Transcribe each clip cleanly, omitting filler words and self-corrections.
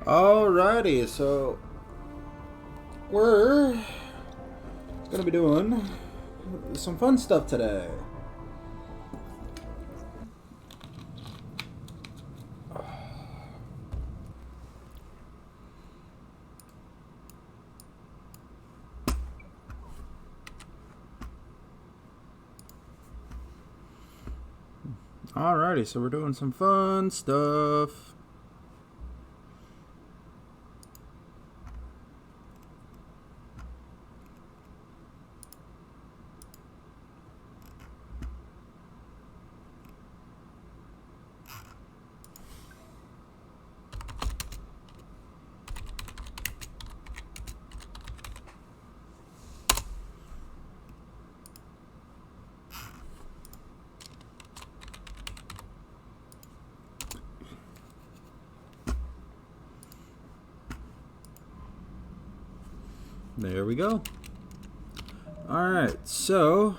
Alrighty, so we're gonna be doing some fun stuff today. Alrighty, so we're doing some fun stuff. There we go. Alright, so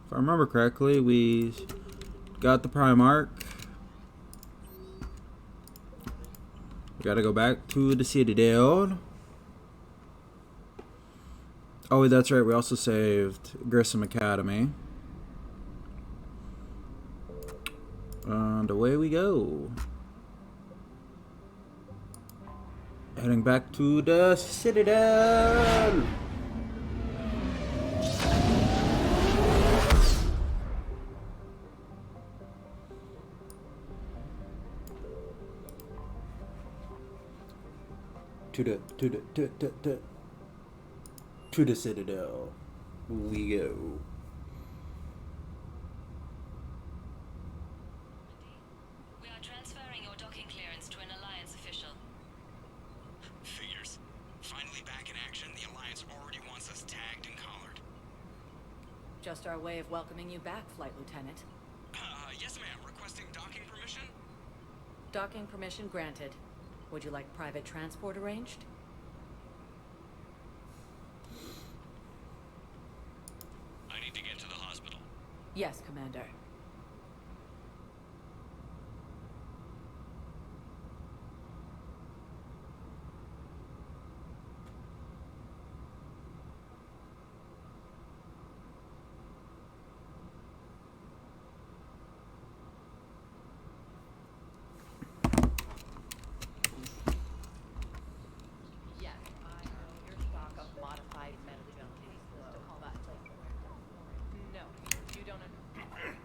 if I remember correctly, we got the Primarch. We gotta go back to the Citadel. Oh, that's right, we also saved Grissom Academy. And away we go. Heading back to the Citadel. To the Citadel we go. We are transferring your docking clearance to an Alliance official. Figures. Finally back in action, the Alliance already wants us tagged and collared. Just our way of welcoming you back, Flight Lieutenant. Yes ma'am, requesting docking permission? Docking permission granted. Would you like private transport arranged? I need to get to the hospital. Yes, Commander. Yes, I know your stock of modified metagenities to combat placement. No, you don't understand.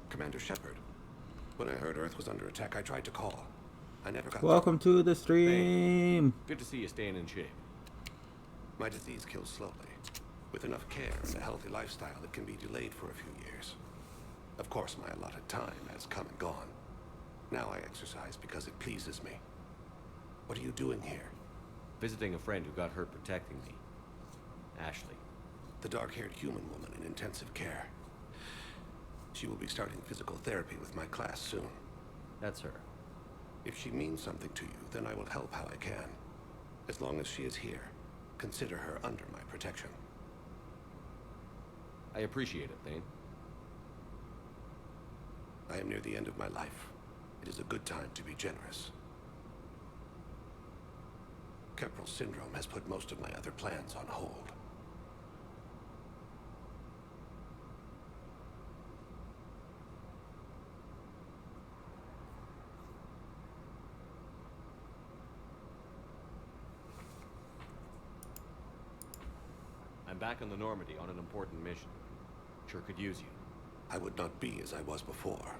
Commander Shepard, when I heard Earth was under attack, I tried to call. I never got Welcome to the stream. Good to see you staying in shape. My disease kills slowly. With enough care and a healthy lifestyle, it can be delayed for a few years. Of course, my allotted time has come and gone. Now I exercise because it pleases me. What are you doing here? Visiting a friend who got hurt protecting me. Ashley. The dark-haired human woman in intensive care. She will be starting physical therapy with my class soon. That's her. If she means something to you, then I will help how I can. As long as she is here, consider her under my protection. I appreciate it, Thane. I am near the end of my life. It is a good time to be generous. Keppel syndrome has put most of my other plans on hold. I'm back on the Normandy on an important mission. Sure could use you. I would not be as I was before.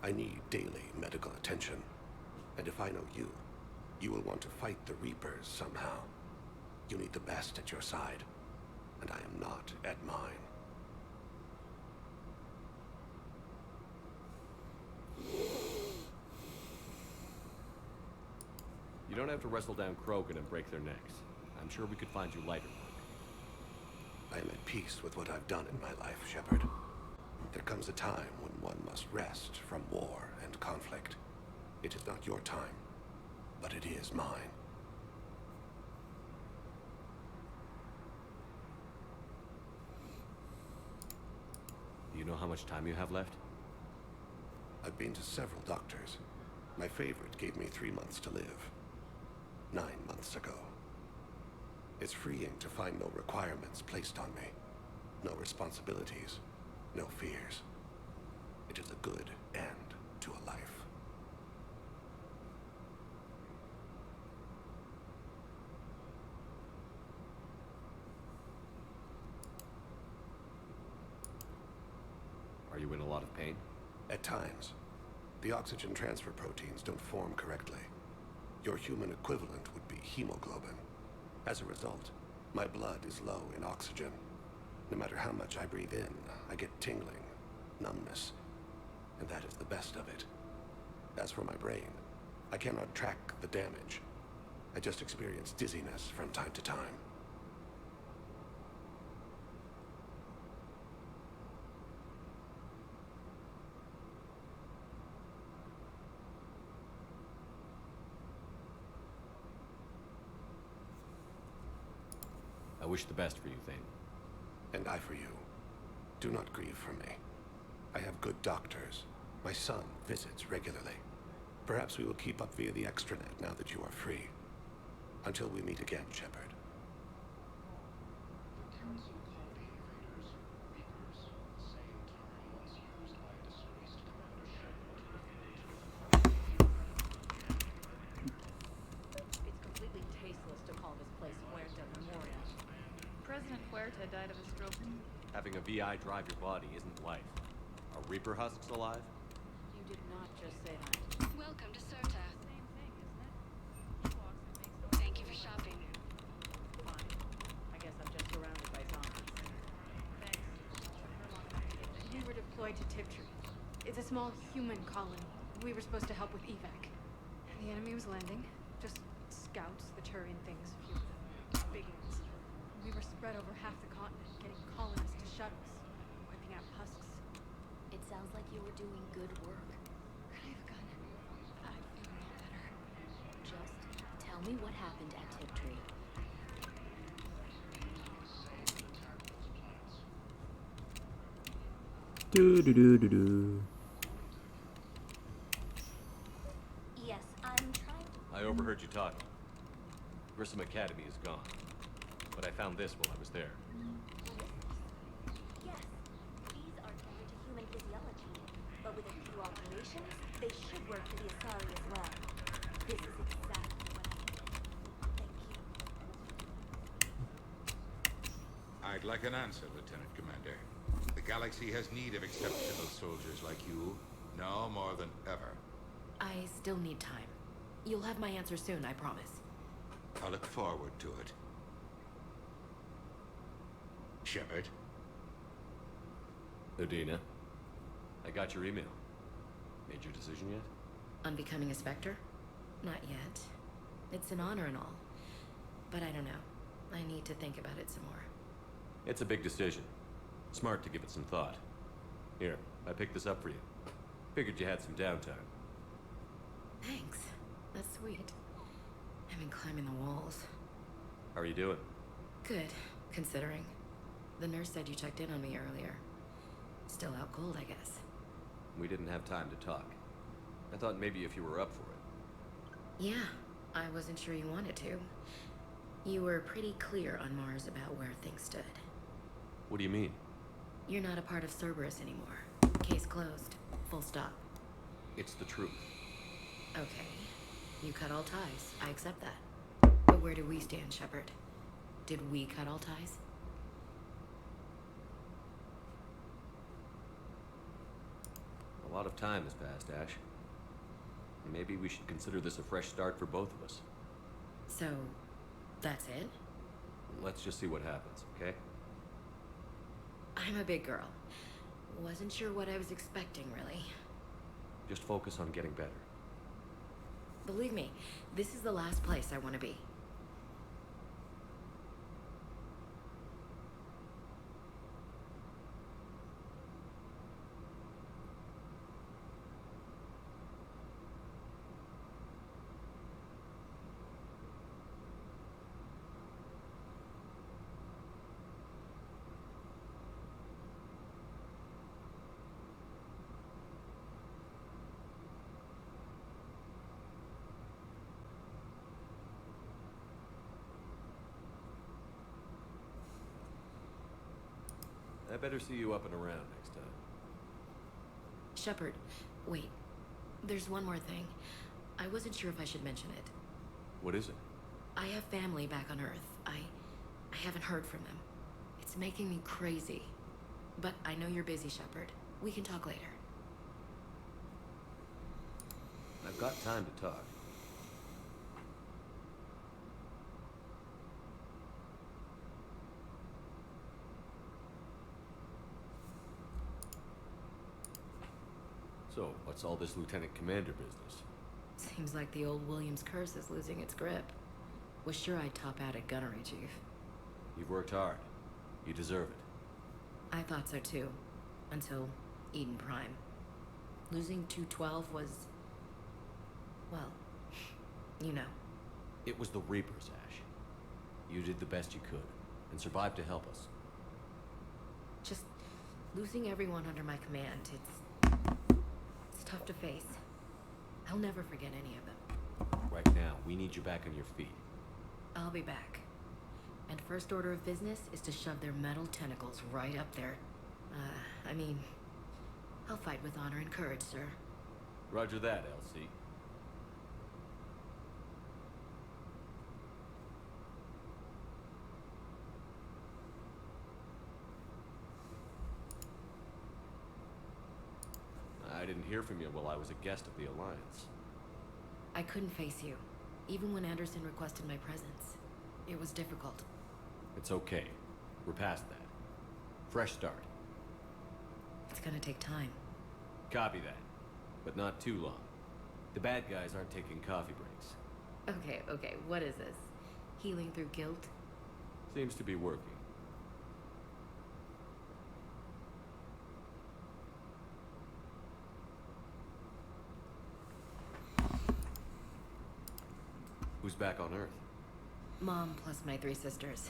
I need daily medical attention. And if I know you, you will want to fight the Reapers somehow. You need the best at your side, and I am not at mine. You don't have to wrestle down Krogan and break their necks. I'm sure we could find you lighter work. I am at peace with what I've done in my life, Shepard. There comes a time when one must rest from war and conflict. It is not your time, but it is mine. Do you know how much time you have left? I've been to several doctors. My favorite gave me 3 months to live. 9 months ago. It's freeing to find no requirements placed on me. No responsibilities. No fears. It is a good end to a life. Are you in a lot of pain? At times, the oxygen transfer proteins don't form correctly. Your human equivalent would be hemoglobin. As a result, my blood is low in oxygen. No matter how much I breathe in, I get tingling, numbness, and that is the best of it. As for my brain, I cannot track the damage. I just experience dizziness from time to time. I wish the best for you, Thane. And I for you. Do not grieve for me. I have good doctors. My son visits regularly. Perhaps we will keep up via the extranet now that you are free. Until we meet again, Shepard. The Council call the invaders Reapers, the same term once used by deceased Commander Shepard to refer to It's completely tasteless to call this place Huerta Memorial. President Huerta died of a stroke. Having a VI drive your body isn't life. Are Reaper husks alive? You did not just say that. Welcome to Serta. Same thing, isn't it? He walks and makes no Thank you for shopping. Fine. I guess I'm just surrounded by zombies. thanks. Took her long enough to get there. We were deployed to Tiptree. It's a small human colony. We were supposed to help with evac. And the enemy was landing. Just scouts, the Turian things, a few of the big ones. We were spread over half the continent, getting colonists to shuttles, wiping out husks. It sounds like you were doing good work. Could I have a gun? I'd feel a lot better. Just tell me what happened at Tiptree. Do do do do do. Yes, I'm trying to... I overheard you talking. Grissom Academy is gone. But I found this while I was there. Yes, these are tailored to human physiology. But with a few alterations, they should work for the Asari as well. This is exactly what I need. Thank you. I'd like an answer, Lieutenant Commander. The galaxy has need of exceptional soldiers like you, now more than ever. I still need time. You'll have my answer soon, I promise. I look forward to it. Shepard, Udina, I got your email. Made your decision yet? On becoming a Spectre? Not yet. It's an honor and all. But I don't know. I need to think about it some more. It's a big decision. Smart to give it some thought. Here, I picked this up for you. Figured you had some downtime. Thanks. That's sweet. I've been climbing the walls. How are you doing? Good, considering. The nurse said you checked in on me earlier. Still out cold, I guess. We didn't have time to talk. I thought maybe if you were up for it. Yeah, I wasn't sure you wanted to. You were pretty clear on Mars about where things stood. What do you mean? You're not a part of Cerberus anymore. Case closed. Full stop. It's the truth. Okay. You cut all ties. I accept that. But where do we stand, Shepard? Did we cut all ties? A lot of time has passed, Ash. Maybe we should consider this a fresh start for both of us. So, that's it? Let's just see what happens, okay? I'm a big girl. Wasn't sure what I was expecting, really. Just focus on getting better. Believe me, this is the last place I want to be. better see you up and around next time. Shepard, wait. There's one more thing. I wasn't sure if I should mention it. What is it? I have family back on Earth. I haven't heard from them. It's making me crazy. But I know you're busy, Shepard. We can talk later. I've got time to talk. So, what's all this Lieutenant Commander business? Seems like the old Williams curse is losing its grip. Was sure I'd top out at gunnery, Chief. You've worked hard. You deserve it. I thought so too. Until Eden Prime. Losing 212 was... well, you know. It was the Reapers, Ash. You did the best you could, and survived to help us. Just losing everyone under my command, it's tough to face. I'll never forget any of them. Right now, we need you back on your feet. I'll be back. And first order of business is to shove their metal tentacles right up there. I mean, I'll fight with honor and courage, sir. Roger that, LC. I didn't hear from you while I was a guest of the Alliance. I couldn't face you, even when Anderson requested my presence. It was difficult. It's okay. We're past that. Fresh start. It's gonna take time. Copy that. But not too long. The bad guys aren't taking coffee breaks. Okay, what is this? Healing through guilt? Seems to be working. Who's back on Earth? Mom plus my 3 sisters.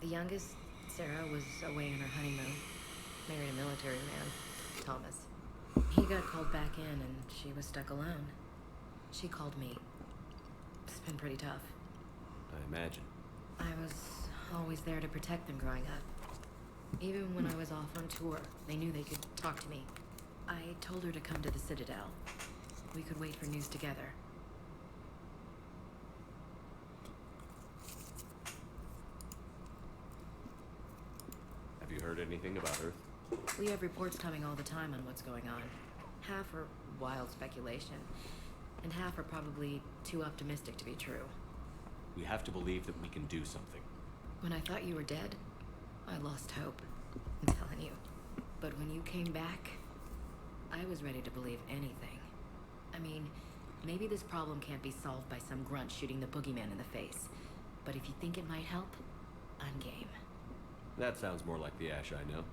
The youngest, Sarah, was away on her honeymoon. Married a military man, Thomas. He got called back in and she was stuck alone. She called me. It's been pretty tough. I imagine. I was always there to protect them growing up. Even when I was off on tour, they knew they could talk to me. I told her to come to the Citadel. We could wait for news together. Have you heard anything about Earth? We have reports coming all the time on what's going on. Half are wild speculation, and half are probably too optimistic to be true. We have to believe that we can do something. When I thought you were dead, I lost hope. I'm telling you. But when you came back, I was ready to believe anything. I mean, maybe this problem can't be solved by some grunt shooting the boogeyman in the face. But if you think it might help, I'm game. That sounds more like the Ash I know.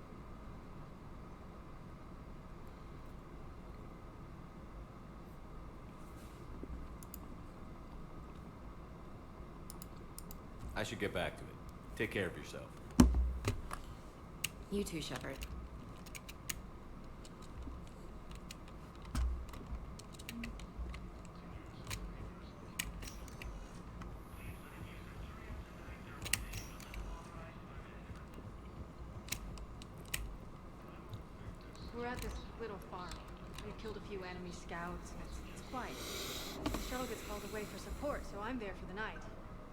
I should get back to it. Take care of yourself. You too, Shepard. We're at this little farm. We killed a few enemy scouts, and it's quiet. The shuttle gets called away for support, so I'm there for the night.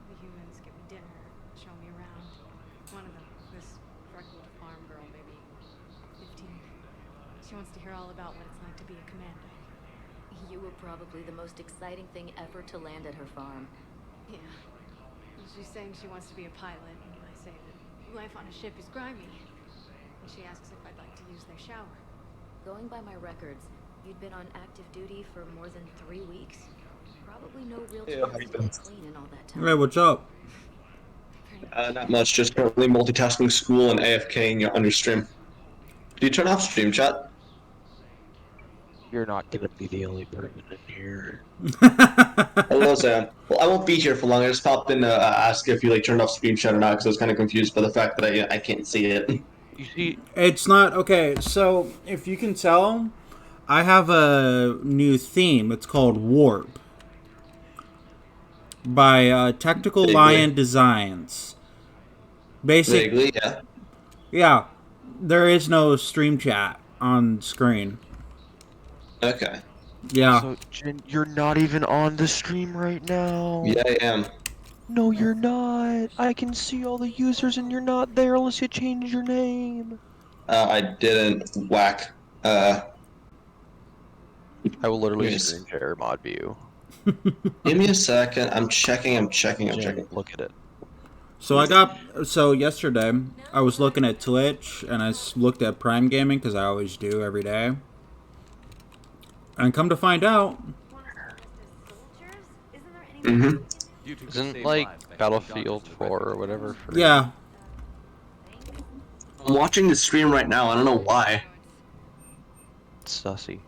The humans give me dinner, show me around. One of them, this freckled farm girl, maybe 15. She wants to hear all about what it's like to be a commando. You were probably the most exciting thing ever to land at her farm. Yeah. She's saying she wants to be a pilot, and I say that life on a ship is grimy. And she asks if I'd like to use their shower. Going by my records, you'd been on active duty for more than 3 weeks. Probably no real chance to get clean in all that time. Hey, what's up? Not much, just currently multitasking school and AFKing on your stream. Do you turn off stream chat? You're not gonna be the only person in here. Hello, Sam. Well, I won't be here for long. I just popped in to ask if you turned off stream chat or not, because I was kind of confused by the fact that I can't see it. You see, It's not okay. So if you can tell, I have a new theme. It's called Warp by Tactical Vaguely. Lion Designs. Vaguely, yeah. Yeah. There is no stream chat on screen. Okay. Yeah. So, Jin, you're not even on the stream right now. Yeah, I am. No, you're not. I can see all the users and you're not there unless you change your name. I didn't whack. I will literally Yes. screen share mod view. Give me a second. I'm checking. Jin, look at it. So yesterday I was looking at Twitch and I looked at Prime Gaming because I always do every day. And come to find out, Isn't like Battlefield 4 or whatever free? yeah. I'm watching the stream right now. I don't know why. It's sussy.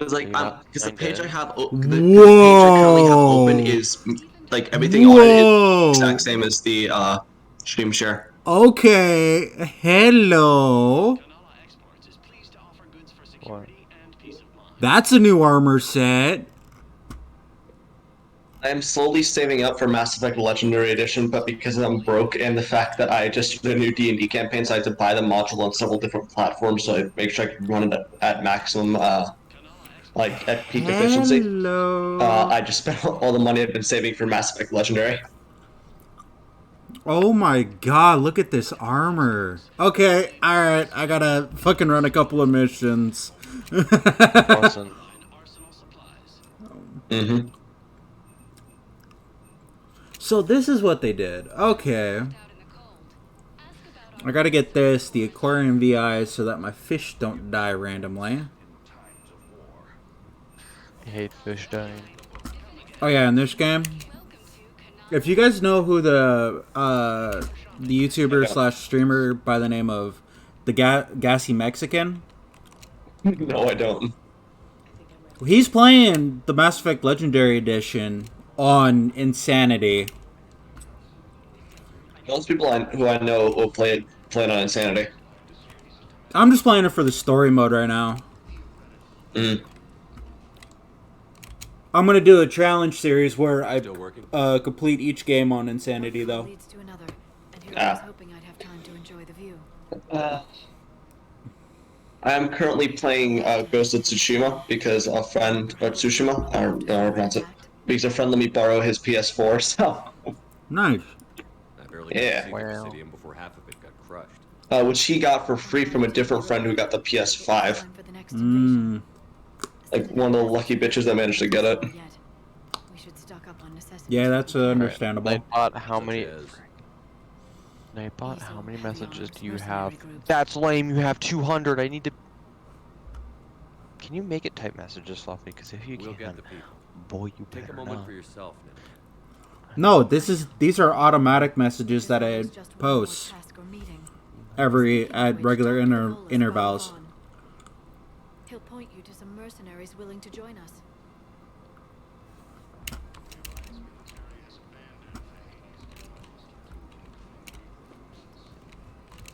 It's like because the page I have, the page Whoa. I currently have open is like everything on it is the exact same as the stream share. Okay. Hello. What? That's a new armor set. I am slowly saving up for Mass Effect Legendary Edition, but because I'm broke and the fact that I just did a new D&D campaign, so I had to buy the module on several different platforms, so I make sure I can run it at maximum, like at peak efficiency. I just spent all the money I've been saving for Mass Effect Legendary. Oh my god, look at this armor. Okay, alright, I gotta fucking run a couple of missions. Awesome. Mm-hmm. So this is what they did. Okay. I gotta get this, the aquarium VI, so that my fish don't die randomly. I hate fish dying. Oh yeah, in this game, if you guys know who the YouTuber slash streamer by the name of the Gassy Mexican, No, I don't. he's playing the Mass Effect Legendary Edition on Insanity. Most people who I know will play it on Insanity. I'm just playing it for the story mode right now. I'm gonna do a challenge series where I complete each game on Insanity, though. I'm currently playing Ghost of Tsushima because a friend, or Tsushima, I don't know how to pronounce it, because a friend let me borrow his PS4, so. Nice. Yeah. Wow. Before half of it got crushed. Which he got for free from a different friend who got the PS5. Like one of the lucky bitches that managed to get it. Yeah, that's understandable. Nightbot, how many messages do you have? That's lame, you have 200, I need to... Can you make it type messages softly? Because if you can, boy, you better Take a moment not. for yourself, Nick. No, these are automatic messages that I post at regular intervals. He'll point you to some mercenaries willing to join us.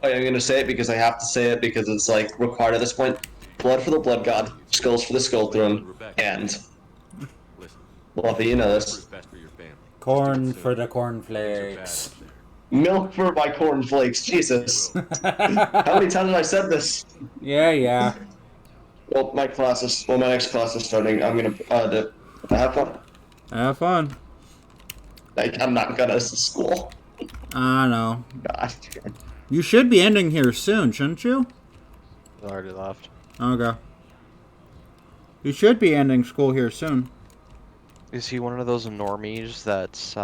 Oh, yeah, I'm gonna say it because I have to say it because it's like required at this point. Blood for the Blood God, Skulls for the Skull Throne, and Fluffy, you know this. Corn for the cornflakes. Milk for my cornflakes, Jesus. How many times have I said this? Yeah. Well, my next class is starting. I'm gonna have fun. Have fun. Like, I'm not gonna school. I know. God. You should be ending here soon, shouldn't you? I already left. Okay. You should be ending school here soon. Is he one of those normies that's,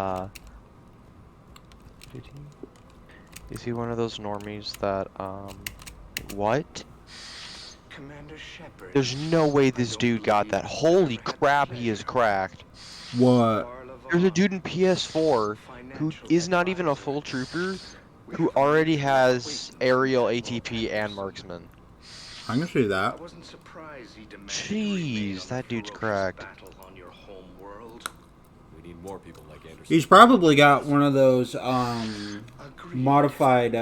Is he one of those normies that, what? Commander Shepard. There's no way this dude got that. Holy crap, he is cracked. What? There's a dude in PS4 who is not even a full trooper who already has aerial ATP and marksman. I can see that. I wasn't surprised he demanded Jeez, that dude's cracked. on your home world. We need more people like Anderson. He's probably got one of those modified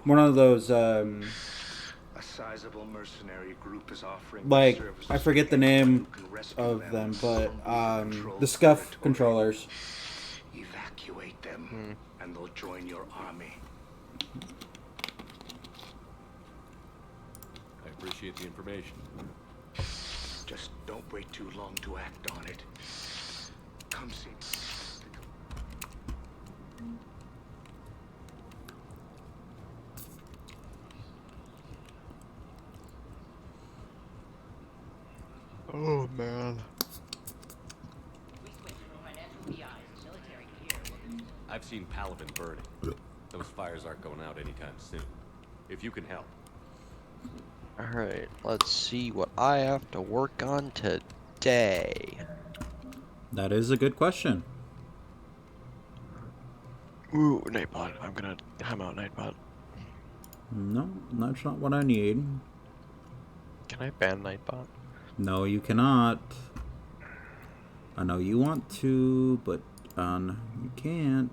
one of those A sizable mercenary group is offering like services I forget the name of them, but the scuff controllers. Evacuate them, and they'll join your army. appreciate the information. Just don't wait too long to act on it. Come see me. Oh man. I've seen Paladin burning. Those fires aren't going out anytime soon. If you can help. Alright, let's see what I have to work on today. That is a good question. Ooh, Nightbot. I'm gonna time out Nightbot. No, that's not what I need. Can I ban Nightbot? No, you cannot. I know you want to, but you can't.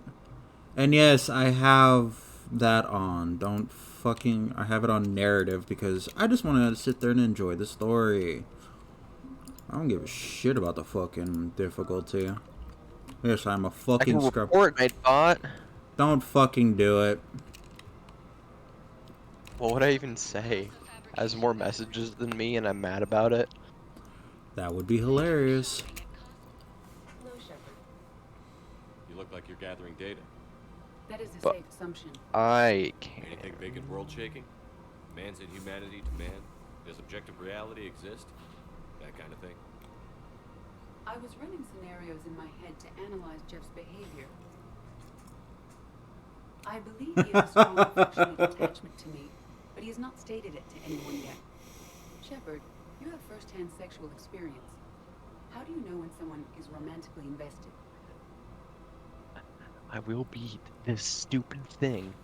And yes, I have that on. Don't fucking... I have it on narrative because I just want to sit there and enjoy the story. I don't give a shit about the fucking difficulty. Yes, I'm a fucking scrub. Report Nightbot. Don't fucking do it. What would I even say? Has more messages than me and I'm mad about it? That would be hilarious. You look like you're gathering data. That is a But safe assumption. I can't. Anything big in world shaking? Man's inhumanity to man? Does objective reality exist? That kind of thing. I was running scenarios in my head to analyze Jeff's behavior. I believe he has a strong affectionate attachment to me, but he has not stated it to anyone yet. Shepard, you have first-hand sexual experience. How do you know when someone is romantically invested? I will beat this stupid thing.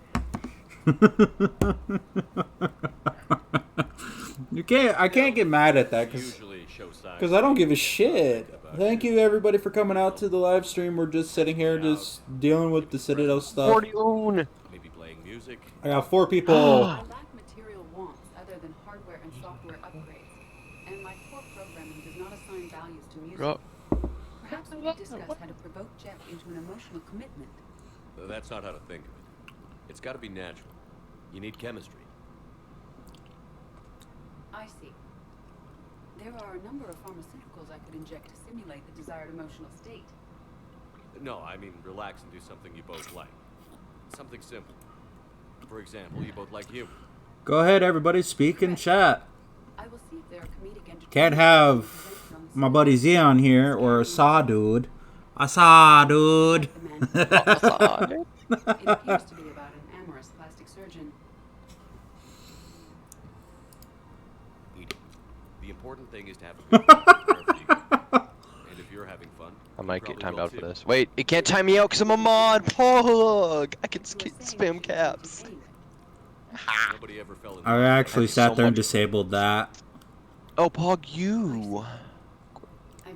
I can't get mad at that because I don't give a shit. Thank you everybody for coming out to the live stream. We're just sitting here just dealing with the Citadel stuff. Maybe playing music. I got 4 people. I lack material wants other than hardware and software upgrades, and my core programming does not assign values to music. Perhaps we could discuss how to provoke Jeff into an emotional commitment. That's not how to think of it. It's got to be natural. You need chemistry. I see. There are a number of pharmaceuticals I could inject to simulate the desired emotional state. No, I mean relax and do something you both like. Something simple. For example, you both like humor. Go ahead, everybody, speak in chat. I will see if there are comedic entertainment. Can't have my buddy Z on here or Saw Dude. Saw Dude. It appears to be about an amorous plastic surgeon. The important thing is to have a good time. And if you're having fun, I might get timed out for this. Wait, it can't time me out because I'm a mod. Pog! I can spam caps. Nobody ever fell in I actually sat there and disabled that. Oh, Pog, you.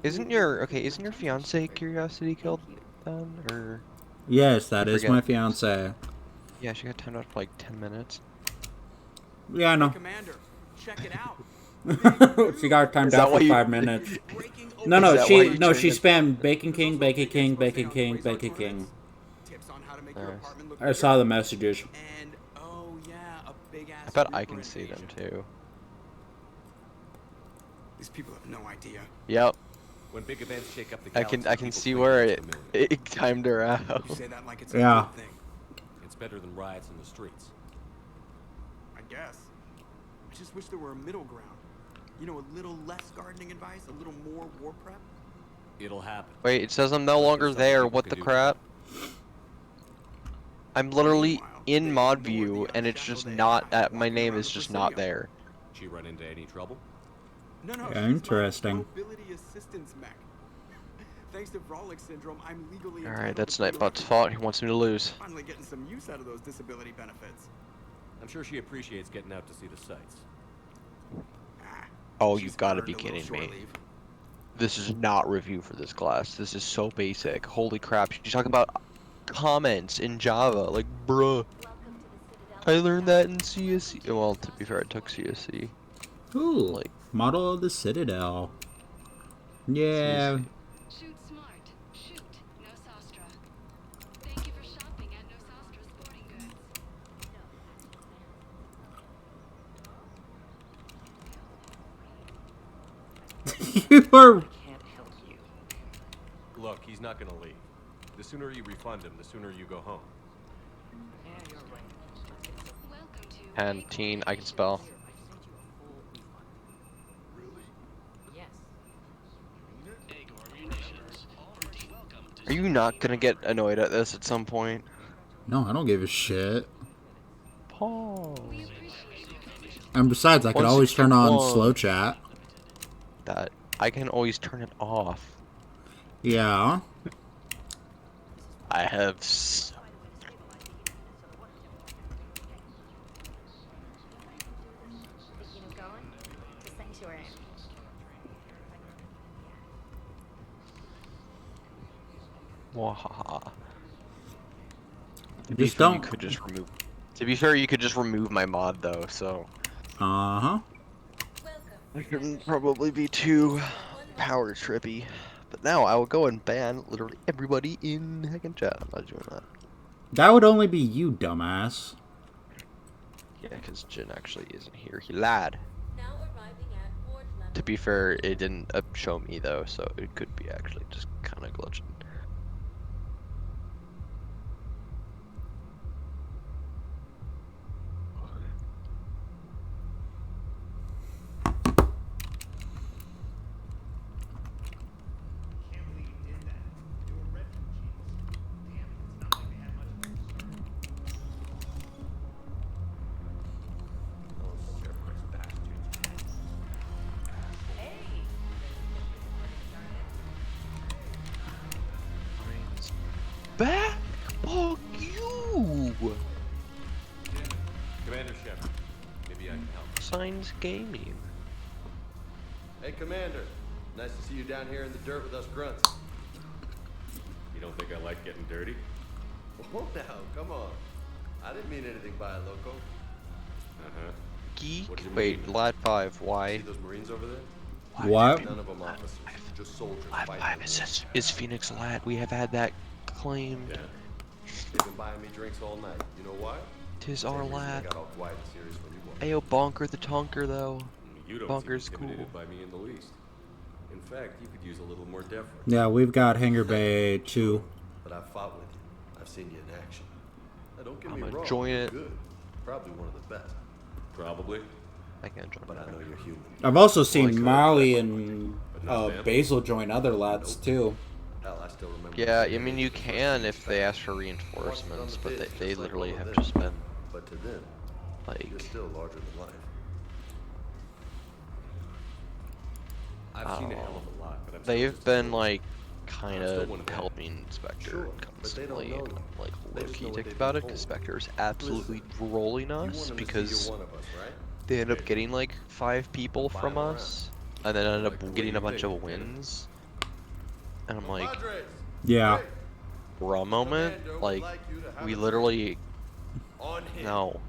Isn't your fiance Curiosity killed then, or? Yes, that is my fiance. Yeah, she got timed out for like 10 minutes. Yeah, I know. Commander, check it out. She got timed out for 5 minutes. No, she spammed Bacon King, Bacon King, Bacon King, Bacon King. I saw the messages. And oh yeah, a big ass. I bet I can see them too. These people have no idea. Yep. When big events shake up the galaxy, I can see where it timed her out. You say that like it's a good thing. It's better than riots in the streets. I guess. I just wish there were a middle ground. You know, a little less gardening advice, a little more war prep. It'll happen. Wait, it says I'm no longer there. What the crap? I'm literally in mod view, and it's just not that my name is just not there. Did you run into any trouble? No, Yeah, interesting. mobility assistance mech. Thanks to Vrolic syndrome, I'm legally. Alright, that's Nightbot's fault. He wants me to lose. Finally getting some use out of those disability benefits. I'm sure she appreciates getting out to see the sights. Oh, you've got to be kidding me. This is not review for this class. This is so basic. Holy crap. She's talking about comments in Java. Like, bruh. I learned that in CSC. Well, to be fair, I took CSC. Ooh, like model of the Citadel. Yeah. Shoot smart. Shoot. No Sastra. Thank you for shopping at No Sastra Sporting Goods. You are. Can't help you. Look, he's not gonna leave. The sooner you refund him, the sooner you go home. Yeah, you're right. Welcome to Canteen, I can spell. Yes. Are you not gonna get annoyed at this at some point? No, I don't give a shit. Paul. And besides, I could always turn on slow chat. That I can always turn it off. Yeah. I have. Thinking of going to Sanctuary. Wahaha. To Just don't. You could just remove. To be fair, you could just remove my mod though. So. Uh huh. It shouldn't probably be too power trippy. But now I will go and ban literally everybody in heckin' chat. I'm not doing that. That would only be you, dumbass. Yeah, because Jin actually isn't here. He lied. To be fair, it didn't show me though, so it could be actually just kind of glitching. Back? Fuck you! Commander Shepard, maybe I can help. Signs gaming. Hey, Commander. Nice to see you down here in the dirt with us grunts. You don't think I like getting dirty? Oh, now, come on. I didn't mean anything by it, Loco. Uh-huh. Geek? What do you Wait, mean? Lad 5, why? See those Marines over there? What? None of them officers, just soldiers Lad fighting. 5 is Phoenix Lad. We have had that claimed. Yeah. They've been buying me drinks all night. You know why? Tis Same our reason I lad. got all quiet and serious when you walked. Ayo, Bonker the Tonker though. You don't Bonker's seem cool. intimidated by me in the least. In fact, you could use a little more deference. Yeah, we've got Hanger Bay 2. But I've fought with you. I've seen you in action. Now, don't get me I'ma wrong. join you're it. Good. Probably one of the best. Probably. I can't join But I know you're human. I've also seen Like, Maui and but not them. Basil join other lads too. Hell, I still remember. Yeah, I seeing mean it you the first can time if you they tried. ask for reinforcements, but they literally all of have them. just been But to them, like. you're still larger than life. I've seen a hell of a lot, but I'm still They've just a been soldier. like I'm kind still of one of them. helping Spectre Sure, but they don't constantly, know and you. I'm like They low just key know what ticked they've about been it because told. Spectre is absolutely Listen, rolling you us want 'em to see because you're one of us, right? they end up Maybe. getting like 5 people Buy from 'em around. us, and then end Like up the way getting you a bunch think, of Lieutenant. wins, and I'm like, Padres, Yeah. hey, bruh moment, Commander would like like you to have we a literally on him. no.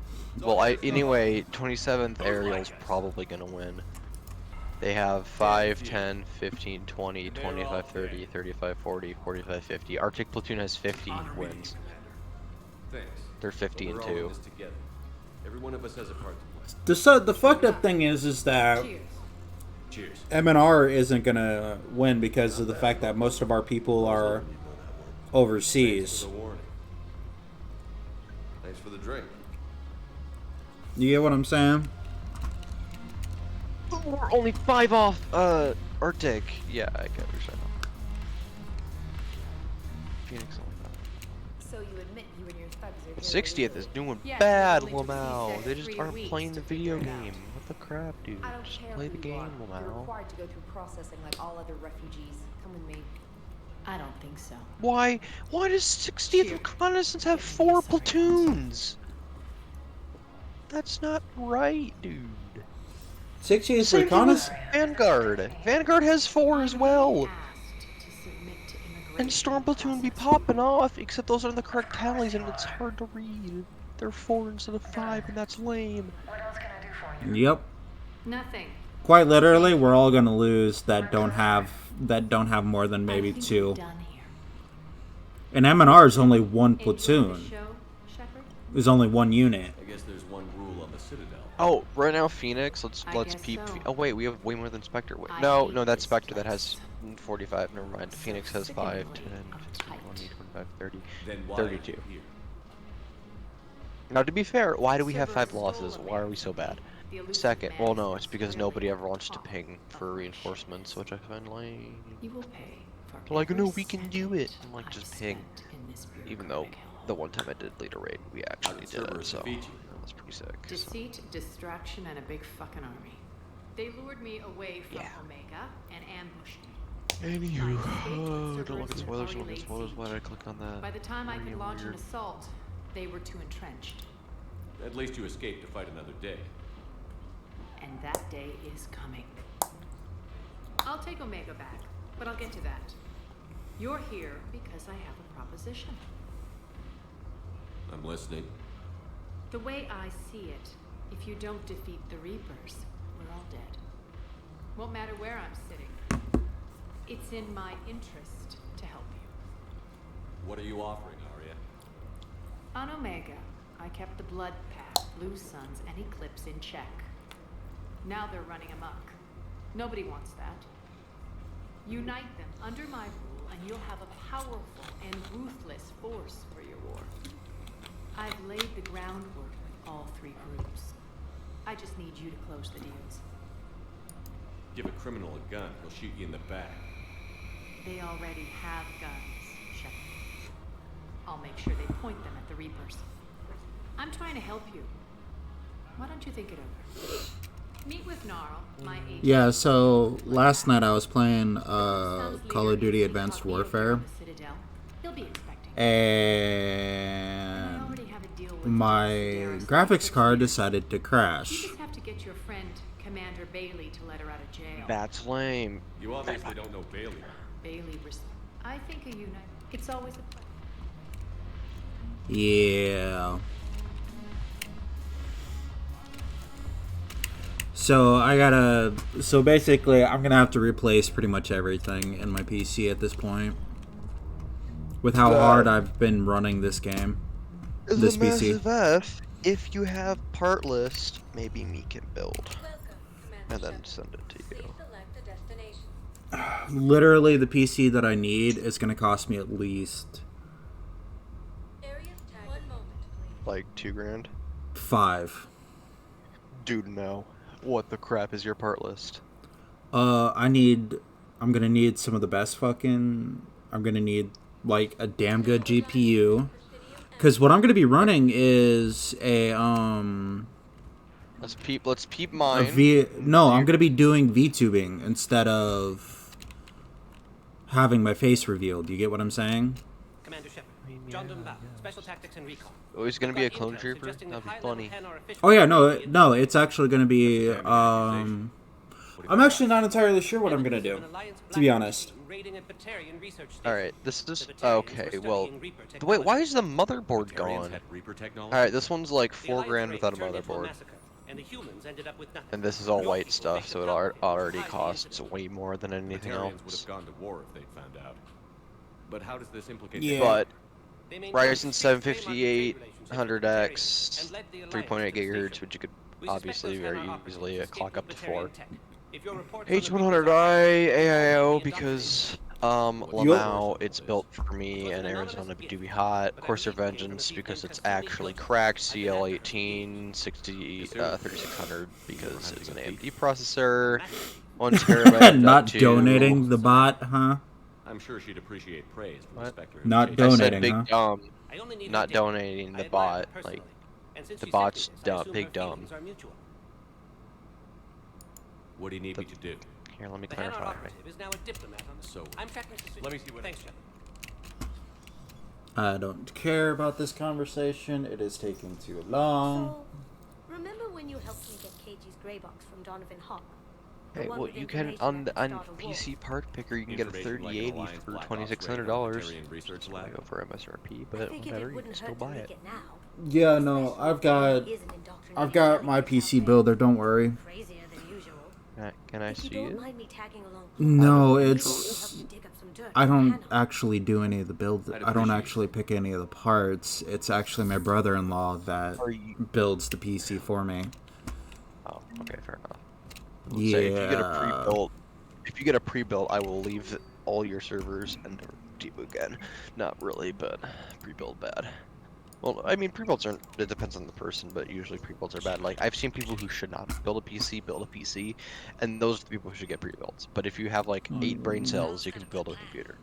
So Well, here's the anyway, 27th Who's Aerial's like us? probably gonna win. They have 5, 10, 15, 20, 25, 30, 35, 40, 45, 50. Arctic Platoon has 50 wins. Thanks. They're 50 But and we're all in 2. this together. Every one of us has a part to play. The fucked up thing is that Cheers. Cheers. MNR isn't gonna win because of the fact that most of our people are Thanks overseas. for the warning. Thanks for the drink. You get what I'm saying? We're only 5 off, Arctic. Yeah, I get what you're saying. Phoenix only 5. So you admit you and your thugs are very 60th is illegal. doing Yes, bad, it only took Lamau. C6 They just 3 aren't weeks playing the to video figure it out. game. What the crap, dude? I don't Just care play who the you game, are. You're Lamau. required to go through processing like all other refugees. Come with me. I don't think so. Why does 60th Cheer. Reconnaissance have Give me 4 a sorry platoons? That's not right, dude. 60th Same thing with Reconnaissance? Vanguard. Vanguard has 4 as well. Asked to submit to And immigration Storm Platoon be processing. popping off, except those aren't the correct tallies and it's hard to read. They're 4 instead of 5 and that's lame. Yep. Nothing. Quite literally, we're all gonna lose that don't have more than I maybe think 2. we're done here. And MNR is only one Enjoy the platoon. show, Shepard? There's only one unit. I guess there's one rule on the Citadel. Oh, right now Phoenix. Let's I guess peep. so. Oh wait, we have way more than Spectre. Wait, I no, hate no, that's this Spectre that place. has 45. Never mind. So Phoenix has 5, sickeningly 10, 15, 20, uptight. 25, 30, Then why are 32. you here? Now, to be fair, why do we have Cerberus 5 stole losses? a Why are man we so from me. bad? The elusive Second, man well, is no, now it's because squarely nobody at ever the wants to top ping of for my reinforcements, shit which I find lame. list. You will pay for They're like, every no, we can do it. second I'm like, I've just ping. spent in this Even though bureaucratic hellhole. the one time I did lead a raid, we How actually did did it, Cerberus so defeat you? that was pretty sick. So. Deceit, distraction, and a big fucking army. They lured me away from Omega and ambushed me. Anywho, don't look at spoilers, don't look at spoilers. Why did I click on that? By the time I could Weird. launch an assault, they were too entrenched. At least you escaped to fight another day. And that day is coming. I'll take Omega back, but I'll get to that. You're here because I have a proposition. I'm listening. The way I see it, if you don't defeat the Reapers, we're all dead. Won't matter where I'm sitting. It's in my interest to help you. What are you offering, Arya? On Omega, I kept the Blood Path, Blue Suns, and Eclipse in check. Now they're running amok. Nobody wants that. Unite them under my rule, and you'll have a powerful and ruthless force for your war. I've laid the groundwork with all 3 groups. I just need you to close the deals. Give a criminal a gun, he'll shoot you in the back. They already have guns, Shepard. I'll make sure they point them at the Reapers. I'm trying to help you. Why don't you think it over? Meet with Gnarl, my agent. Yeah, so last night I was playing Call of Duty Advanced Warfare. And my graphics card decided to crash. You just have to get your friend, Commander Bailey, to let her out of jail. That's lame. You obviously don't know Bailey. Bailey, I think a unite. It's always a pleasure. Yeah. So basically I'm gonna have to replace pretty much everything in my PC at this point. With how hard I've been running this game. This PC. Massive F, if you have part list, maybe me can build. And then send it to you. Literally the PC that I need is gonna cost me at least like $2,000. 5. Dude, no. What the crap is your part list? I'm gonna need some of the best I'm gonna need like a damn good GPU. Cause what I'm gonna be running is a Let's peep mine. I'm gonna be doing VTubing instead of having my face revealed. You get what I'm saying? Commander Shepard, John Dunbar, Special Tactics and Recon. Oh, he's gonna be a clone trooper? That'd be funny. Oh yeah, no, it's actually gonna be I'm actually not entirely sure what I'm gonna do, to be honest. Alright, this is okay, well wait, why is the motherboard gone? Alright, this one's like $4,000 without a motherboard. And this is all white stuff, so it already costs way more than anything else. Would have gone to war if they'd found out. But how does this implicate? Yeah. But Ryzen 7 5800X, 3.8 gigahertz, which you could obviously very easily clock up to 4. H100i AIO because Lamau, it's built for me, and Arizona do be hot. Corsair Vengeance because it's actually cracked. CL18 3600 because it's an AMD processor. 1 terabyte. Not donating the bot, huh? I'm sure she'd appreciate praise from the Spectre. Not donating, I said big not donating the bot. Like the bot's dumb, big dumb. What do you need me to do? Here, let me clarify. So, let me see what. Thanks, Shepard. I don't care about this conversation. It is taking too long. So, remember when you helped me get KG's grey box from Donovan Hawk? Hey, well, you can on PC Part Picker you can get a 3080 for $2,600. I go for MSRP, but whatever, you can still buy it. Yeah, no, I've got my PC builder. Don't worry. Can I see it? No, it's. I don't actually do any of the build. I don't actually pick any of the parts. It's actually my brother-in-law that builds the PC for me. Okay, fair enough. Let's say if you get a Yeah. pre-built, I will leave all your servers and never do again. Not really, but pre-built bad. Well, I mean, pre-builds aren't. It depends on the person, but usually pre-builds are bad. Like I've seen people who should not build a PC, and those are the people who should get pre-builds. But if you have like 8 brain cells, you can build a computer.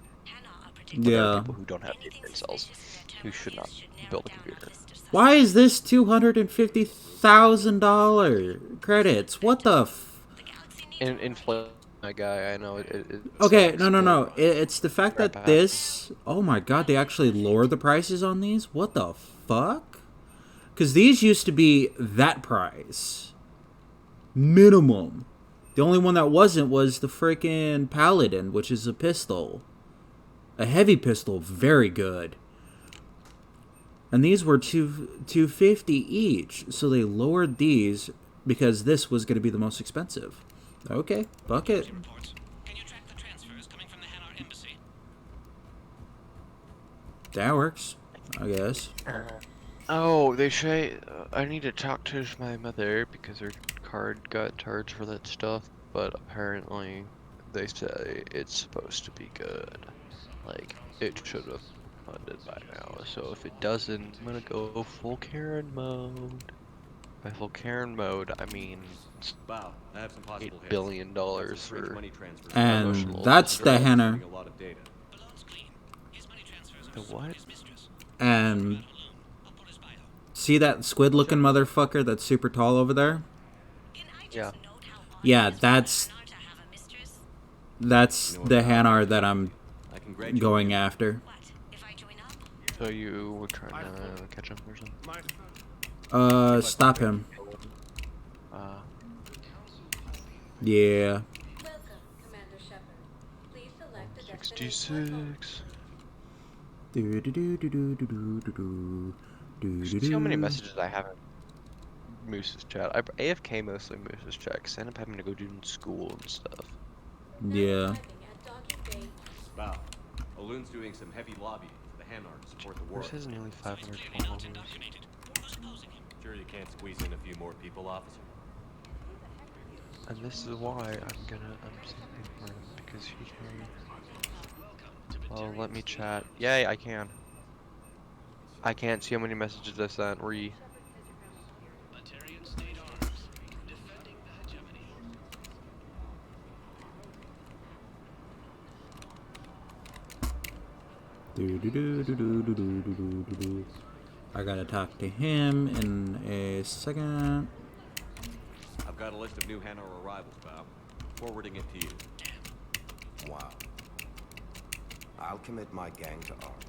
But there are Yeah. people who don't have 8 brain cells who should not build a computer. Why is this $250,000 credits? What the f... Inflate, my guy. I know it Okay, sucks, no, no, but no. It's the fact crap that happens. this... Oh my god, they actually lowered the prices on these? What the fuck? Because these used to be that price. Minimum. The only one that wasn't was the freaking Paladin, which is a pistol. A heavy pistol, very good. And these were $250 each, so they lowered these because this was going to be the most expensive. Okay, fuck it. That works, I guess. Oh, they say I need to talk to my mother because her card got charged for that stuff, but apparently they say it's supposed to be good. Like, it should have funded by now, so if it doesn't, I'm gonna go full Karen mode. By full Karen mode, I mean Wow, I have some possible $8 billion for money transfers. And emotional that's the distress. Henner. A lot of data. The what? And see that squid-looking motherfucker that's super tall over there? Yeah. Yeah, that's the Hanar that I'm going after. So you were trying to catch him or something? Stop him. Yeah. 66. See how many messages I have in Moose's chat. I AFK mostly Moose's chat because I end up having to go do school and stuff. Yeah. Wow. Oloon's doing some heavy lobbying for the Hanar to support the war. Yours has nearly 500 followers. Sure you can't squeeze in a few more people, officer? And this is why I'm simping for him, because he can. Well, let me chat. Yay, I can. I can't see how many messages I sent. I gotta talk to him in a second. I've got a list of new Hanar arrivals, pal. Forwarding it to you. Wow. I'll commit my gang to arms.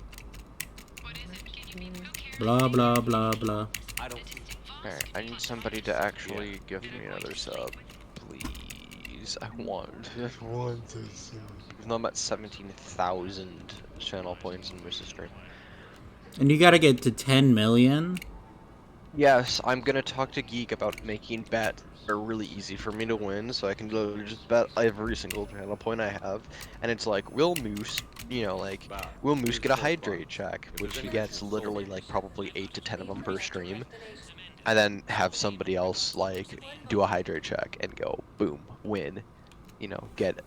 Blah blah blah blah. Alright, I need somebody to actually give me another sub, please. I want this. Even though I'm at 17,000 channel points in Moose's stream. And you gotta get to 10 million? Yes, I'm gonna talk to Geek about making bets that are really easy for me to win, so I can literally just bet every single channel point I have. And it's like, will Moose, will Moose get a hydrate check, which he gets literally like probably 8 to 10 of them per stream, and then have somebody else like do a hydrate check and go, boom, win, get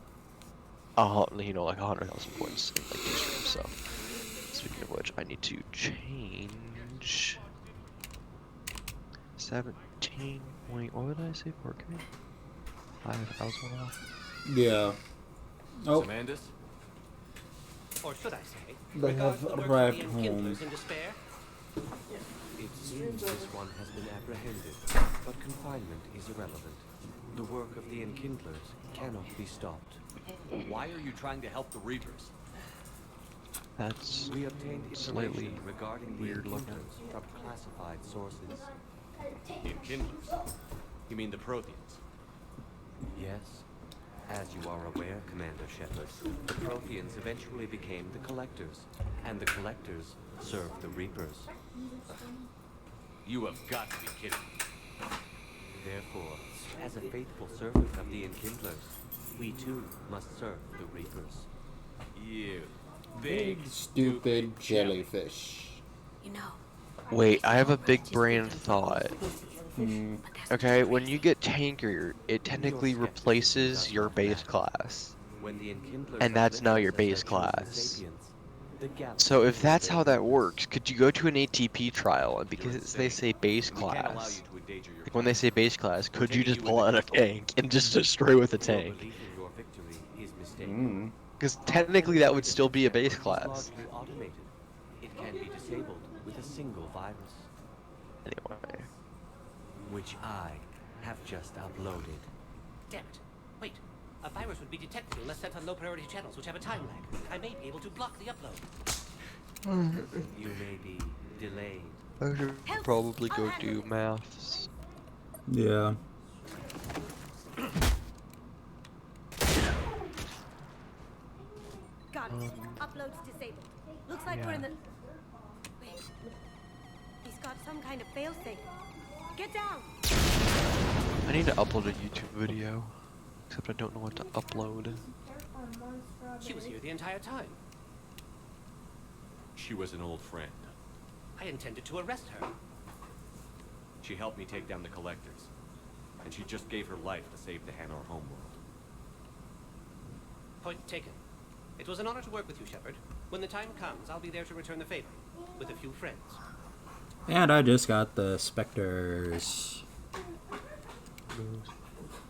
like 100,000 points in like 2 streams. So, speaking of which, I need to change 17 point, what would I say, 4K? 5,000 off. Yeah. Oh. Samandus? Or should I say, They regards have the work arrived of the home. Enkindlers in despair? It seems this one has been apprehended, but confinement is irrelevant. The work of the Enkindlers cannot be stopped. Why are you trying to help the Reapers? That's We obtained slightly information regarding the weird looking. Enkindlers from classified sources. The Enkindlers? You mean the Protheans? Yes. As you are aware, Commander Shepard, the Protheans eventually became the Collectors, and the Collectors served the Reapers. You have got to be kidding me. Therefore, as a faithful servant of the Enkindlers, we too must serve the Reapers. You Big stupid jellyfish. You know. Wait, I have a big brain thought. Okay, when you get tanker, it technically replaces your base class. When the enkindlers And have that's now listed your us as base their chosen class. sapiens, the galaxy So if will that's obey how that us. works, could you go to an ATP trial and You're because they insane. say base We can't allow class, you to endanger your like when they class. say base class, We're could you taking just you pull into out a custody. tank and just destroy with a Your tank? belief in your victory is mistaken. Because Our technically that planetary would still be a defense base network is class. largely automated. It can be disabled with a single virus. Anyway. Which I have just uploaded. Damn it. Wait. A virus would be detected unless sent on low priority channels, which have a time lag. I may be able to block the upload. You may be delayed. I should probably go do maths. Yeah. Got it. Upload's disabled. Looks like we're in the... Wait. He's got some kind of failsafe. Get down! I need to upload a YouTube video. Except I don't know what to upload. She was here the entire time. She was an old friend. I intended to arrest her. She helped me take down the collectors. And she just gave her life to save the Hanor homeworld. Point taken. It was an honor to work with you, Shepard. When the time comes, I'll be there to return the favor. With a few friends. And I just got the specters.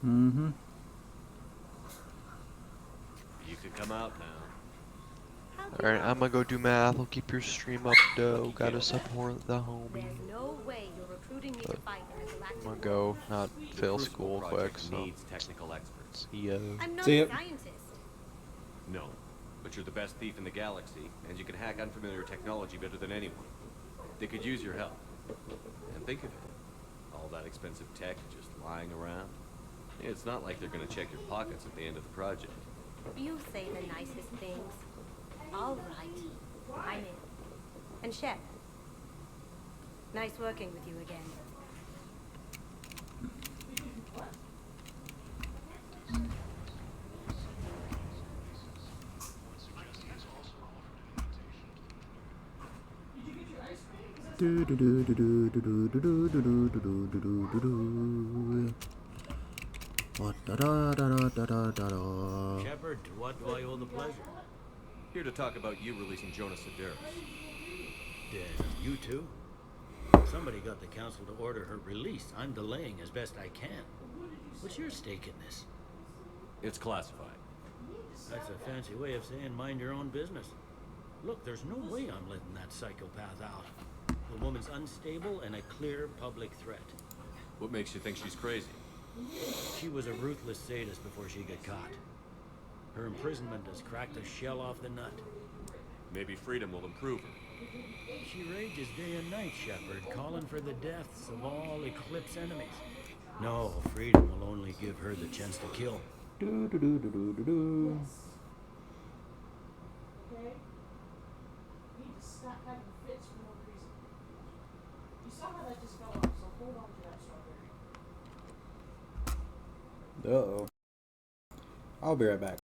Mm-hmm. You could come out now. Alright, I'm gonna go do math. I'll keep your stream up, though. Gotta support the homie. There's no way you're recruiting me to fight in a I'm galactic gonna go, not The fail Crucible school quick, Project so. needs technical experts. See ya. I'm not See a ya. scientist. No, but you're the best thief in the galaxy, and you can hack unfamiliar technology better than anyone. They could use your help. And think of it. All that expensive tech just lying around. It's not like they're gonna check your pockets at the end of the project. You say the nicest things. All right. I'm in. And Shep, nice working with you again. Do do do do do do do do do do do do do do do. What da da da da da da da da. Shepard, to what do I owe the pleasure? Here to talk about you releasing Jonas Sedaris. You too? Somebody got the council to order her release. I'm delaying as best I can. What's your stake in this? It's classified. That's a fancy way of saying mind your own business. Look, there's no way I'm letting that psychopath out. The woman's unstable and a clear public threat. What makes you think she's crazy? She was a ruthless sadist before she got caught. Her imprisonment has cracked a shell off the nut. Maybe freedom will improve her. She rages day and night, Shepard, calling for the deaths of all Eclipse enemies. No, freedom will only give her the chance to kill. Do do do do do do do. Okay? You need to stop having fits for no reason. You saw how that just fell off, so hold on to that strawberry. Uh-oh. I'll be right back.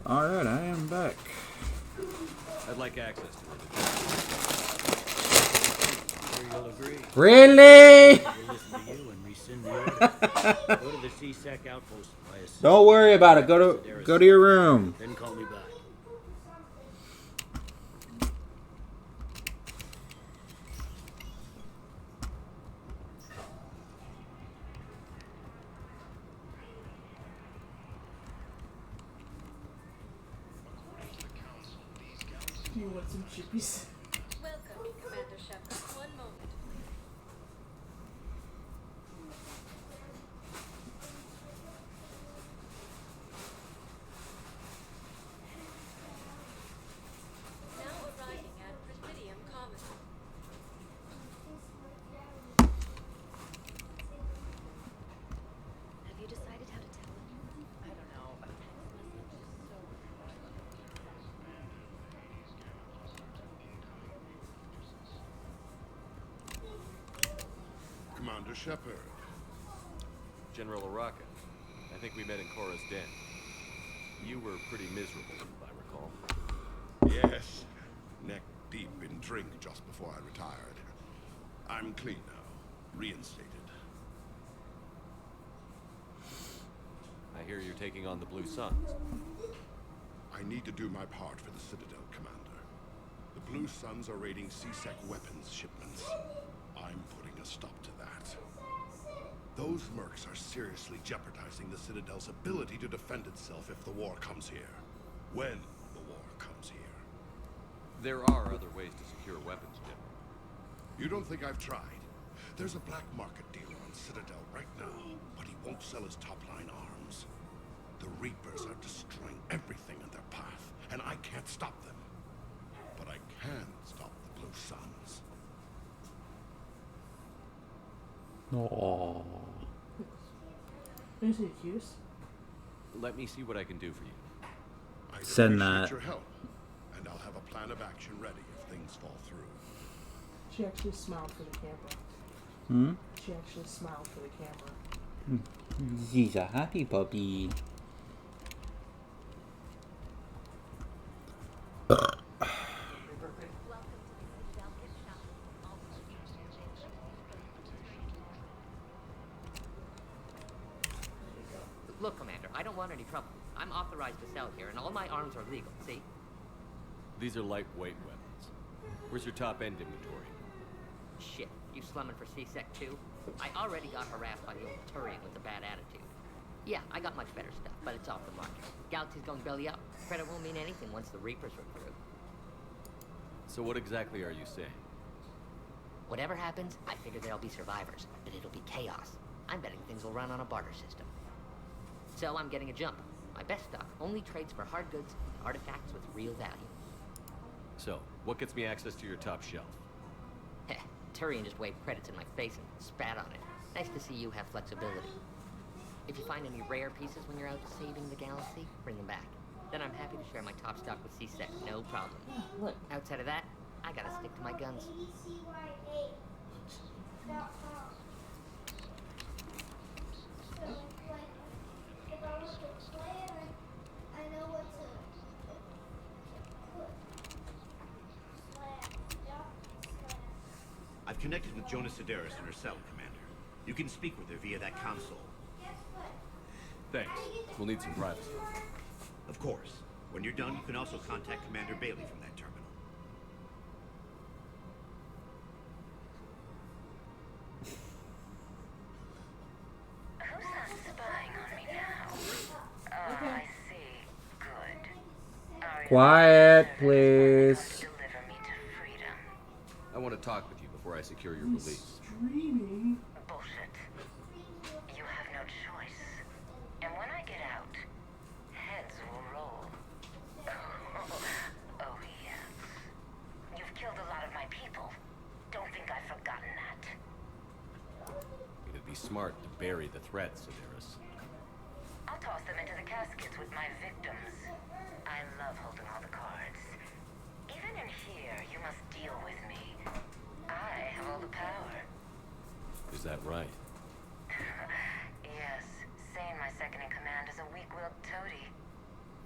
Alright, I am back. I'd like access to it. Sure you'll agree. Really? We'll listen to you and rescind the order. Go to the CSEC outpost. Don't worry about it. Go to your room. Then call me back. You want some chippies? Welcome, Commander Shepard. One moment, please. Now arriving at Presidium Commons. Have you decided how to tell him? I don't know. A text message is so Commander Shepard. General Araka, I think we met in Cora's den. You were pretty miserable, if I recall. Yes. Neck deep in drink just before I retired. I'm clean now. Reinstated. I hear you're taking on the Blue Suns. I need to do my part for the Citadel, Commander. The Blue Suns are raiding CSEC weapons shipments. I'm putting a stop to that. Those mercs are seriously jeopardizing the Citadel's ability to defend itself if the war comes here. When the war comes here. There are other ways to secure weapons, General. You don't think I've tried? There's a black market dealer on Citadel right now, but he won't sell his top-line arms. The Reapers are destroying everything in their path, and I can't stop them. But I can stop the Blue Suns. Oh. Is he accused? Let me see what I can do for you. I'd Send appreciate that. your help, and I'll have a plan of action ready if things fall through. She actually smiled for the camera. Hmm? She actually smiled for the camera. He's a happy puppy. Look, Commander, I don't want any trouble. I'm authorized to sell here, and all my arms are legal, see? These are lightweight weapons. Where's your top-end inventory? Shit, you slumming for CSEC too? I already got harassed by the old Turian with the bad attitude. Yeah, I got much better stuff, but it's off the market. Galaxy's going belly up. Credit won't mean anything once the Reapers are through. So what exactly are you saying? Whatever happens, I figure there'll be survivors, but it'll be chaos. I'm betting things will run on a barter system. So I'm getting a jump. My best stuff only trades for hard goods and artifacts with real value. So, what gets me access to your top shelf? Heh, Turian just waved credits in my face and spat on it. Nice to see you have flexibility. If you find any rare pieces when you're out saving the galaxy, bring them back. Then I'm happy to share my top stock with CSEC, no problem. Look. Outside of that, I gotta stick to my guns. I've connected with Jonas Sedaris in her cell, Commander. You can speak with her via that console. Thanks. We'll need some privacy. Of course. When you're done, you can also contact Commander Bailey from that terminal. Who's that spying on me now? Oh, I see. Good. Are you Quiet, please. deliver me to freedom? I want to talk with you before I secure your release. Streaming. Bullshit. You have no choice. And when I get out, heads will roll. Oh, yes. You've killed a lot of my people. Don't think I've forgotten that. It'd be smart to bury the threat, Sedaris. I'll toss them into the caskets with my victims. I love holding all the cards. Even in here, you must deal with me. I have all the power. Is that right? Yes, saying my second in command is a weak-willed toady.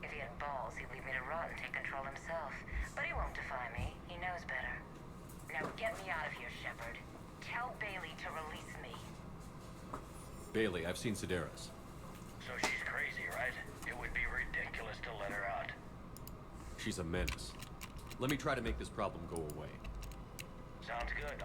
If he had balls, he'd leave me to rot and take control himself. But he won't defy me. He knows better. Now get me out of here, Shepard. Tell Bailey to release me. Bailey, I've seen Sedaris. So she's crazy, right? It would be ridiculous to let her out. She's a menace. Let me try to make this problem go away. Sounds good.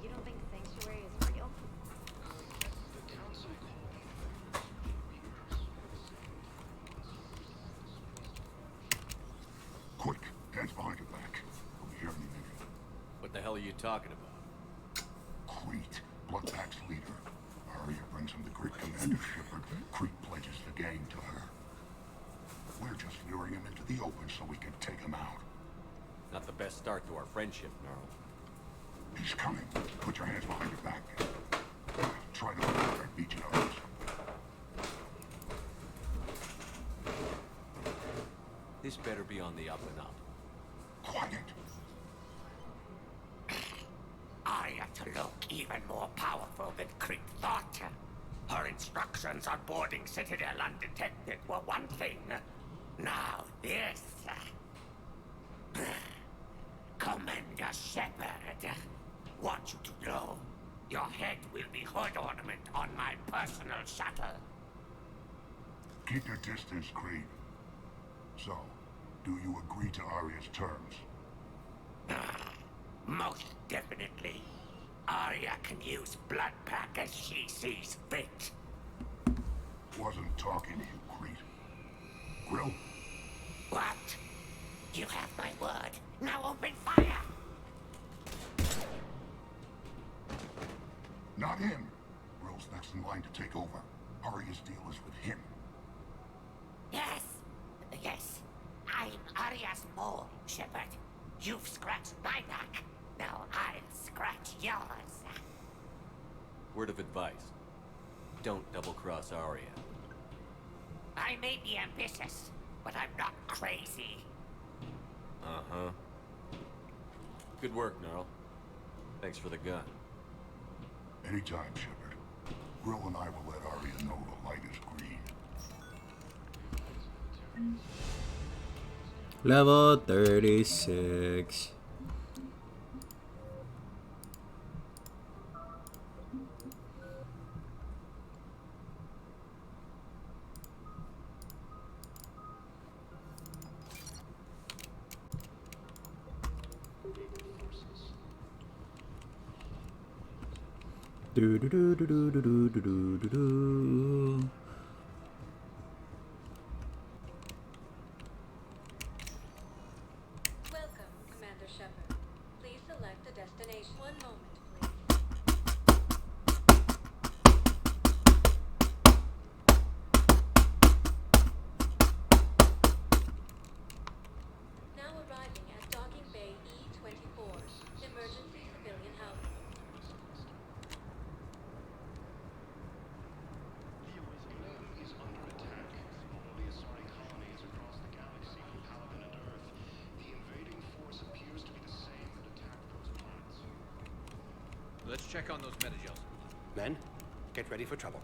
You don't think Sanctuary is real? Quick, hands behind your back. Don't hear anything. What the hell are you talking about? Crete, Bloodpack's leader. Arya brings him the great Commander Shepard. Crete pledges the gang to her. We're just luring him into the open so we can take him out. Not the best start to our friendship, Gnarl. He's coming. Put your hands behind your back. Try to avoid beating others. This better be on the up and up. Quiet. Arya to look even more powerful than Crete thought. Her instructions on boarding Citadel undetected were one thing. Now this. Commander Shepard, want you to know, your head will be hood ornament on my personal shuttle. Keep your distance, Crete. So, do you agree to Arya's terms? Most definitely. Arya can use Bloodpack as she sees fit. Wasn't talking to you, Crete. Grill? What? You have my word. Now open fire! Not him. Grill's next in line to take over. Arya's deal is with him. Yes. Yes. I'm Arya's mole, Shepard. You've scratched my back. Now I'll scratch yours. Word of advice. Don't double-cross Arya. I may be ambitious, but I'm not crazy. Uh-huh. Good work, Gnarl. Thanks for the gun. Anytime, Shepard. Grill and I will let Arya know the light is green. Level 36. Do do do do do do do do do do. Welcome, Commander Shepard. Please select a destination. One moment, please. Now arriving at Docking Bay E-24, emergency civilian housing. Let's check on those metagels. Men, get ready for trouble.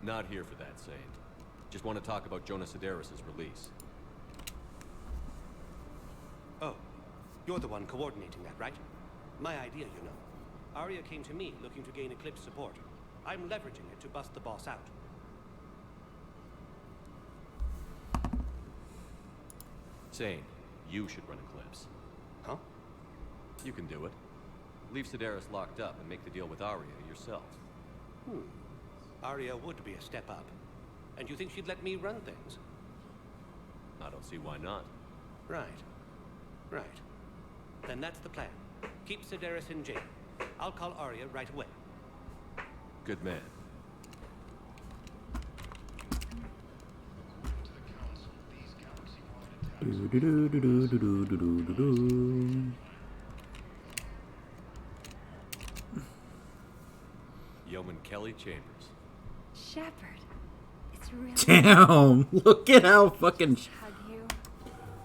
Not here for that, Saint. Just want to talk about Jonas Sedaris' release. Oh, you're the one coordinating that, right? My idea, you know. Arya came to me looking to gain Eclipse support. I'm leveraging it to bust the boss out. Saint, you should run Eclipse. Huh? You can do it. Leave Sedaris locked up and make the deal with Arya yourself. Arya would be a step up. And you think she'd let me run things? I don't see why not. Right. Right. Then that's the plan. Keep Sedaris in jail. I'll call Arya right away. Good man. Do do do do do do do do do do. Yeoman Kelly Chambers. Shepard, it's really Damn! Look at how fucking. hug you.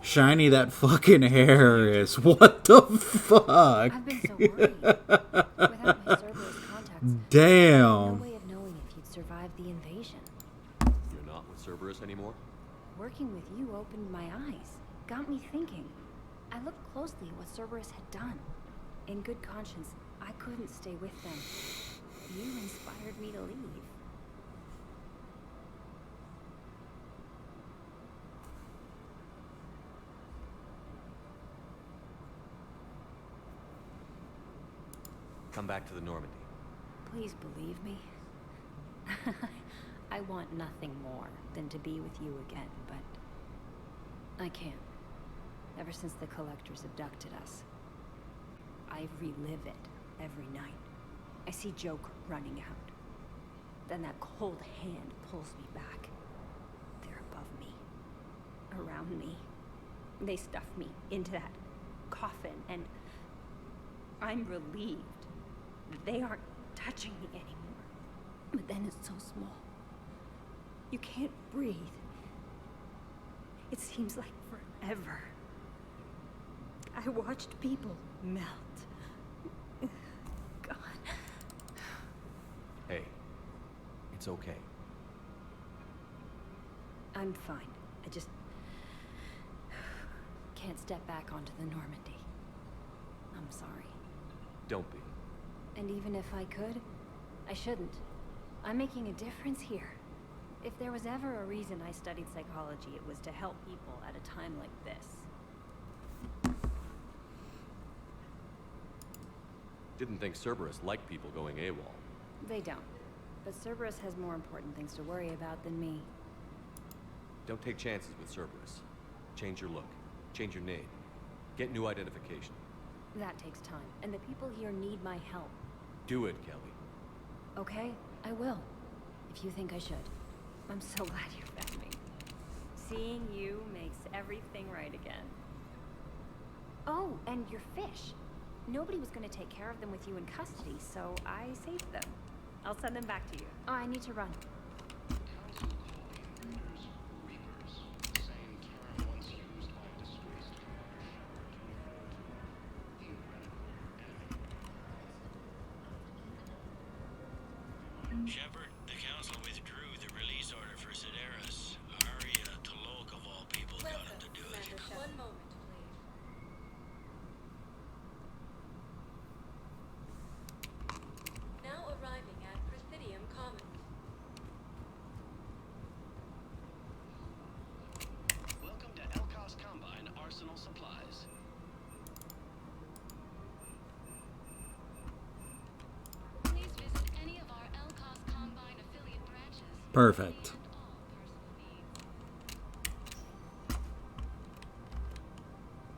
shiny that fucking hair is. What the fuck? I've been so worried. Without my Cerberus contacts, damn. no way of knowing if you'd survive the invasion. You're not with Cerberus anymore? Working with you opened my eyes, got me thinking. I looked closely at what Cerberus had done. In good conscience, I couldn't stay with them. You inspired me to leave. Come back to the Normandy. Please believe me. I want nothing more than to be with you again, but I can't. Ever since the Collectors abducted us, I relive it every night. I see Joker running out. Then that cold hand pulls me back. They're above me, around me. They stuff me into that coffin, and I'm relieved that they aren't touching me anymore. But then it's so small. You can't breathe. It seems like forever. I watched people melt. God. Hey, it's okay. I'm fine. I just can't step back onto the Normandy. I'm sorry. Don't be. And even if I could, I shouldn't. I'm making a difference here. If there was ever a reason I studied psychology, it was to help people at a time like this. Didn't think Cerberus liked people going AWOL. They don't. But Cerberus has more important things to worry about than me. Don't take chances with Cerberus. Change your look. Change your name. Get new identification. That takes time, and the people here need my help. Do it, Kelly. Okay, I will. If you think I should. I'm so glad you found me. Seeing you makes everything right again. Oh, and your fish. Nobody was going to take care of them with you in custody, so I saved them. I'll send them back to you. Oh, I need to run. Shepard, the council withdrew the release order for Sedaris. Arya Talok, of all people, got him to do it. One moment, please. Now arriving at Presidium Commons. Welcome to Elkos Combine Arsenal Supplies. Please visit any of our Elkos Combine affiliate branches. Perfect.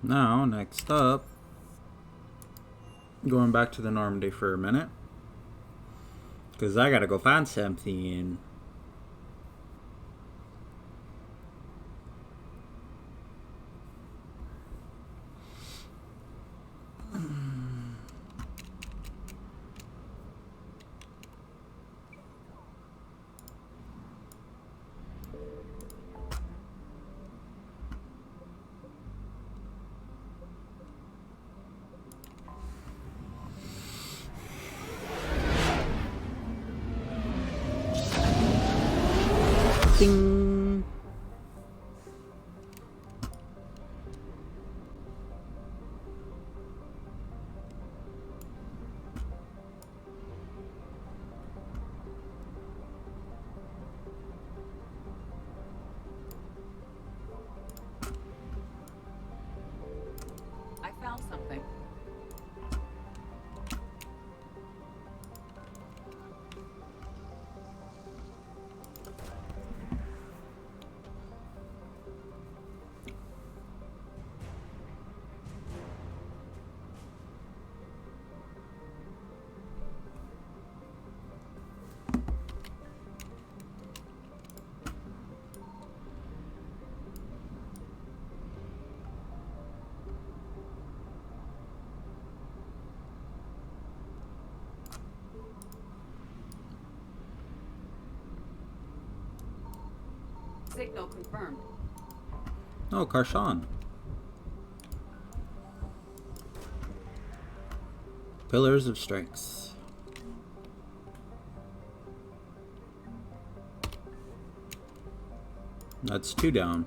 Now, next up, going back to the Normandy for a minute, because I gotta go find something. Ding. I found something. Signal confirmed. Oh, Karshan. Pillars of Strength. That's 2 down.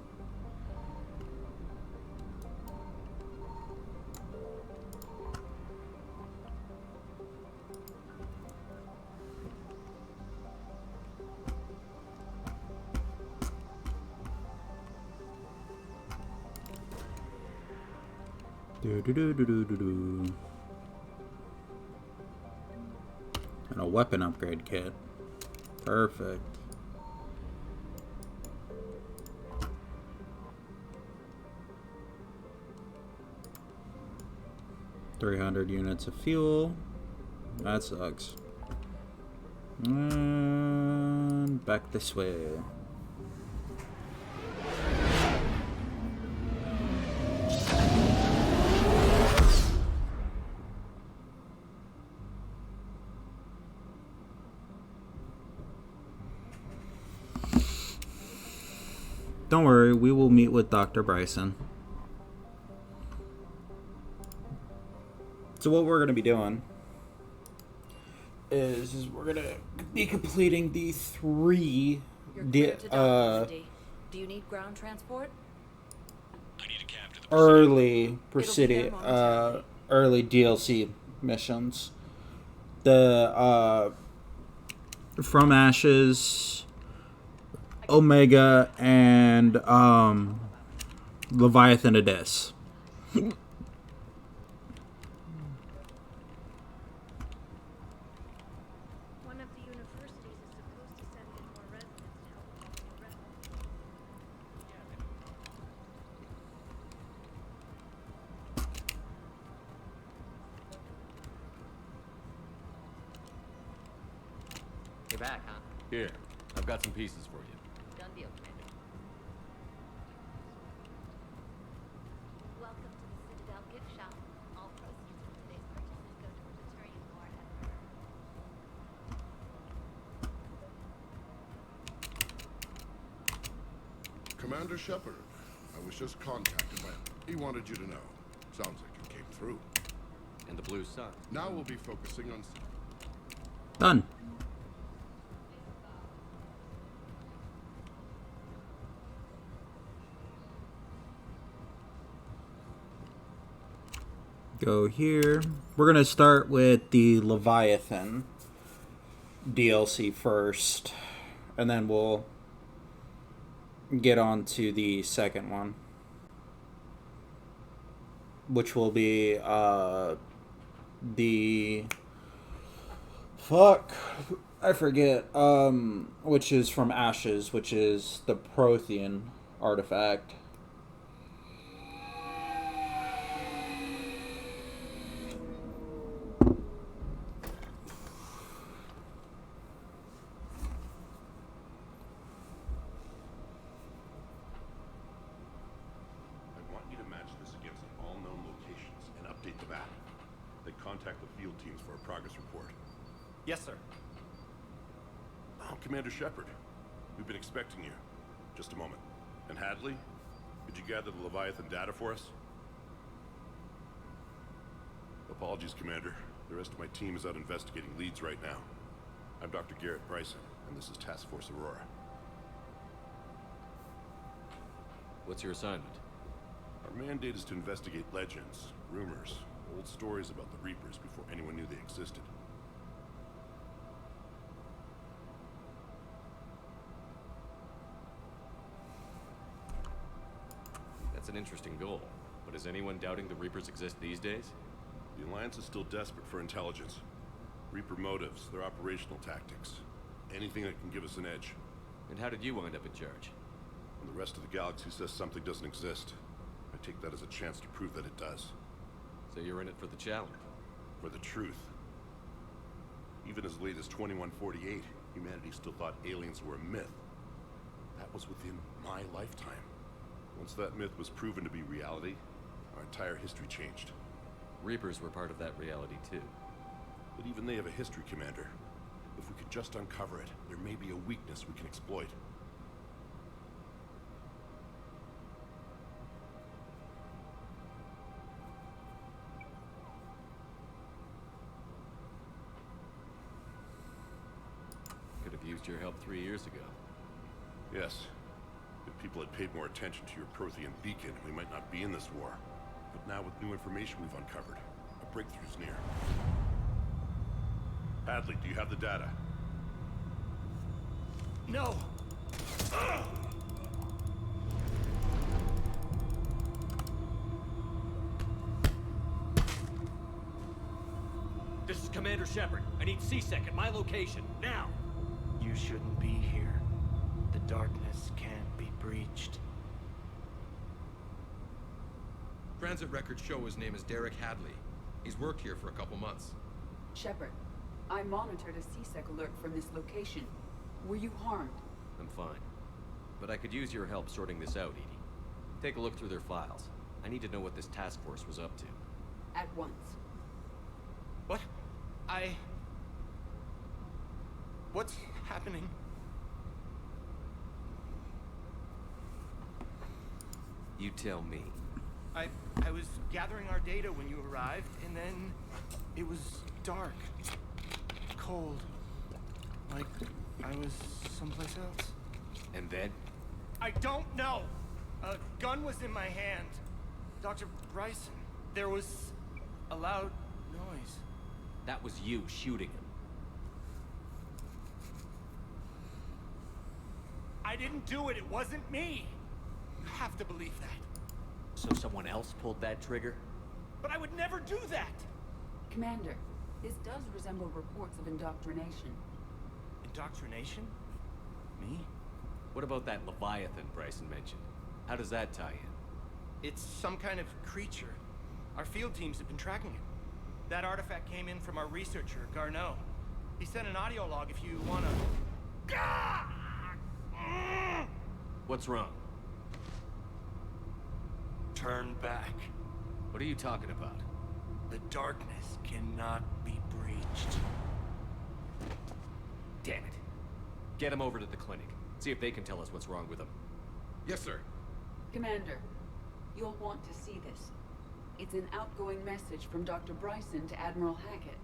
Do. And a weapon upgrade kit. Perfect. $300 units of fuel. That sucks. And back this way. Don't worry, we will meet with Dr. Bryson. So what we're going to be doing is we're going to be completing the 3 Do you need ground transport? early early DLC missions. The From Ashes, Omega, and Leviathan Abyss. You're back, huh? Here, I've got some pieces for you. Done deal, Commander. Welcome to the Citadel gift shop. All proceeds from today's purchases go towards the Turian War effort. Commander Shepard, I was just contacted by... He wanted you to know. Sounds like it came through. And the Blue Sun. Now we'll be focusing on... Done. Go here. We're going to start with the Leviathan DLC first, and then we'll get on to the second one, which will be the I forget, which is From Ashes, which is the Prothean artifact. Contact the field teams for a progress report. Yes, sir. Oh, Commander Shepard. We've been expecting you. Just a moment. And Hadley? Did you gather the Leviathan data for us? Apologies, Commander. The rest of my team is out investigating leads right now. I'm Dr. Garrett Bryson, and this is Task Force Aurora. What's your assignment? Our mandate is to investigate legends, rumors, old stories about the Reapers before anyone knew they existed. That's an interesting goal. But is anyone doubting the Reapers exist these days? The Alliance is still desperate for intelligence. Reaper motives, their operational tactics. Anything that can give us an edge. And how did you wind up in charge? When the rest of the galaxy says something doesn't exist, I take that as a chance to prove that it does. So you're in it for the challenge? For the truth. Even as late as 2148, humanity still thought aliens were a myth. That was within my lifetime. Once that myth was proven to be reality, our entire history changed. Reapers were part of that reality too. But even they have a history, Commander. If we could just uncover it, there may be a weakness we can exploit. up 3 years ago. Yes. If people had paid more attention to your Prothean beacon, we might not be in this war. But now with new information we've uncovered, a breakthrough's near. Hadley, do you have the data? No! This is Commander Shepard. I need C-Sec at my location, now! You shouldn't be here. The darkness can't be breached. Transit records show his name is Derek Hadley. He's worked here for a couple months. Shepard, I monitored a C-Sec alert from this location. Were you harmed? I'm fine. But I could use your help sorting this out, Edie. Take a look through their files. I need to know what this task force was up to. At once. What? What's happening? You tell me. I was gathering our data when you arrived, and then it was dark. Cold. Like I was someplace else. And then? I don't know! A gun was in my hand. Dr. Bryson, there was a loud noise. That was you shooting him. I didn't do it. It wasn't me. You have to believe that. So someone else pulled that trigger? But I would never do that! Commander, this does resemble reports of indoctrination. Indoctrination? Me? What about that Leviathan Bryson mentioned? How does that tie in? It's some kind of creature. Our field teams have been tracking it. That artifact came in from our researcher, Garneau. He sent an audio log if you wanna... What's wrong? Turn back. What are you talking about? The darkness cannot be breached. Damn it. Get him over to the clinic. See if they can tell us what's wrong with him. Yes, sir. Commander, you'll want to see this. It's an outgoing message from Dr. Bryson to Admiral Hackett.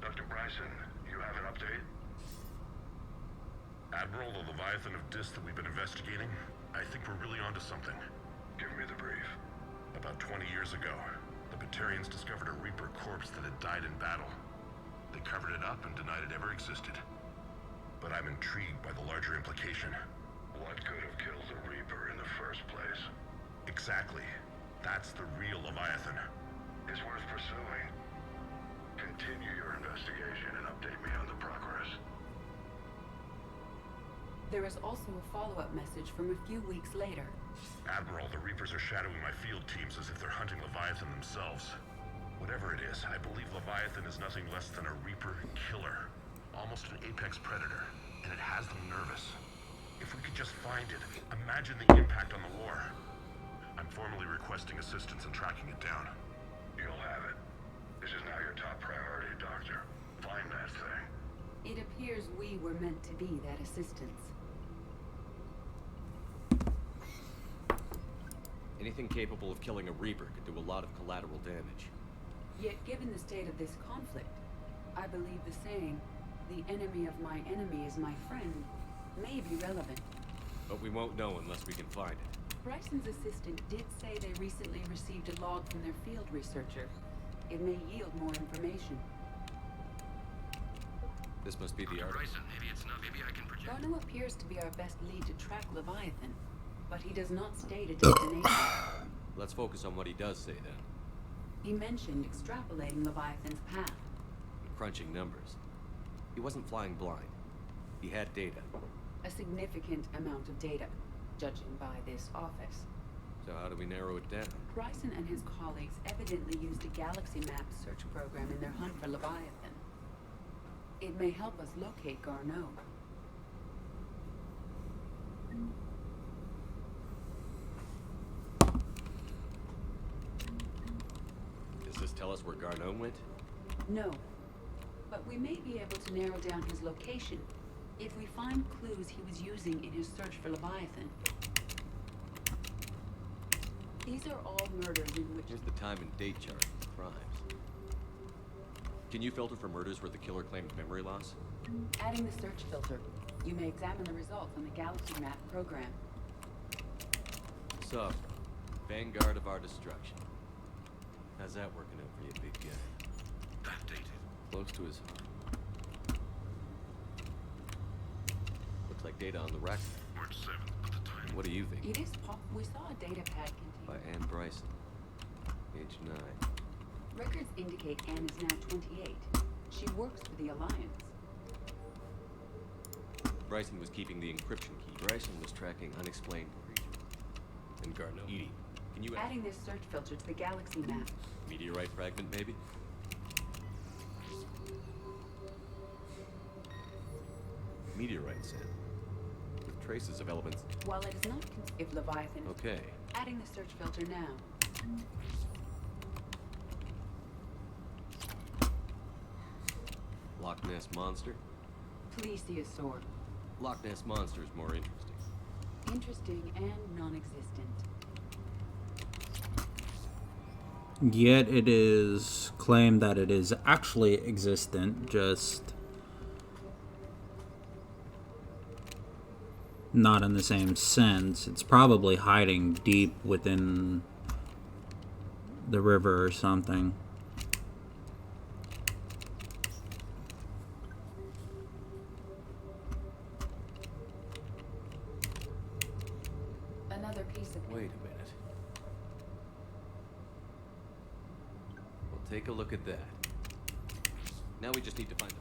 Dr. Bryson, you have an update? Admiral, the Leviathan of Dis that we've been investigating, I think we're really onto something. Give me the brief. About 20 years ago, the Batarians discovered a Reaper corpse that had died in battle. They covered it up and denied it ever existed. But I'm intrigued by the larger implication. What could have killed the Reaper in the first place? Exactly. That's the real Leviathan. It's worth pursuing. Continue your investigation and update me on the progress. There is also a follow-up message from a few weeks later. Admiral, the Reapers are shadowing my field teams as if they're hunting Leviathan themselves. Whatever it is, I believe Leviathan is nothing less than a Reaper killer. Almost an apex predator, and it has them nervous. If we could just find it, imagine the impact on the war. I'm formally requesting assistance in tracking it down. You'll have it. This is now your top priority, Doctor. Find that thing. It appears we were meant to be that assistance. Anything capable of killing a Reaper could do a lot of collateral damage. Yet given the state of this conflict, I believe the saying, "The enemy of my enemy is my friend," may be relevant. But we won't know unless we can find it. Bryson's assistant did say they recently received a log from their field researcher. It may yield more information. This must be the article. Bryson, maybe it's not. Maybe I can project. Garneau appears to be our best lead to track Leviathan, but he does not state a destination. Let's focus on what he does say then. He mentioned extrapolating Leviathan's path. Crunching numbers. He wasn't flying blind. He had data. A significant amount of data, judging by this office. So how do we narrow it down? Bryson and his colleagues evidently used a galaxy map search program in their hunt for Leviathan. It may help us locate Garneau. Does this tell us where Garneau went? No, but we may be able to narrow down his location if we find clues he was using in his search for Leviathan. These are all murders in which... Here's the time and date chart of the crimes. Can you filter for murders where the killer claimed memory loss? Adding the search filter. You may examine the results on the Galaxy Map program. So, vanguard of our destruction. How's that working out for you, big guy? Backdated. Close to his heart. Looks like data on the rack. March 7th, but the time. What do you think? It is we saw a data pad By containing... Anne Bryson. Age 9. Records indicate Anne is now 28. She works for the Alliance. Bryson was keeping the encryption key. Bryson was tracking unexplained creatures. And Garneau. Edie, can you Adding this search filter to the Galaxy Map. meteorite fragment, maybe? Meteorite sand. With traces of elements. While it is not if Leviathan... Okay. Adding the search filter now. Loch Ness Monster? Plesiosaur. Loch Ness Monster is more interesting. Interesting and non-existent. Yet it is claimed that it is actually existent, just not in the same sense. It's probably hiding deep within the river or something. Another piece of... Wait a minute. We'll take a look at that. Now we just need to find them.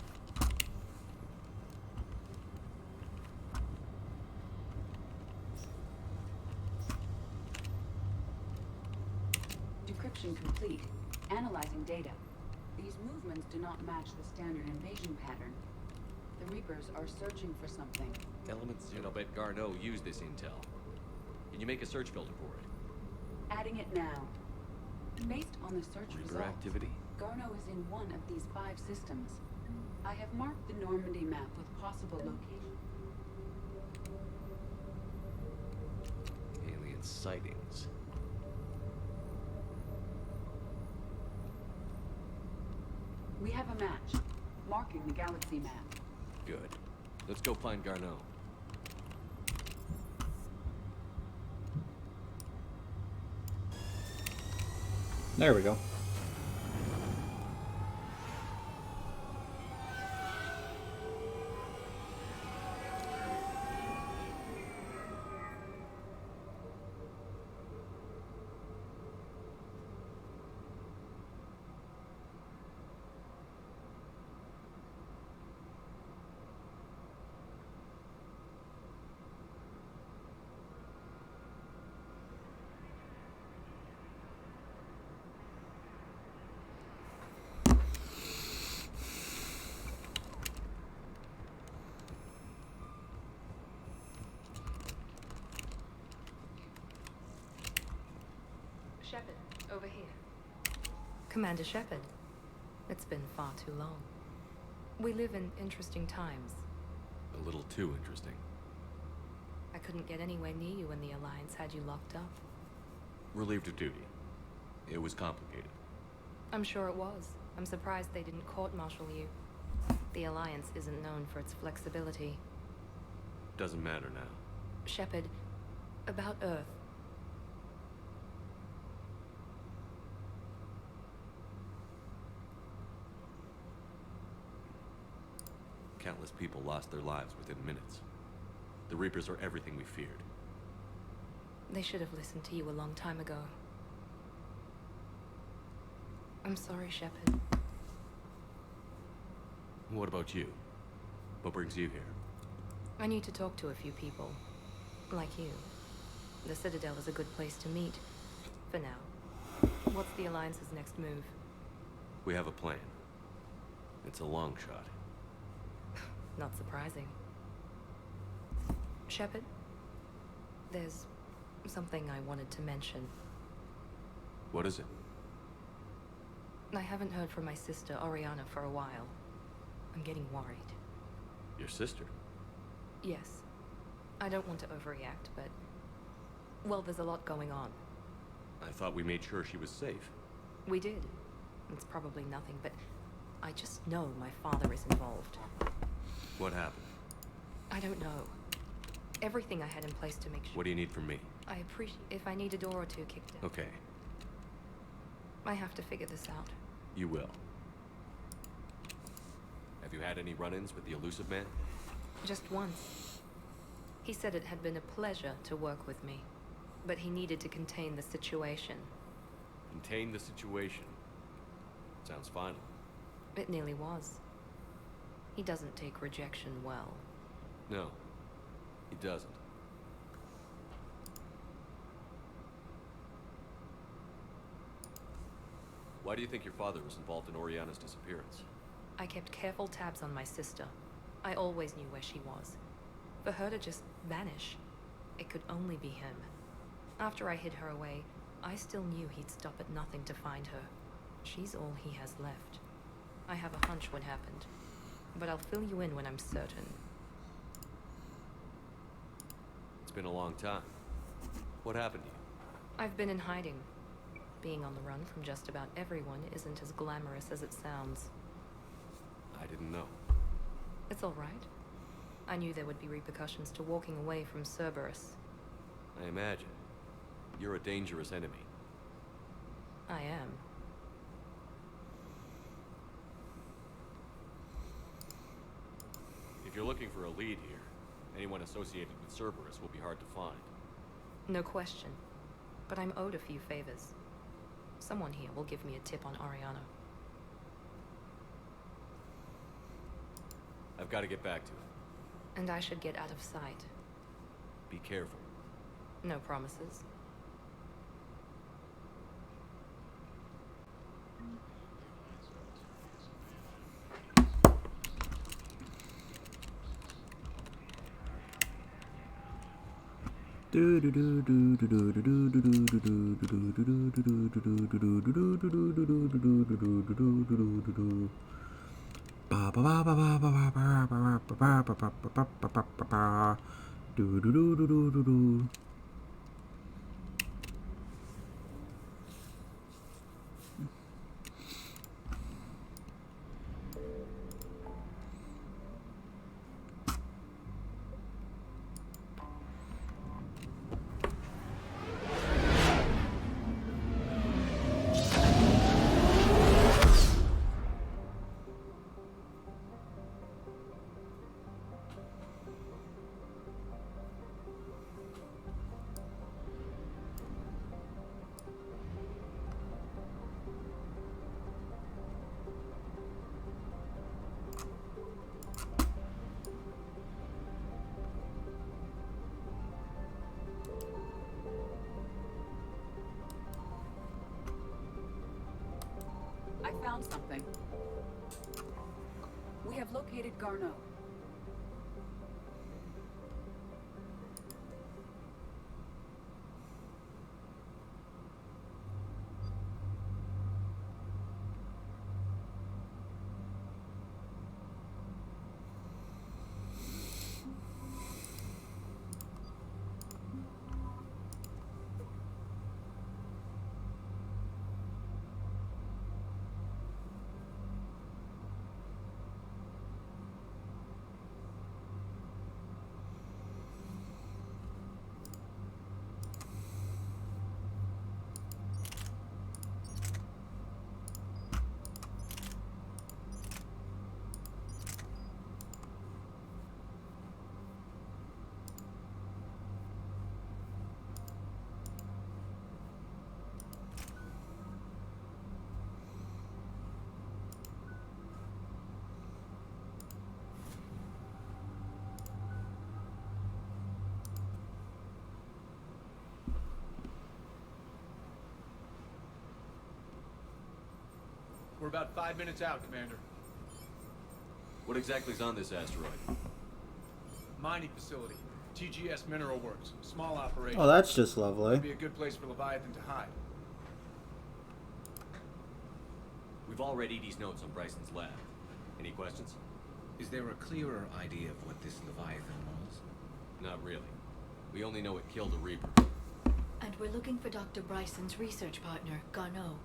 Decryption complete. Analyzing data. These movements do not match the standard invasion pattern. The Reapers are searching for something. Elements. And I'll bet Garneau used this intel. Can you make a search filter for it? Adding it now. Based on the search Reaper results, activity. Garneau is in one of these 5 systems. I have marked the Normandy map with possible locations. Alien sightings. We have a match, marking the galaxy map. Good. Let's go find Garneau. There we go. Shepard, over here. Commander Shepard. It's been far too long. We live in interesting times. A little too interesting. I couldn't get anywhere near you when the Alliance had you locked up. Relieved of duty. It was complicated. I'm sure it was. I'm surprised they didn't court-martial you. The Alliance isn't known for its flexibility. Doesn't matter now. Shepard, about Earth. Countless people lost their lives within minutes. The Reapers are everything we feared. They should have listened to you a long time ago. I'm sorry, Shepard. What about you? What brings you here? I need to talk to a few people. Like you. The Citadel is a good place to meet. For now. What's the Alliance's next move? We have a plan. It's a long shot. Not surprising. Shepard, there's something I wanted to mention. What is it? I haven't heard from my sister, Oriana, for a while. I'm getting worried. Your sister? Yes. I don't want to overreact, but... well, there's a lot going on. I thought we made sure she was safe. We did. It's probably nothing, but... I just know my father is involved. What happened? I don't know. Everything I had in place to make sure. What do you need from me? I appreciate if I need a door or two kicked in. Okay, I have to figure this out. you will. Have you had any run-ins with the elusive man? Just once. He said it had been a pleasure to work with me, but he needed to contain the situation. Contain the situation. Sounds final. It nearly was. He doesn't take rejection well. No, he doesn't. Why do you think your father was involved in Oriana's disappearance? I kept careful tabs on my sister. I always knew where she was. For her to just vanish, it could only be him. After I hid her away, I still knew he'd stop at nothing to find her. She's all he has left. I have a hunch what happened, but I'll fill you in when I'm certain. It's been a long time. What happened to you? I've been in hiding. Being on the run from just about everyone isn't as glamorous as it sounds. I didn't know. It's all right. I knew there would be repercussions to walking away from Cerberus. I imagine. You're a dangerous enemy. I am. If you're looking for a lead here, anyone associated with Cerberus will be hard to find. No question. But I'm owed a few favors. Someone here will give me a tip on Oriana. I've got to get back to it. And I should get out of sight. Be careful. No promises. I found something. We have located Garneau. We're about 5 minutes out, Commander. What exactly is on this asteroid? Mining facility. TGS Mineral Works. Small operation. Oh, that's just lovely. Would be a good place for Leviathan to hide. We've all read Edie's notes on Bryson's lab. Any questions? Is there a clearer idea of what this Leviathan was? Not really. We only know it killed a Reaper. And we're looking for Dr. Bryson's research partner, Garneau.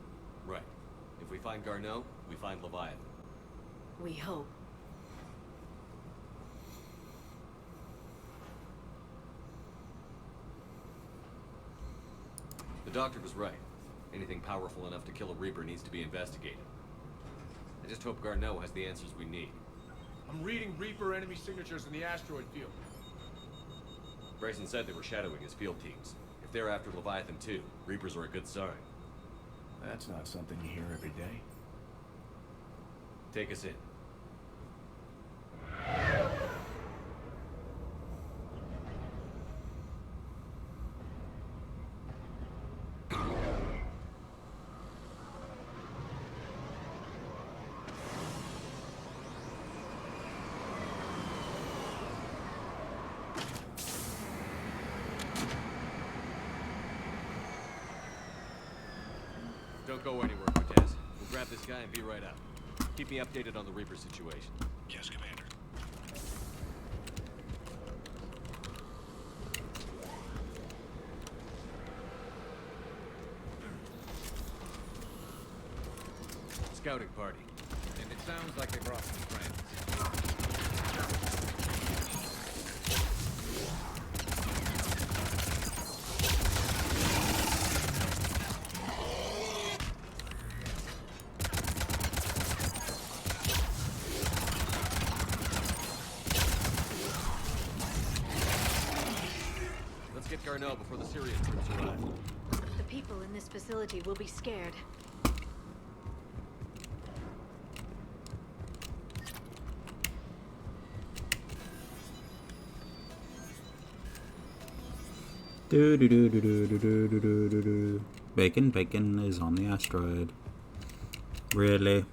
Right. If we find Garneau, we find Leviathan. We hope. doctor was right. Anything powerful enough to kill a Reaper needs to be investigated. I just hope Garneau has the answers we need. I'm reading Reaper enemy signatures in the asteroid field. Bryson said they were shadowing his field teams. If they're after Leviathan too, Reapers are a good sign. That's not something you hear every day. Take us in. Don't go anywhere, Cortez. We'll grab this guy and be right out. Keep me updated on the Reaper situation. Yes, Commander. Scouting party. And it sounds like they brought some friends. Let's get Garneau before the Syrian troops arrive. The people in this facility will be scared. Do do do do do do do do do do do. Bacon is on the asteroid. Really?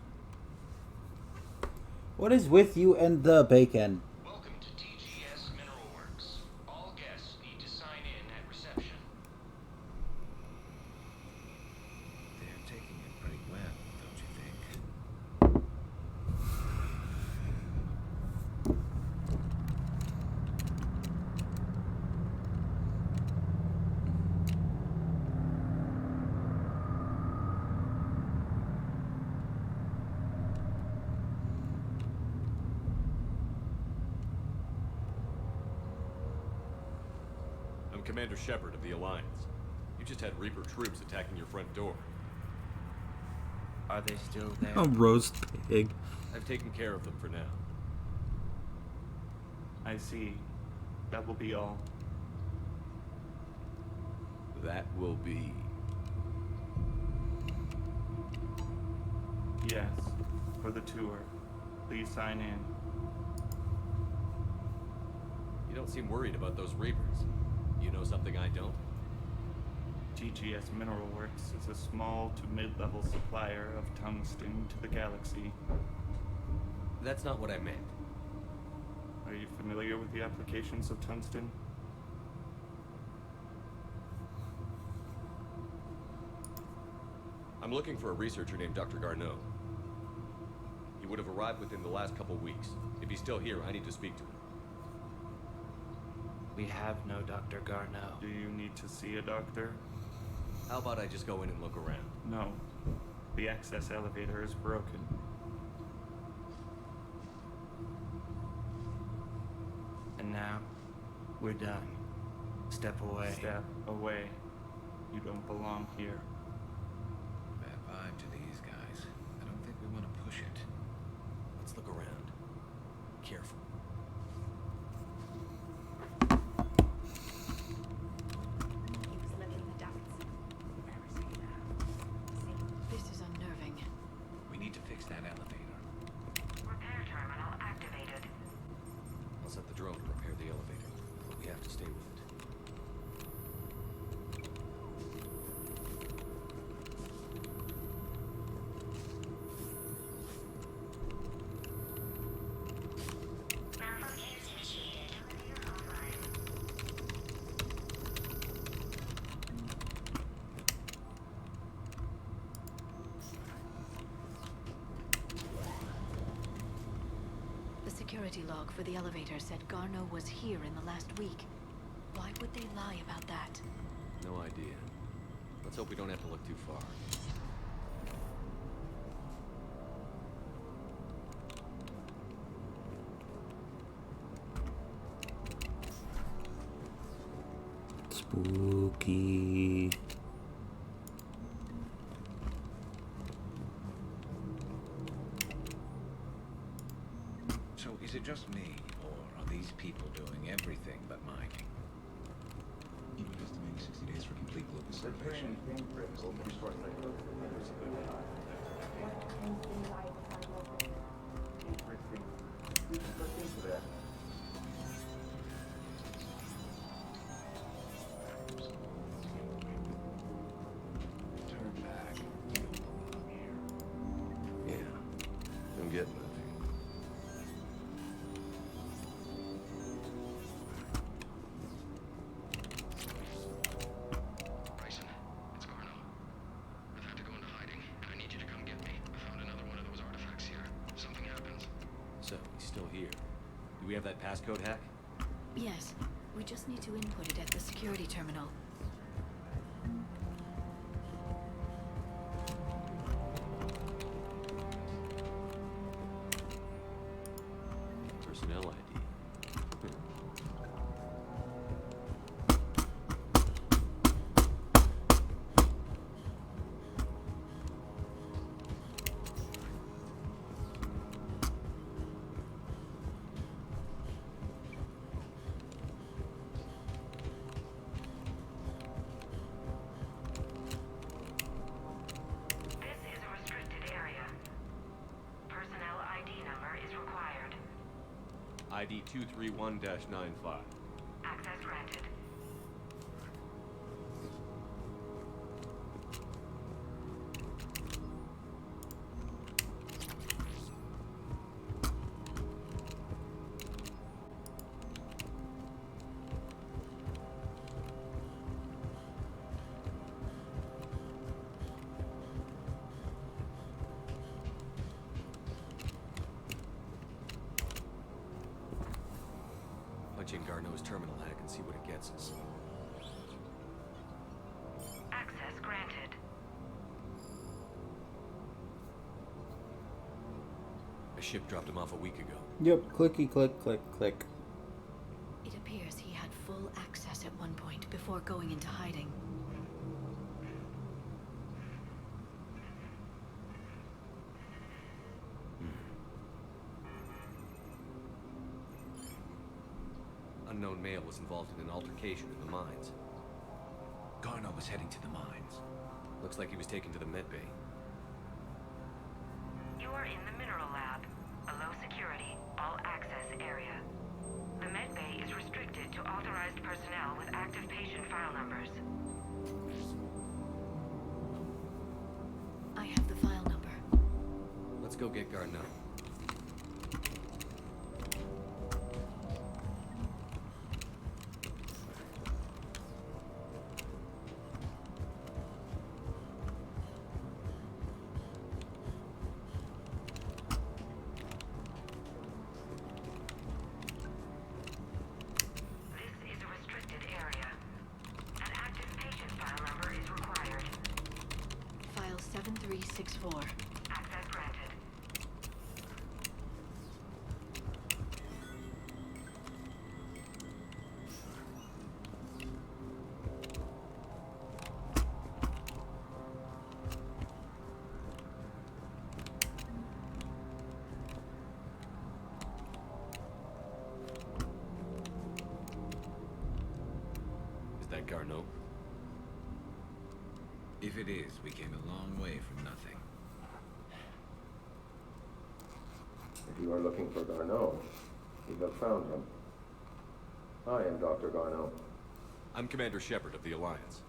What is with you and the bacon? Welcome to TGS Mineral Works. All guests need to sign in at reception. They're taking it pretty well, don't you think? I'm Commander Shepard of the Alliance. You just had Reaper troops attacking your front door. Are they still there? A roast pig. I've taken care of them for now. I see. That will be all. That will be... Yes. For the tour. Please sign in. You don't seem worried about those Reapers. You know something I don't? TGS Mineral Works is a small to mid-level supplier of tungsten to the galaxy. That's not what I meant. Are you familiar with the applications of tungsten? I'm looking for a researcher named Dr. Garneau. He would have arrived within the last couple weeks. If he's still here, I need to speak to him. We have no Dr. Garneau. Do you need to see a doctor? How about I just go in and look around? No. The access elevator is broken. And now, we're done. Step away. Step away. You don't belong here. Bad vibe to these guys. I don't think we want to push it. Let's look around. Careful. This is unnerving. We need to fix that elevator. Repair terminal activated. I'll set the drone to repair the elevator, but we have to stay with it. The security log for the elevator said Garneau was here in the last week. Why would they lie about that? No idea. Let's hope we don't have to look too far. Spooky. Is it just me, or are these people doing everything but mining? Even estimating 60 days for complete global circulation. Turn back. You don't belong here. Yeah. I'm getting that feeling. Bryson, it's Garno. I've had to go into hiding, and I need you to come get me. I found another one of those artifacts here. If something happens. So, he's still here. Do we have that passcode hack? Yes. We just need to input it at the security terminal. Personnel ID. This is a restricted area. Personnel ID number is required. ID 231-95. Access granted. Punch in Garneau's terminal hack and see what it gets us. Access granted. A ship dropped him off a week ago. Yep, clicky click click click. It appears he had full access at one point before going into hiding. Unknown male was involved in an altercation in the mines. Garno was heading to the mines. Looks like he was taken to the med bay. You are in the mineral lab, a low security, all access area. The med bay is restricted to authorized personnel with active patient file numbers. I have the file number. Let's go get Garneau. This is a restricted area. An active patient file number is required. File 7364. Access granted. Is that Garneau? If it is, we came a long way from nothing. If you are looking for Garneau, you have found him. I am Dr. Garneau. I'm Commander Shepard of the Alliance.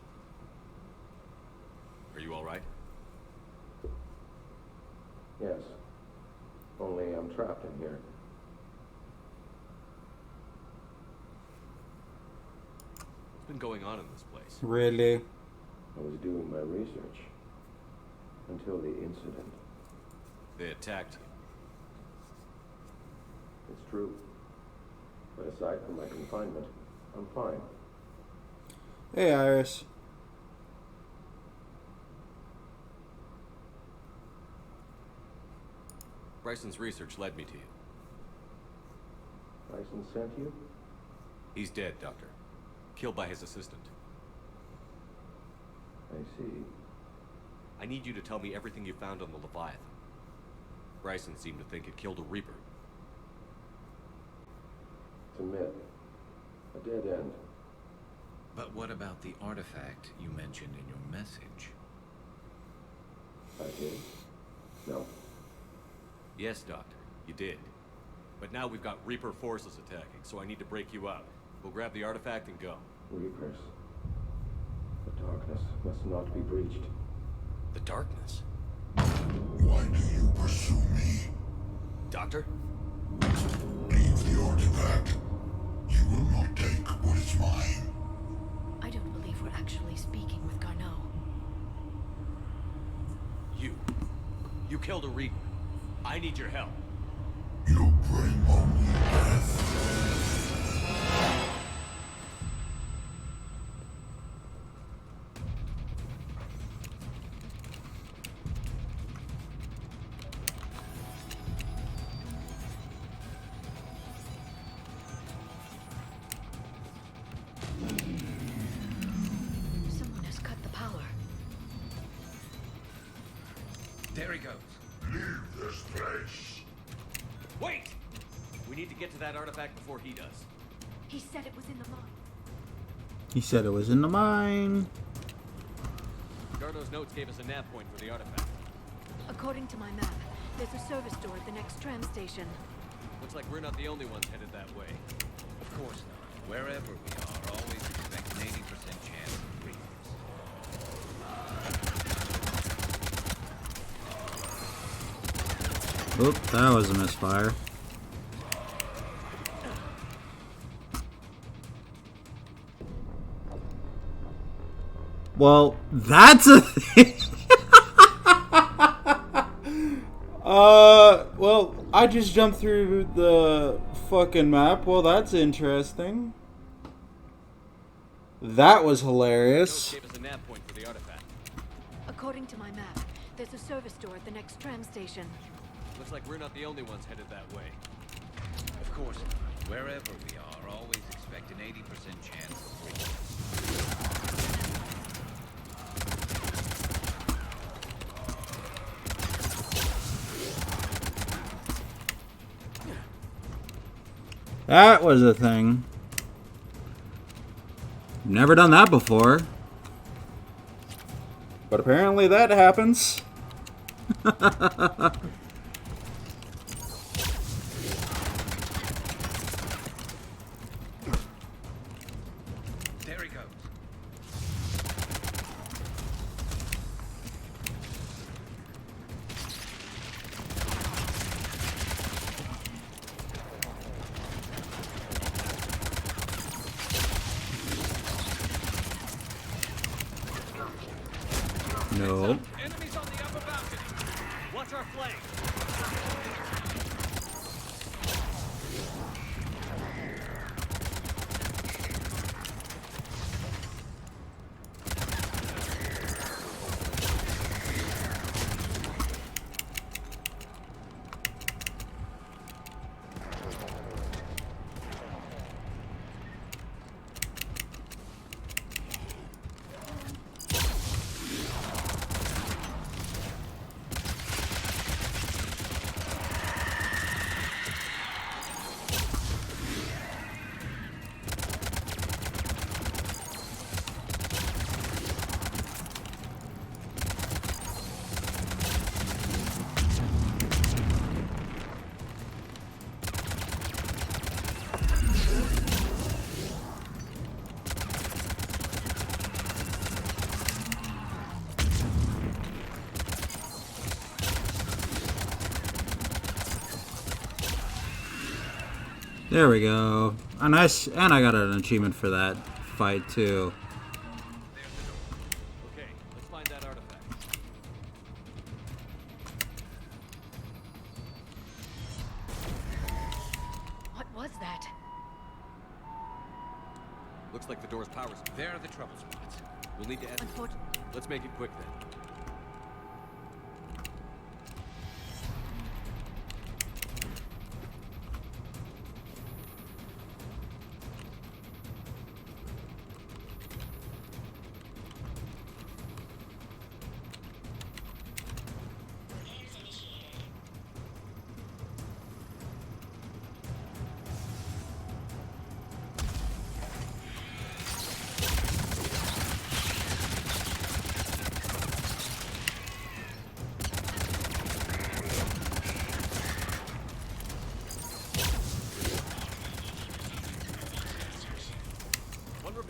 Are you all right? Yes. Only I'm trapped in here. What's been going on in this place? Really? I was doing my research. Until the incident. They attacked you. It's true. But aside from my confinement, I'm fine. Hey, Iris. Bryson's research led me to you. Bryson sent you? He's dead, Doctor. Killed by his assistant. I see. I need you to tell me everything you found on the Leviathan. Bryson seemed to think it killed a Reaper. It's a myth. A dead end. But what about the artifact you mentioned in your message? I did? No. Yes, Doctor, you did. But now we've got Reaper forces attacking, so I need to break you out. We'll grab the artifact and go. Reapers. The darkness must not be breached. The darkness? Why do you pursue me? Doctor? Leave the artifact. You will not take what is mine. I don't believe we're actually speaking with Garneau. You killed a Reaper. I need your help. You bring only death. Someone has cut the power. There he goes. Leave this place. Wait! We need to get to that artifact before he does. He said it was in the mine. He said it was in the mine. Gardo's notes gave us a nav point for the artifact. According to my map, there's a service door at the next tram station. Looks like we're not the only ones headed that way. Of course not. Wherever we are, always expect an 80% chance of Reapers. Oop, that was a misfire. Well, that's a thing. Well, I just jumped through the fucking map. Well, that's interesting. That was hilarious. Gave us a nav point for the artifact. According to my map, there's a service door at the next tram station. Looks like we're not the only ones headed that way. Of course not. Wherever we are, always expect an 80% chance of Reapers. That was a thing. Never done that before. But apparently that happens. There he goes. No. Enemies on the upper balcony. Watch our flank. There we go. And I got an achievement for that fight too. Okay, let's find that artifact. What was that? Looks like the door's power supply. There are the trouble spots. We'll need to add. Let's make it quick then.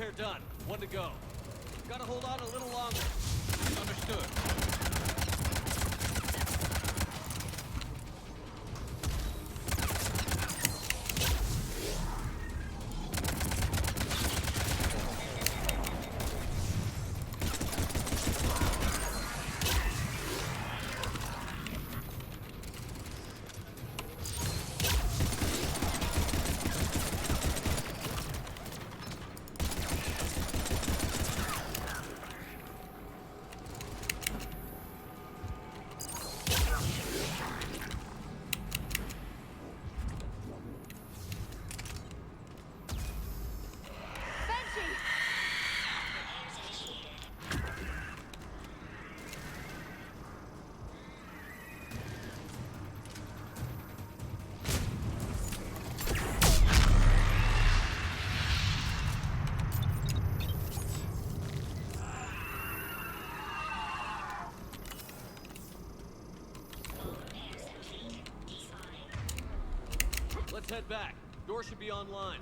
repair done. One to go. Gotta hold on a little longer. Understood. Let's head back. Door should be online.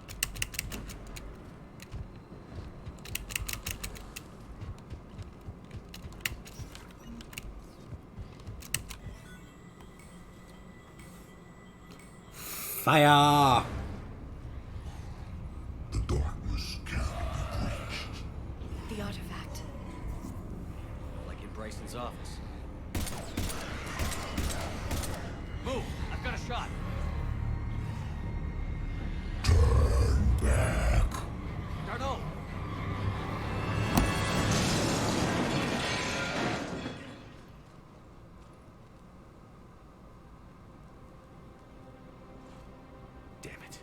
Fire! The darkness can't be breached. The artifact. Like in Bryson's office. Move! I've got a shot. Turn back. Darno! Damn it.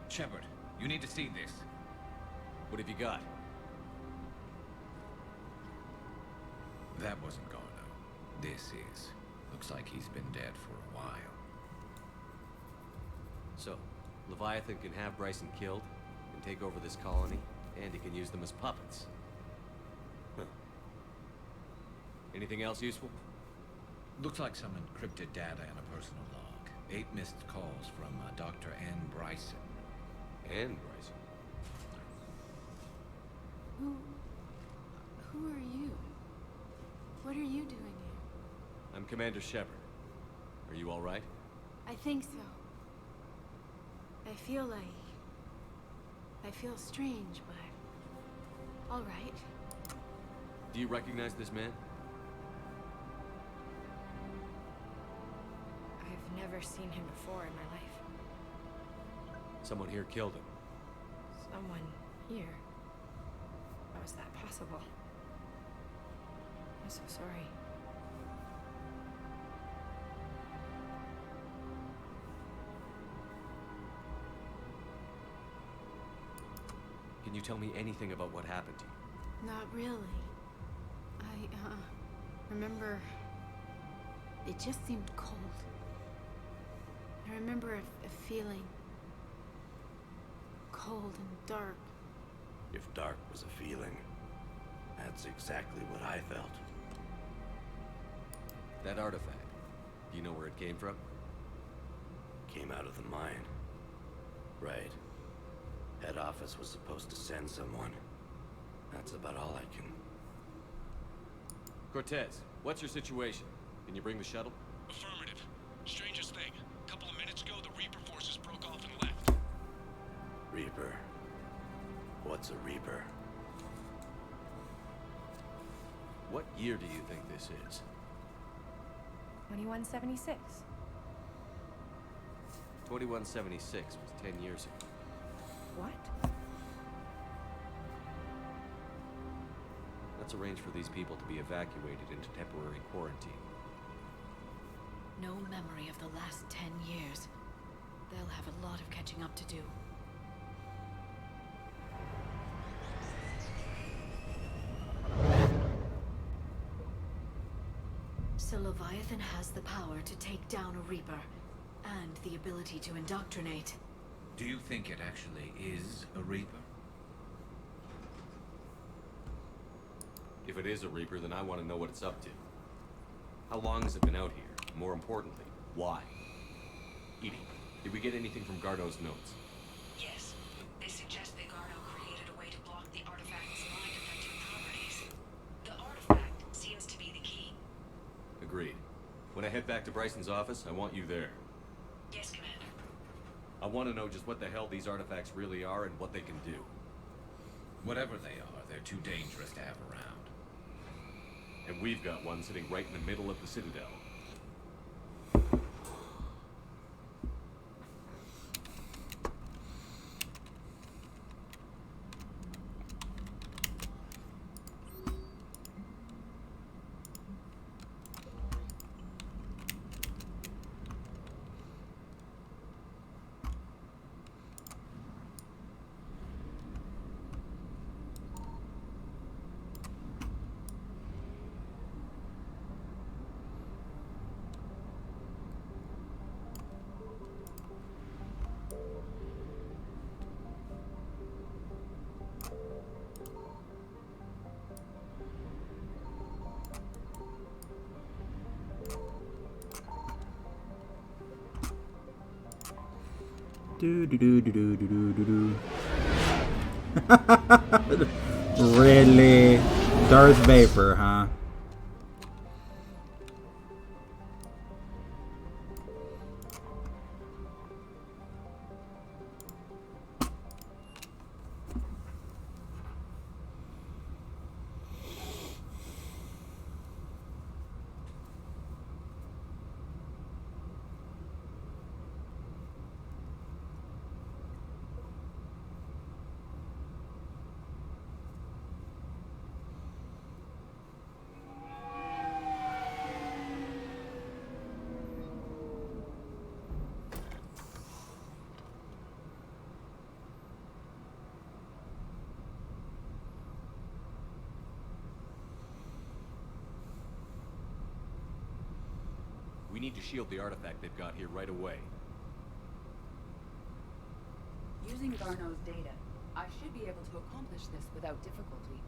Shepard, you need to see this. What have you got? That wasn't Garno. This is. Looks like he's been dead for a while. So, Leviathan can have Bryson killed, and take over this colony, and he can use them as puppets. Huh. Anything else useful? Looks like some encrypted data and a personal log. 8 missed calls from Dr. Ann Bryson. Ann Bryson? Who are you? What are you doing here? I'm Commander Shepard. Are you all right? I think so. I feel strange, but all right. Do you recognize this man? I've never seen him before in my life. Someone here killed him. Someone here? How is that possible? I'm so sorry. Can you tell me anything about what happened to you? Not really. I, remember... It just seemed cold. I remember a feeling... cold and dark. If dark was a feeling, that's exactly what I felt. That artifact, do you know where it came from? Came out of the mine. Right. Head office was supposed to send someone. That's about all I can... Cortez, what's your situation? Can you bring the shuttle? Affirmative. Strangest thing. A couple of minutes ago, the Reaper forces broke off and left. Reaper. What's a Reaper? What year do you think this is? 2176. 2176 was 10 years ago. What? Let's arrange for these people to be evacuated into temporary quarantine. No memory of the last 10 years. They'll have a lot of catching up to do. So Leviathan has the power to take down a Reaper, and the ability to indoctrinate. Do you think it actually is a Reaper? If it is a Reaper, then I want to know what it's up to. How long has it been out here? More importantly, why? Edie, did we get anything from Garneau's notes? Yes. They suggest that Garneau created a way to block the artifact's mind-affecting properties. The artifact seems to be the key. Agreed. When I head back to Bryson's office, I want you there. Yes, Commander. I want to know just what the hell these artifacts really are and what they can do. Whatever they are, they're too dangerous to have around. And we've got one sitting right in the middle of the Citadel. Do do do do do do do do. Really? Darth Vapor, huh? We need to shield the artifact they've got here right away. Using Garneau's data, I should be able to accomplish this without difficulty.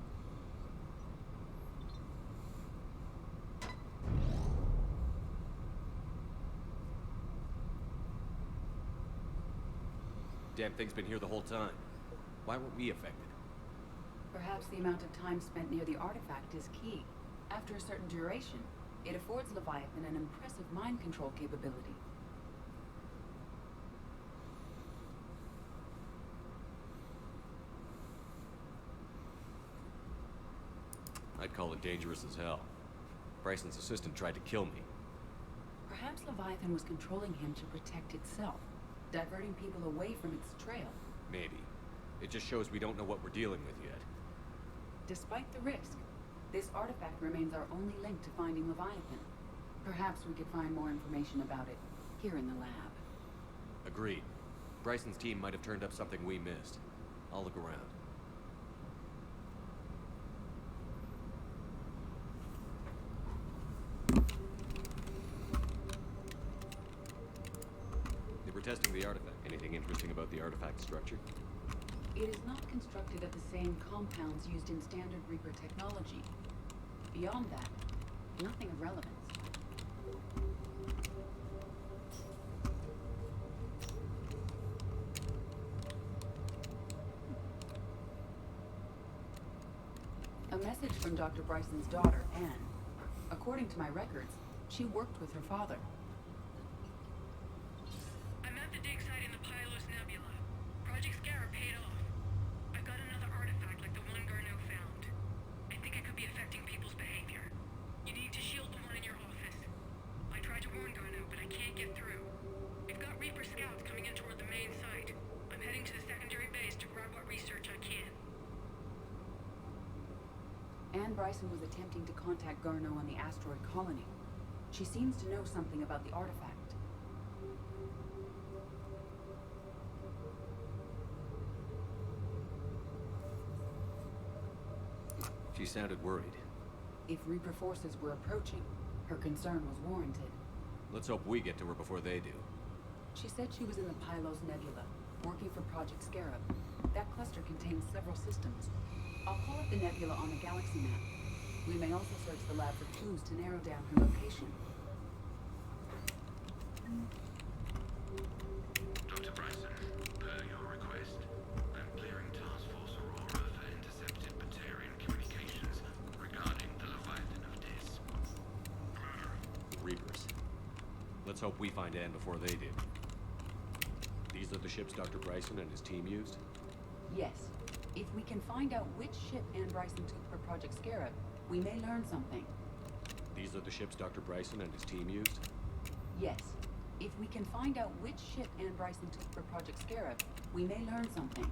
Damn thing's been here the whole time. Why weren't we affected? Perhaps the amount of time spent near the artifact is key. After a certain duration, it affords Leviathan an impressive mind control capability. I'd call it dangerous as hell. Bryson's assistant tried to kill me. Perhaps Leviathan was controlling him to protect itself, diverting people away from its trail. Maybe. It just shows we don't know what we're dealing with yet. Despite the risk, this artifact remains our only link to finding Leviathan. Perhaps we could find more information about it here in the lab. Agreed. Bryson's team might have turned up something we missed. I'll look around. They were testing the artifact. Anything interesting about the artifact structure? It is not constructed of the same compounds used in standard Reaper technology. Beyond that, nothing of relevance. A message from Dr. Bryson's daughter, Anne. According to my records, she worked with her father. I'm at the dig site in the Pylos Nebula. Project Scarab paid off. I've got another artifact like the one Garneau found. I think it could be affecting people's behavior. You need to shield the one in your office. I tried to warn Garneau, but I can't get through. We've got Reaper scouts coming in toward the main site. I'm heading to the secondary base to grab what research I can. Anne Bryson was attempting to contact Garneau on the asteroid colony. She seems to know something about the artifact. She sounded worried. If Reaper forces were approaching, her concern was warranted. Let's hope we get to her before they do. She said she was in the Pylos Nebula. working for Project Scarab. That cluster contains several systems. I'll call up the nebula on the galaxy map. We may also search the lab for clues to narrow down her location. Dr. Bryson, per your request, I'm clearing Task Force Aurora for intercepted Batarian communications regarding the Leviathan of Dis. Reapers. Let's hope we find Anne before they did. These are the ships Dr. Bryson and his team used? Yes. If we can find out which ship Anne Bryson took for Project Scarab, we may learn something. These are the ships Dr. Bryson and his team used? Yes. If we can find out which ship Anne Bryson took for Project Scarab, we may learn something.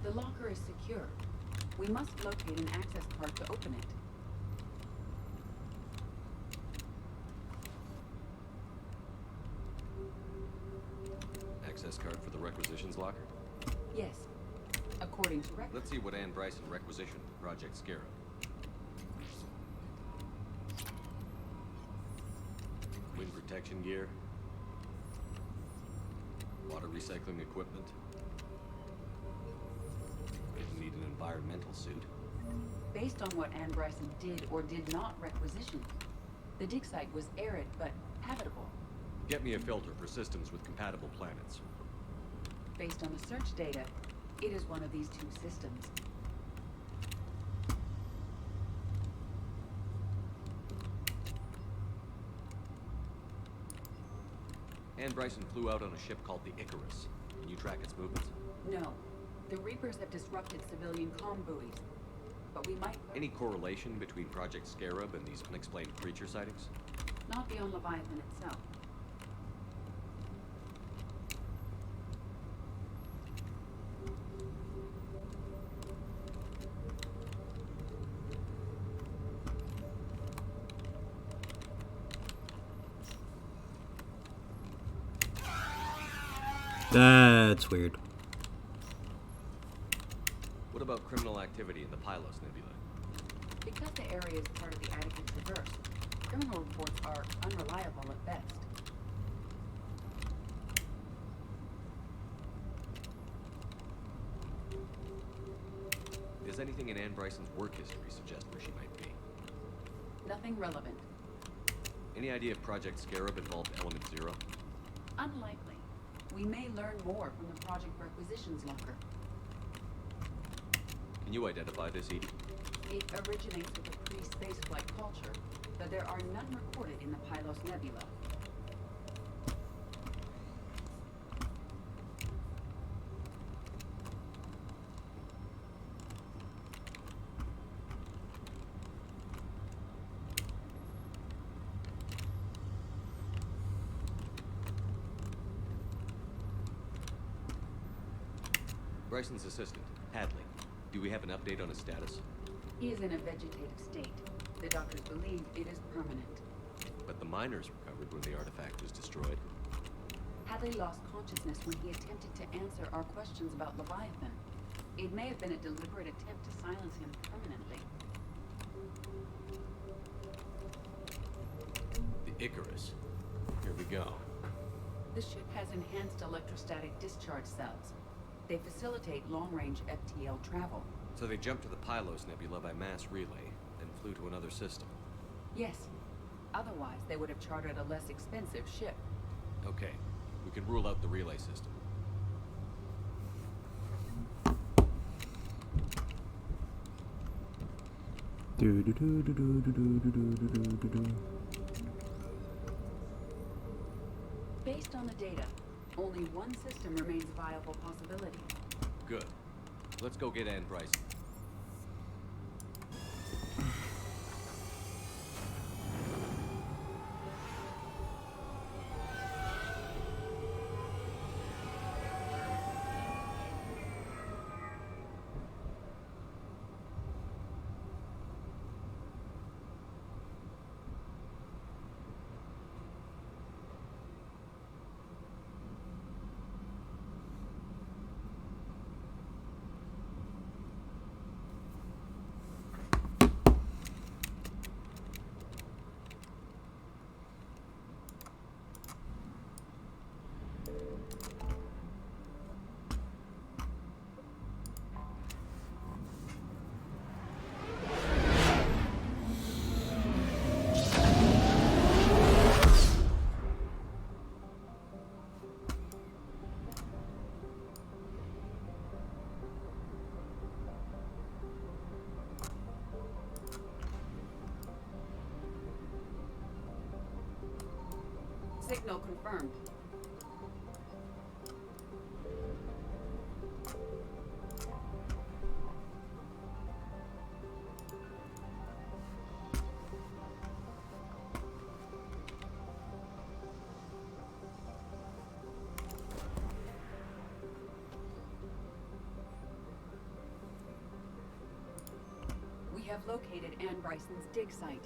The locker is secure. We must locate an access card to open it. Access card for the requisitions locker? Yes. According to records. Let's see what Anne Bryson requisitioned for Project Scarab. Wind protection gear. Water recycling equipment. Didn't need an environmental suit. Based on what Anne Bryson did or did not requisition, the dig site was arid but habitable. Get me a filter for systems with compatible planets. Based on the search data, it is one of these two systems. Anne Bryson flew out on a ship called the Icarus. Can you track its movements? No. The Reapers have disrupted civilian comm buoys. But we might... Any correlation between Project Scarab and these unexplained creature sightings? Not beyond Leviathan itself. That's weird. What about criminal activity in the Pylos Nebula? Because the area is part of the Attica Traverse, criminal reports are unreliable at best. Does anything in Anne Bryson's work history suggest where she might be? Nothing relevant. Any idea if Project Scarab involved Element Zero? Unlikely. We may learn more from the Project Requisitions Locker. Can you identify this, Edie? It originates with a pre-spaceflight culture, but there are none recorded in the Pylos Nebula. Bryson's assistant, Hadley. Do we have an update on his status? He is in a vegetative state. The doctors believe it is permanent. But the miners recovered when the artifact was destroyed. Hadley lost consciousness when he attempted to answer our questions about Leviathan. It may have been a deliberate attempt to silence him permanently. The Icarus. Here we go. The ship has enhanced electrostatic discharge cells. They facilitate long-range FTL travel. So they jumped to the Pylos Nebula by mass relay, then flew to another system. Yes. Otherwise, they would have chartered a less expensive ship. Okay, we can rule out the relay system. Based on the data, only one system remains a viable possibility. Good. Let's go get Anne Bryson. Signal confirmed. We have located Anne Bryson's dig site.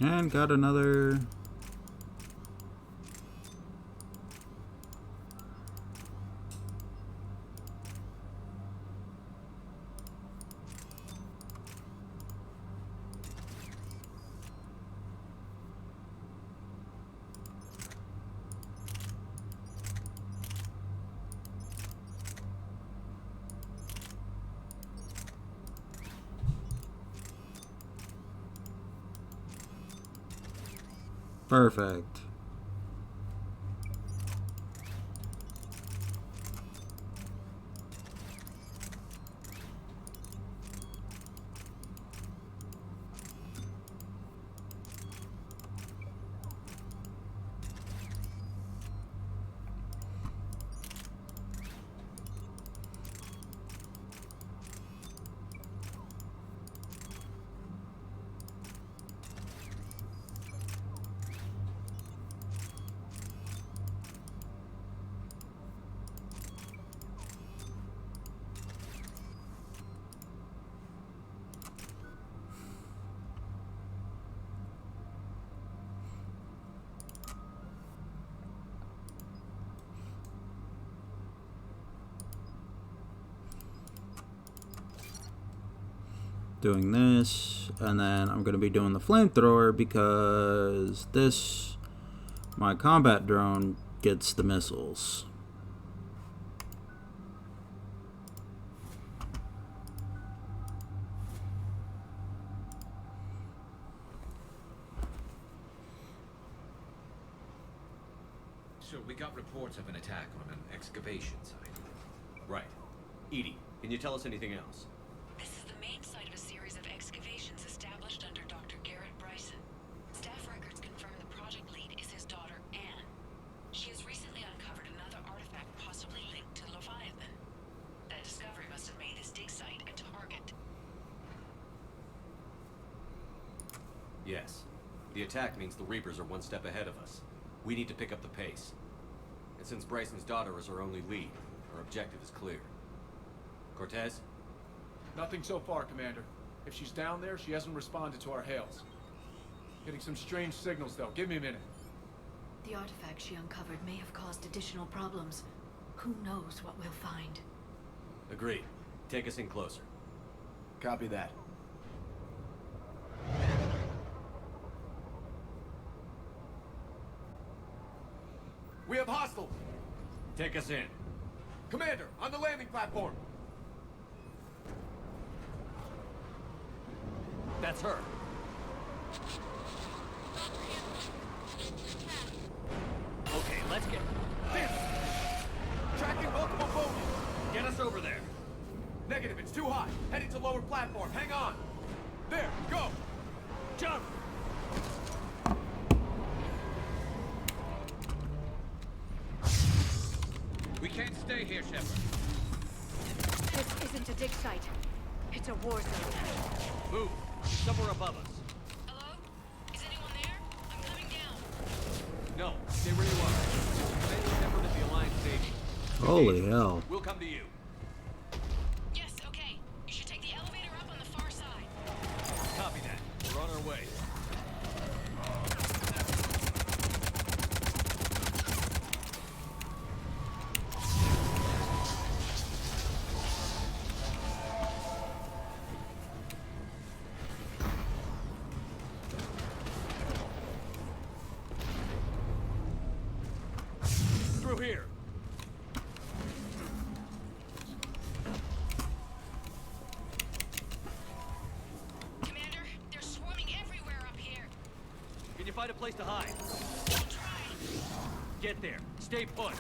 And got another. Perfect. Doing this, and then I'm going to be doing the flamethrower because this, my combat drone, gets the missiles. So we got reports of an attack on an excavation site. Right. Edie, can you tell us anything else? This is the main site of a series of excavations established under Dr. Garrett Bryson. Staff records confirm the project lead is his daughter, Anne. She has recently uncovered another artifact possibly linked to Leviathan. That discovery must have made this dig site a target. Yes. The attack means the Reapers are one step ahead of us. We need to pick up the pace. And since Bryson's daughter is our only lead, our objective is clear. Cortez? Nothing so far, Commander. If she's down there, she hasn't responded to our hails. Getting some strange signals, though. Give me a minute. The artifact she uncovered may have caused additional problems. Who knows what we'll find? Agreed. Take us in closer. Copy that. We have hostiles! Take us in. Commander, on the landing platform! That's her. Okay, let's get... This! Tracking multiple bogies! Get us over there. Negative, it's too high. Heading to lower platform. Hang on. There, go! Jump! We can't stay here, Shepard. This isn't a dig site. It's a war zone. Move. Somewhere above us. Hello? Is anyone there? I'm coming down. No, stay where you are. Remain a member of the Alliance Navy. Holy hell. We'll come to you. Yes, okay. You should take the elevator up on the far side. Copy that. We're on our way. find a place to hide. Get there. Stay put.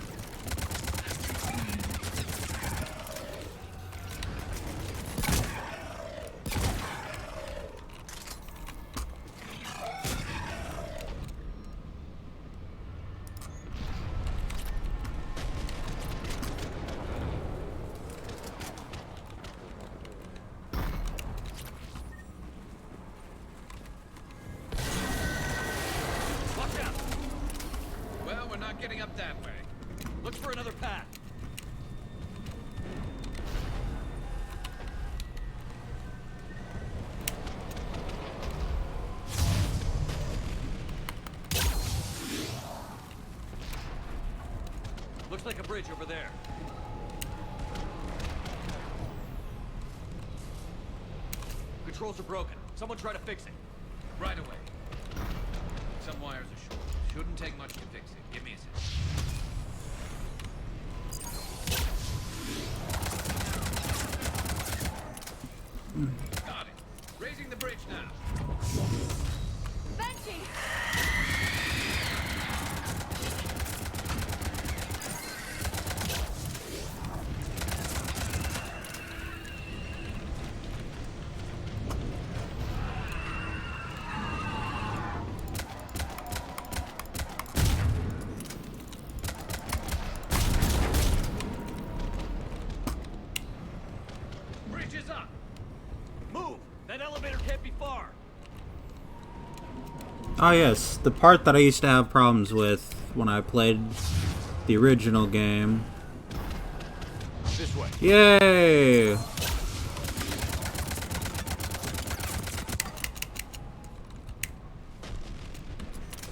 Getting up that way. Look for another path. Looks like a bridge over there. Controls are broken. Someone try to fix it. Right away. Some wires are short. Shouldn't take much to fix it. Give me a sec. Got it. Raising the bridge now. Banshee! Bridge is up. Move. That elevator can't be far. Ah, yes, the part that I used to have problems with when I played the original game. This way. Yay!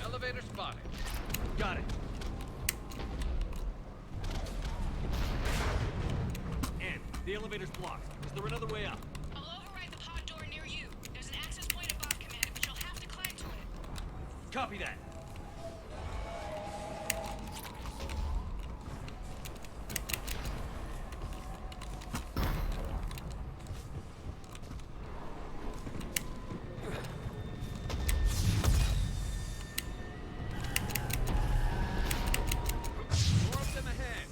Elevator spotted. Got it. And the elevator's blocked. Is there another way up? I'll override the pod door near you. There's an access point above, Commander, but you'll have to climb to it. Copy that. More of them ahead.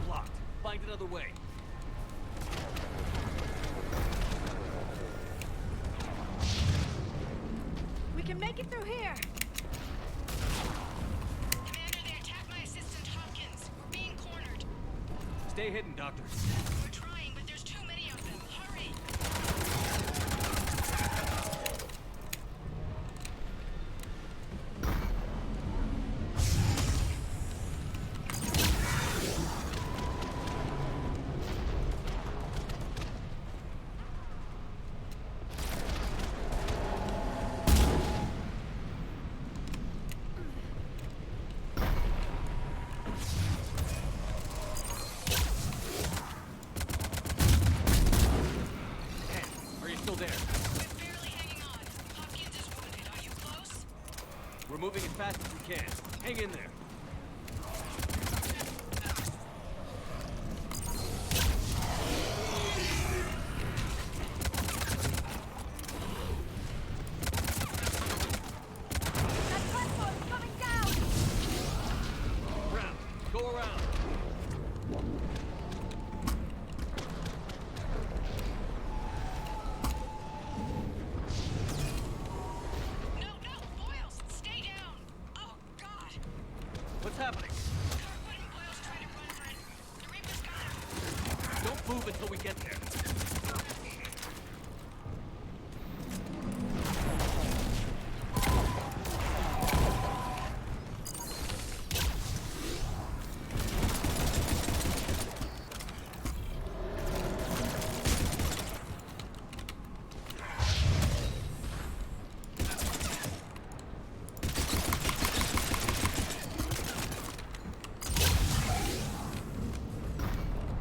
Blocked. Find another way. We can make it through here. Commander, they attacked my assistant Hopkins. We're being cornered. Stay hidden, Doctor. We're trying, but there's too many of them. Hurry! Are you still there? We're barely hanging on. Hopkins is wounded. Are you close? We're moving as fast as we can. Hang in there. That platform's coming down! Round. Go around. No, Boyles, stay down. Oh, God. What's happening? Kirkwood and Boyles trying to run for it. The Reaper's got him. Don't move until we get there.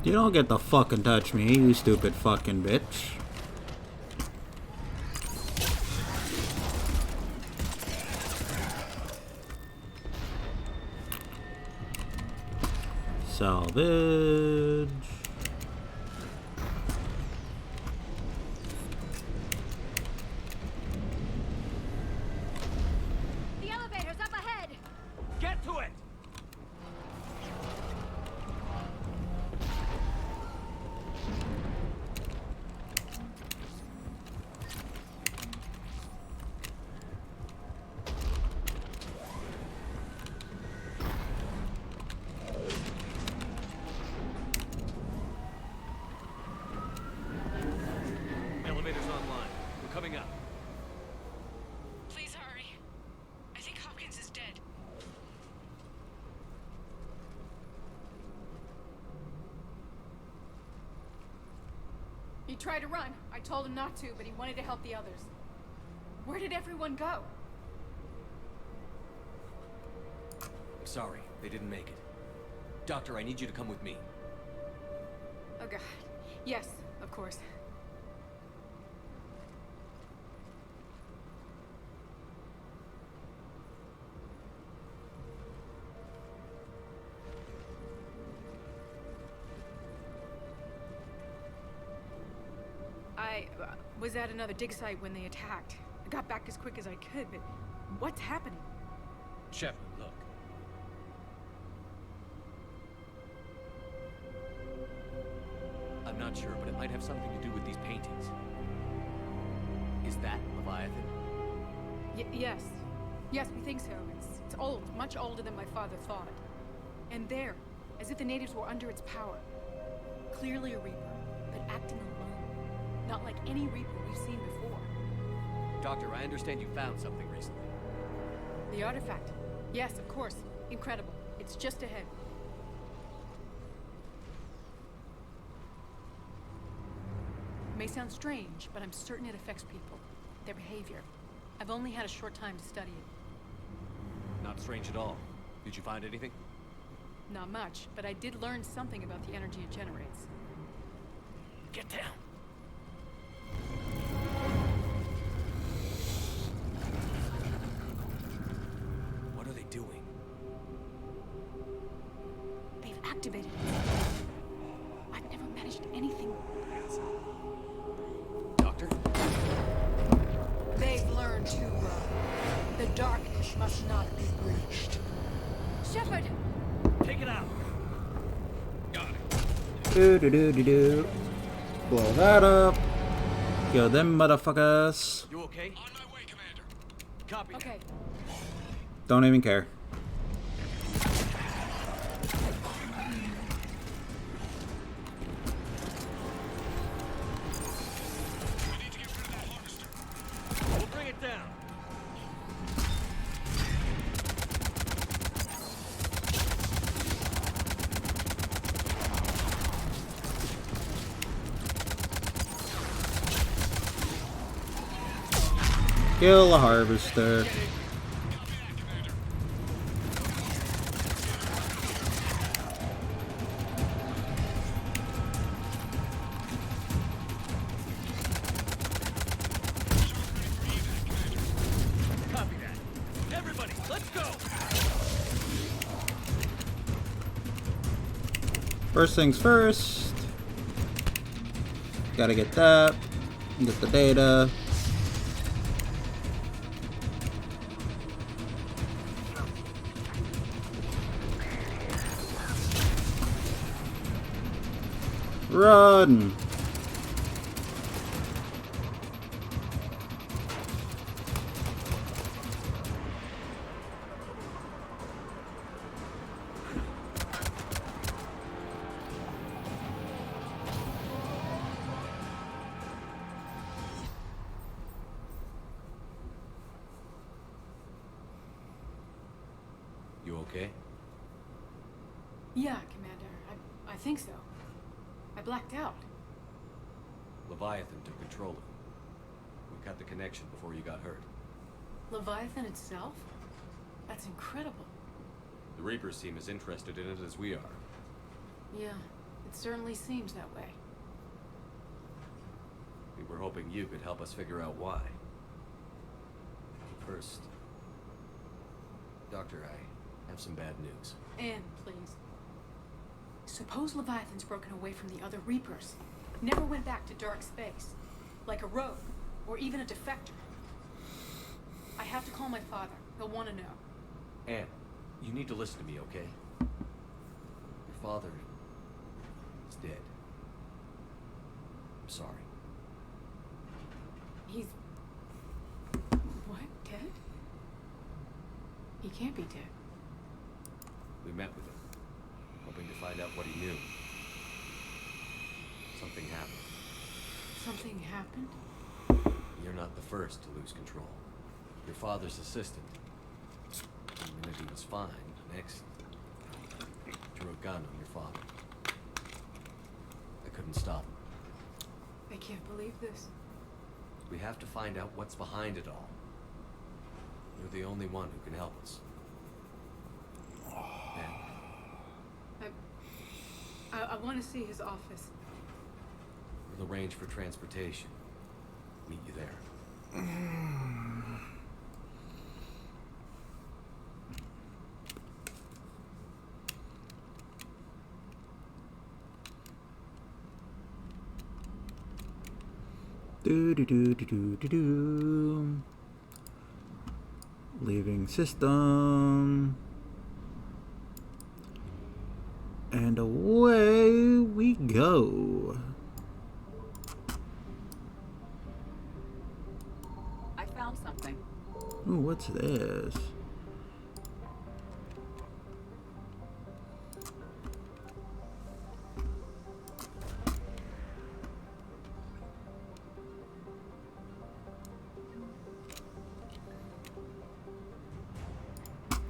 You don't get to fucking touch me, you stupid fucking bitch. Salvage. The elevator's up ahead! Get to it! Elevator's online. We're coming up. Please hurry. I think Hopkins is dead. He tried to run. I told him not to, but he wanted to help the others. Where did everyone go? I'm sorry, they didn't make it. Doctor, I need you to come with me. Oh god. Yes, of course. I was at another dig site when they attacked. I got back as quick as I could, but what's happening? Shepard, look. I'm not sure, but it might have something to do with these paintings. Is that Leviathan? Yes. Yes, we think so. It's old, much older than my father thought. And there, as if the natives were under its power. Clearly a Reaper, but acting alone. Not like any Reaper we've seen before. Doctor, I understand you found something recently. The artifact. Yes, of course. Incredible. It's just ahead. It may sound strange, but I'm certain it affects people. Their behavior. I've only had a short time to study it. Not strange at all. Did you find anything? Not much, but I did learn something about the energy it generates. Get down. What are they doing? They've activated it. I've never managed anything. Doctor? They've learned to run. The darkness must not be breached. Shepard! Take it out! Got it. Do. Blow that up. Kill them motherfuckers. You okay? On my way, Commander. Copy. Okay. Don't even care. We'll bring it down. Kill a harvester. Copy that. Everybody, let's go! First things first. Gotta get that. Get the data. Run! You okay? Yeah, Commander. I think so. I blacked out. Leviathan took control of him. We cut the connection before you got hurt. Leviathan itself? That's incredible. The Reapers seem as interested in it as we are. Yeah, It certainly seems that way. We were hoping you could help us figure out why. First, Doctor, I have some bad news. Anne, please. Suppose Leviathan's broken away from the other Reapers. Never went back to dark space. Like a rogue, or even a defector. I have to call my father. He'll want to know. Anne, you need to listen to me, okay? Your father is dead. I'm sorry. He's... what? Dead? He can't be dead. We met with him, hoping to find out what he knew. Something happened. Something happened? You're not the first to lose control. Your father's assistant. The minute he was fine, next, drew a gun on your father. I couldn't stop him. I can't believe this. We have to find out what's behind it all. You're the only one who can help us. I want to see his office. We'll arrange for transportation. Meet you there. Do do do do do do do. Leaving system. And away we go. I found something. Ooh, what's this?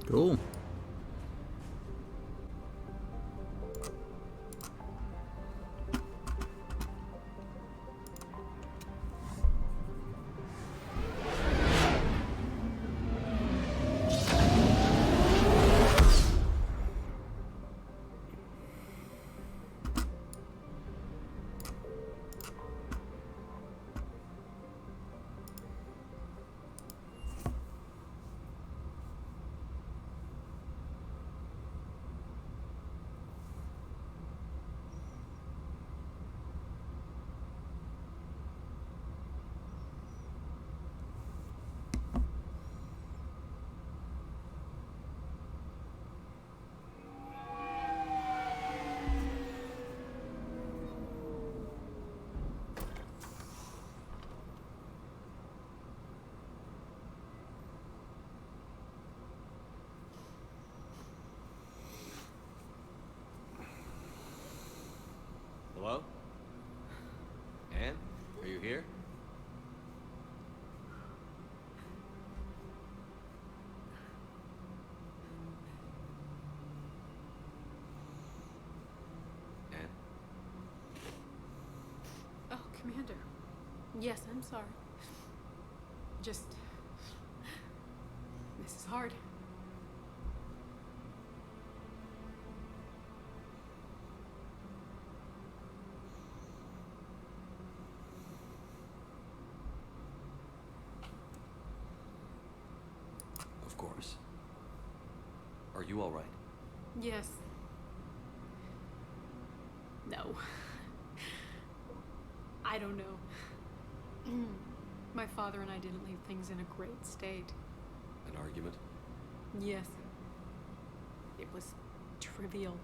Cool. Hello? Anne? Are you here? Anne? Oh, Commander. Yes, I'm sorry. Just... this is hard. Of course. Are you all right? Yes. No. I don't know. My father and I didn't leave things in a great state. An argument? Yes. It was trivial.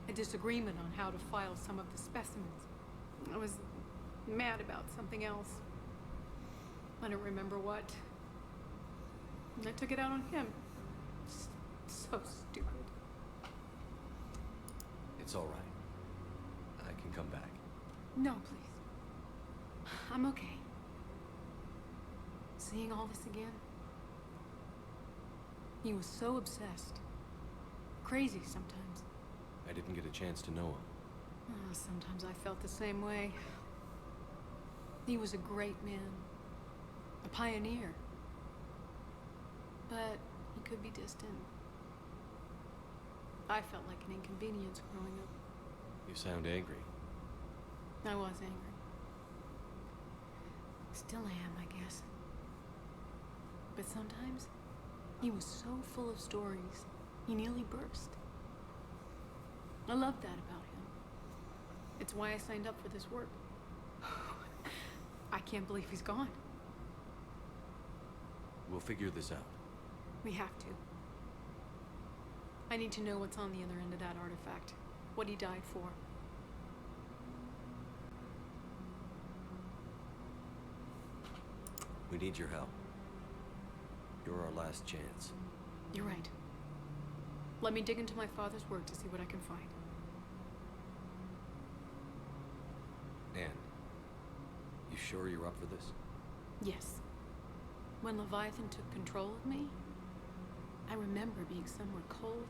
A disagreement on how to file some of the specimens. I was mad about something else. I don't remember what. And I took it out on him. So stupid. It's all right. I can come back. No, please. I'm okay. Seeing all this again. He was so obsessed. Crazy sometimes. I didn't get a chance to know him. Oh, sometimes I felt the same way. He was a great man. A pioneer. But he could be distant. I felt like an inconvenience growing up. You sound angry. I was angry. Still am, I guess. But sometimes, he was so full of stories, he nearly burst. I love that about him. It's why I signed up for this work. I can't believe he's gone. We'll figure this out. We have to. I need to know what's on the other end of that artifact. What he died for. We need your help. You're our last chance. You're right. Let me dig into my father's work to see what I can find. Anne, you sure you're up for this? Yes. When Leviathan took control of me, I remember being somewhere cold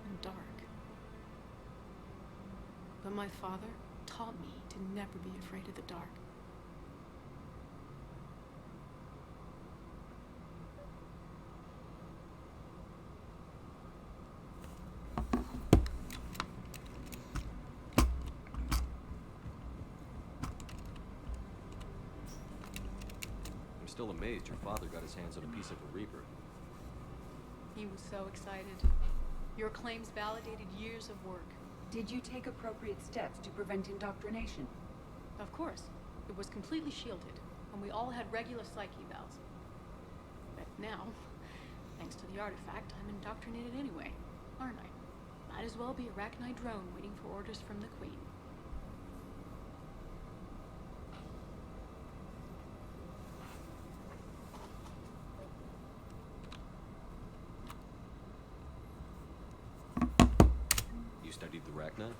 and dark. But my father taught me to never be afraid of the dark. I'm still amazed your father got his hands on a piece of a Reaper. He was so excited. Your claims validated years of work. Did you take appropriate steps to prevent indoctrination? Of course. It was completely shielded, and we all had regular psych evals. But now, thanks to the artifact, I'm indoctrinated anyway, aren't I? Might as well be a Arachnite drone waiting for orders from the Queen. You studied the Arachnite?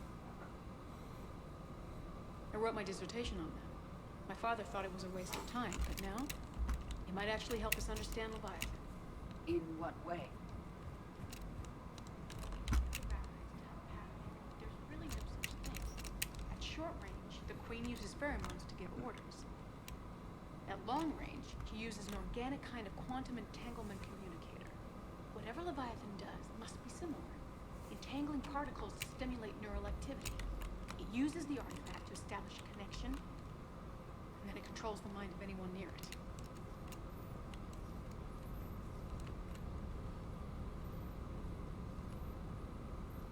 I wrote my dissertation on that. My father thought it was a waste of time, but now, it might actually help us understand Leviathan. In what way? There's really no such thing. At short range, the Queen uses pheromones to give orders. At long range, she uses an organic kind of quantum entanglement communicator. Whatever Leviathan does must be similar. Entangling particles to stimulate neural activity. It uses the artifact to establish a connection, and then it controls the mind of anyone near it.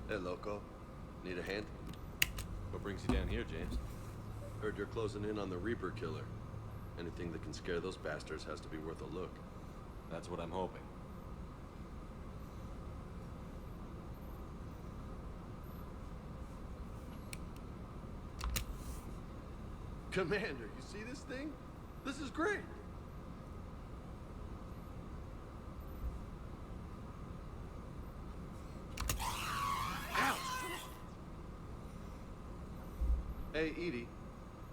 Hey, Loco. Need a hand? What brings you down here, James? Heard you're closing in on the Reaper killer. Anything that can scare those bastards has to be worth a look. That's what I'm hoping. Commander, you see this thing? This is great. Ouch! Hey, Edie,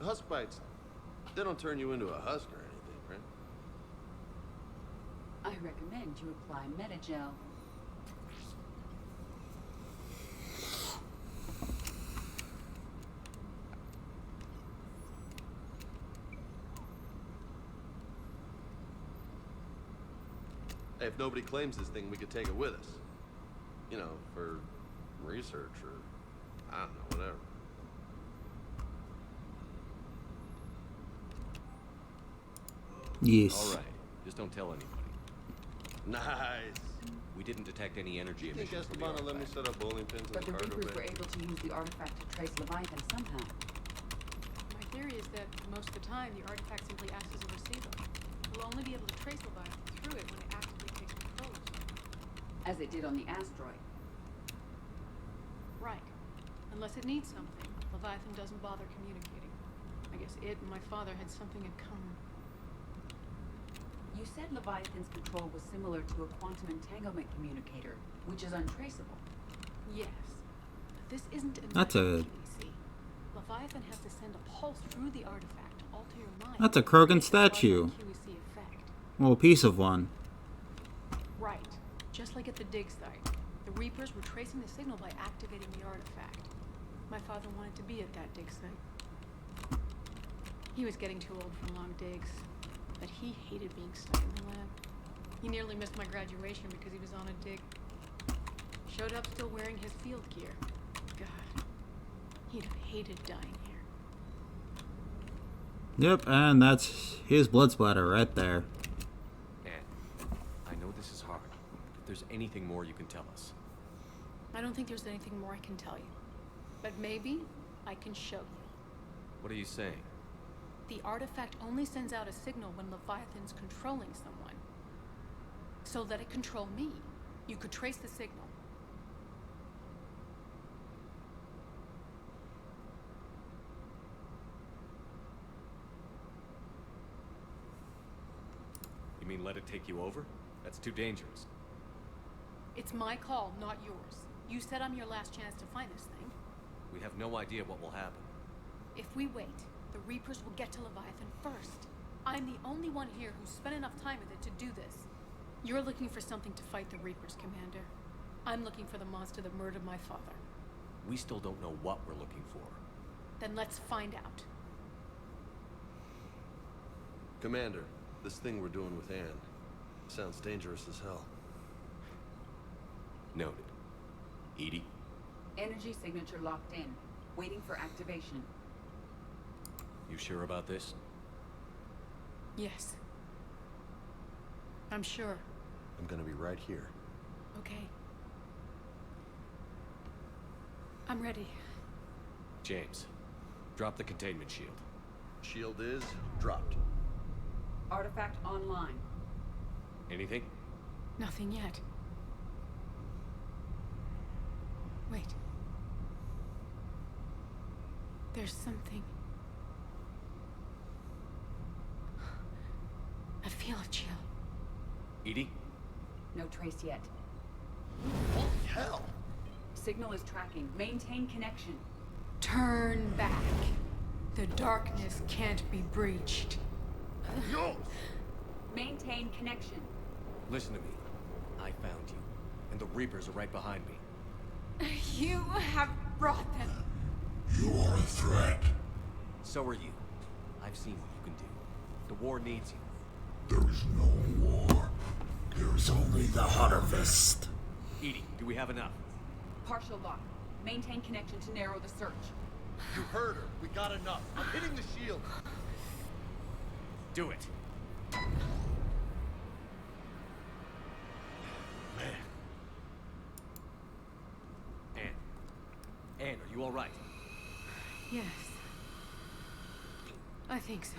husk bites, they don't turn you into a husk or anything, right? I recommend you apply Metagel. Hey, if nobody claims this thing, we could take it with us. You know, for research or, I don't know, whatever. Yes. All right. Just don't tell anybody. Nice. We didn't detect any energy You think emissions from the Esteban will let me artifact. set up bowling pins in But the the cargo Reapers were bay? able to use the artifact to trace Leviathan somehow. My theory is that most of the time, the artifact simply acts as a receiver. We'll only be able to trace Leviathan through it when it actively takes control of something. As it did on the asteroid. Right. Unless it needs something, Leviathan doesn't bother communicating. I guess it and my father had something in common. You said Leviathan's control was similar to a quantum entanglement communicator, which is untraceable. Yes. But this isn't a That's a- QEC. Leviathan has to send a pulse through the artifact to alter your mind. That's a Krogan It's like statue. QEC effect. Well, a piece of one. Right. Just like at the dig site. The Reapers were tracing the signal by activating the artifact. My father wanted to be at that dig site. He was getting too old for long digs, but he hated being stuck in the lab. He nearly missed my graduation because he was on a dig. Showed up still wearing his field gear. God. He'd have hated dying here. Yep, and that's his blood splatter right there. Anne, I know this is hard. If there's anything more you can tell us. I don't think there's anything more I can tell you. But maybe I can show you. What are you saying? The artifact only sends out a signal when Leviathan's controlling someone. So let it control me. You could trace the signal. You mean let it take you over? That's too dangerous. It's my call, not yours. You said I'm your last chance to find this thing. We have no idea what will happen. If we wait, the Reapers will get to Leviathan first. I'm the only one here who's spent enough time with it to do this. You're looking for something to fight the Reapers, Commander. I'm looking for the monster that murdered my father. We still don't know what we're looking for. Then let's find out. Commander, this thing we're doing with Anne sounds dangerous as hell. Noted. Edie? Energy signature locked in. Waiting for activation. You sure about this? Yes. I'm sure. I'm gonna be right here. Okay. I'm ready. James, drop the containment shield. Shield is dropped. Artifact online. Anything? Nothing yet. Wait. There's something. I feel a chill. Edie? No trace yet. Holy hell! Signal is tracking. Maintain connection. Turn back. The darkness can't be breached. Yo! Maintain connection. Listen to me. I found you, and the Reapers are right behind me. You have brought them. You are a threat. So are you. I've seen what you can do. The war needs you. There is no war. There is only the harvest. Edie, do we have enough? Partial lock. Maintain connection to narrow the search. You heard her. We got enough. I'm hitting the shield. Do it. Anne, are you all right? Yes. I think so.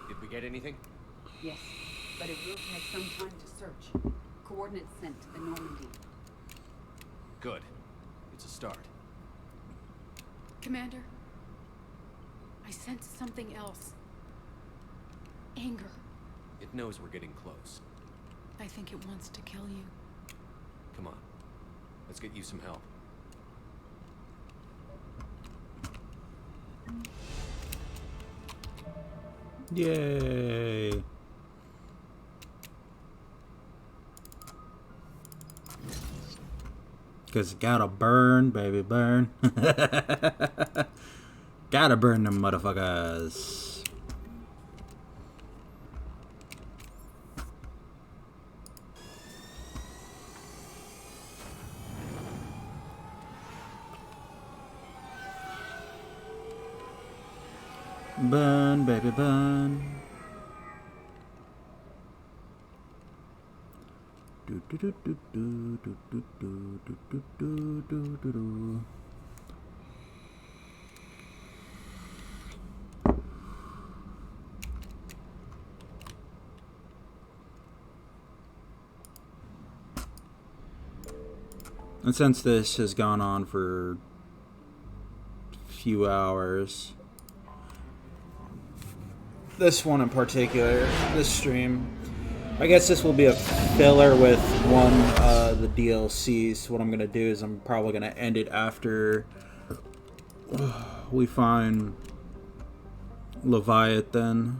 Did we get anything? Yes, but it will take some time to search. Coordinates sent to the Normandy. Good. It's a start. Commander, I sense something else. Anger. It knows we're getting close. I think it wants to kill you. Come on. Let's get you some help. Yay! Cause gotta burn, baby, burn. Gotta burn them motherfuckers. Burn, baby, burn. Do do do do do do do do do do do do do do. And since this has gone on for a few hours, this one in particular, this stream, I guess this will be a filler with one of the DLCs. What I'm going to do is I'm probably going to end it after we find Leviathan.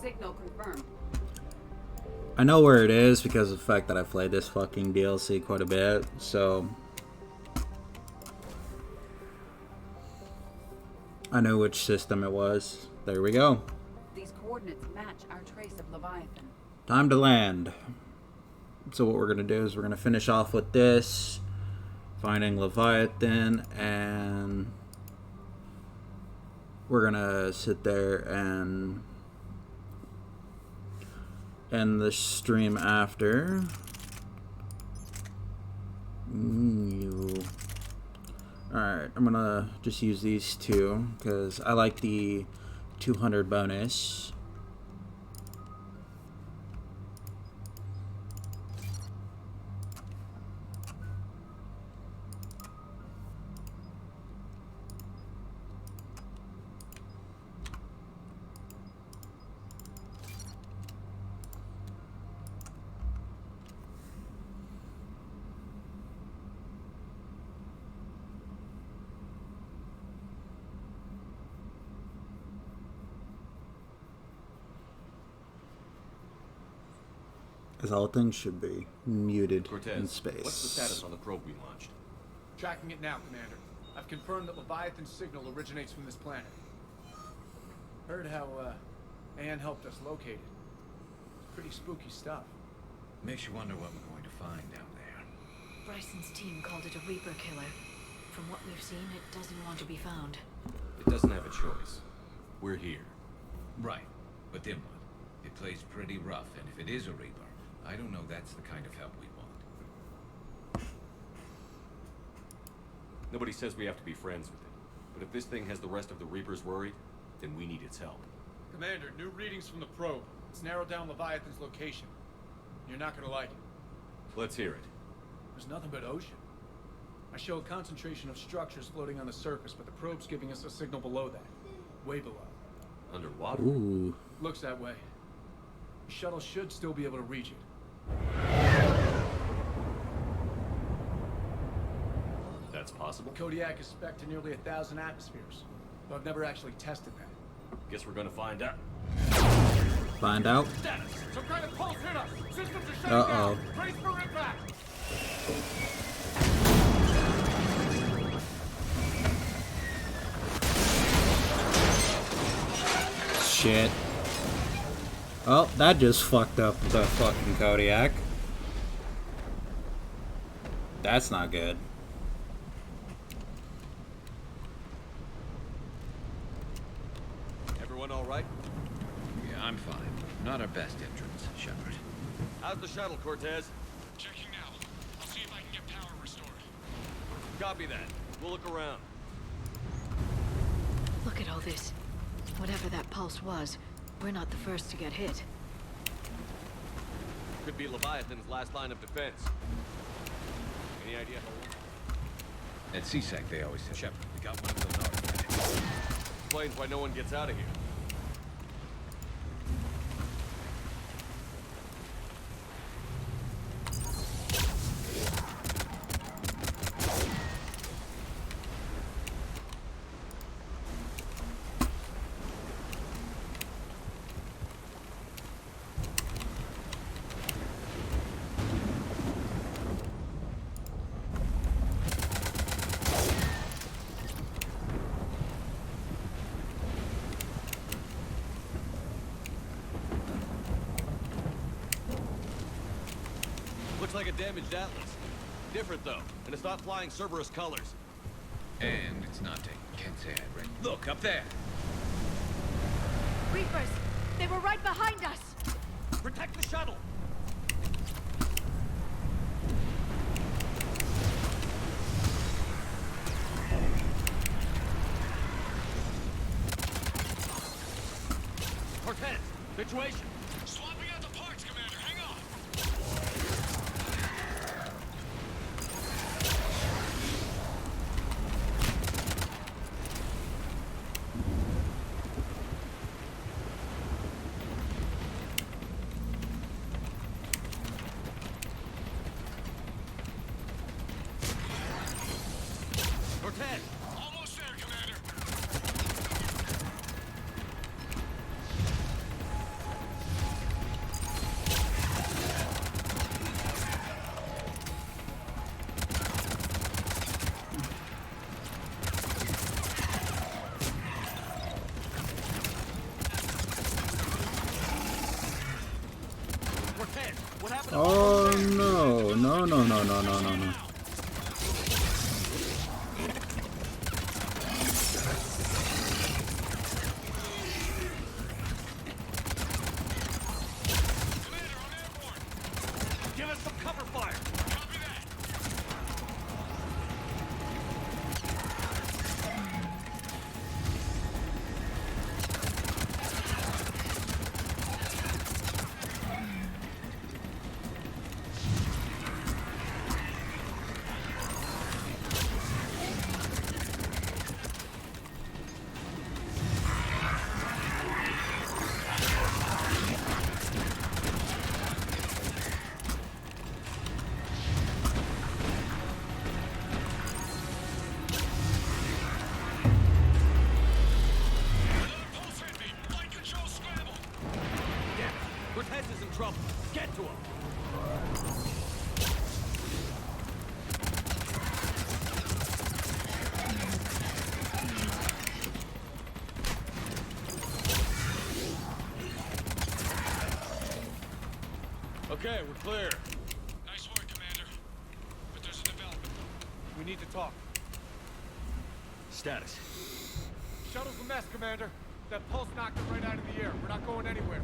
Signal confirmed. I know where it is because of the fact that I played this fucking DLC quite a bit, so I know which system it was. There we go. These coordinates match our trace of Leviathan. Time to land. So what we're going to do is we're going to finish off with this. Finding Leviathan. And we're going to sit there and end the stream after. Alright, I'm going to just use these two because I like the 200 bonus. As all things should be muted Cortez, in space. What's the status on the probe we launched? Tracking it now, Commander. I've confirmed that Leviathan's signal originates from this planet. Heard how, Anne helped us locate it. It's pretty spooky stuff. Makes you wonder what we're going to find down there. Bryson's team called it a Reaper killer. From what we've seen, it doesn't want to be found. It doesn't have a choice. We're here. Right. But then what? It plays pretty rough, and if it is a Reaper, I don't know that's the kind of help we want. Nobody says we have to be friends with it. But if this thing has the rest of the Reapers worried, then we need its help. Commander, new readings from the probe. It's narrowed down Leviathan's location. You're not gonna like it. Let's hear it. There's nothing but ocean. I show a concentration of structures floating on the surface, but the probe's giving us a signal below that. Way below. Underwater? Ooh. Looks that way. The shuttle should still be able to reach it. That's possible? Kodiak is spec'd to nearly 1,000 atmospheres, but I've never actually tested that. Guess we're gonna find out. Find out. Status! Some kind of pulse hit us! Systems are shutting Uh-oh. down! Brace for impact! Shit. Oh, that just fucked up the fucking Kodiak. That's not good. Everyone all right? Yeah, I'm fine. Not our best entrance, Shepard. How's the shuttle, Cortez? Checking now. I'll see if I can get power restored. Copy that. We'll look around. Look at all this. Whatever that pulse was, we're not the first to get hit. Could be Leviathan's last line of defense. Any idea how long? At CSEC, they always said, Shepard, we got one of those artifacts. Explains why no one gets out of here. Looks like a damaged Atlas. Different though, and it's not flying Cerberus colors. And it's not taking. Can't say I read. Look, up there! Reapers! They were right behind us! Protect the shuttle! Cortez, situation! Swapping out the parts, Commander. Hang on. Cortez! Almost there, Commander. No, no, no, no, no, no, no. Give us some cover fire. Copy that. Cortez is in trouble. Get to him. Okay, we're clear. Nice work, Commander. But there's a development. We need to talk. Status. Shuttle's a mess, Commander. That pulse knocked it right out of the air. We're not going anywhere.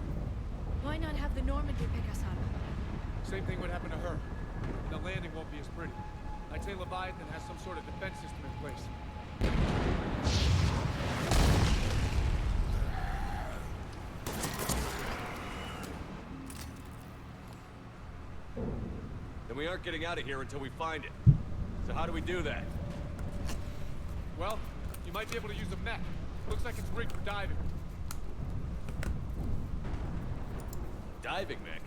Why not have the Normandy pick us up? Same thing would happen to her. The landing won't be as pretty. I'd say Leviathan has some sort of defense system in place. Then we aren't getting out of here until we find it. So how do we do that? Well, you might be able to use a mech. Looks like it's rigged for diving. Diving mech?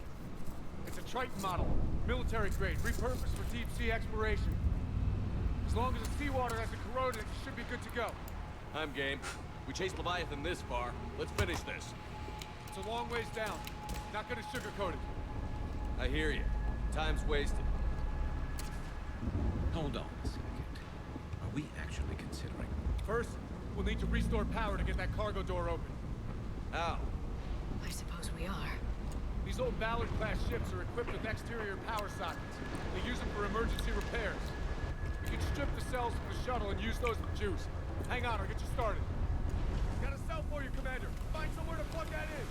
It's a Triton model. Military grade, repurposed for deep sea exploration. As long as the seawater hasn't corroded, it should be good to go. I'm game. We chased Leviathan this far. Let's finish this. It's a long ways down. Not gonna sugarcoat it. I hear you. Time's wasted. Hold on a second. Are we actually considering? First, we'll need to restore power to get that cargo door open. How? I suppose we are. These old Ballard-class ships are equipped with exterior power sockets. They use them for emergency repairs. We can strip the cells from the shuttle and use those for juice. Hang on, I'll get you started. Got a cell for you, Commander. Find somewhere to plug that in.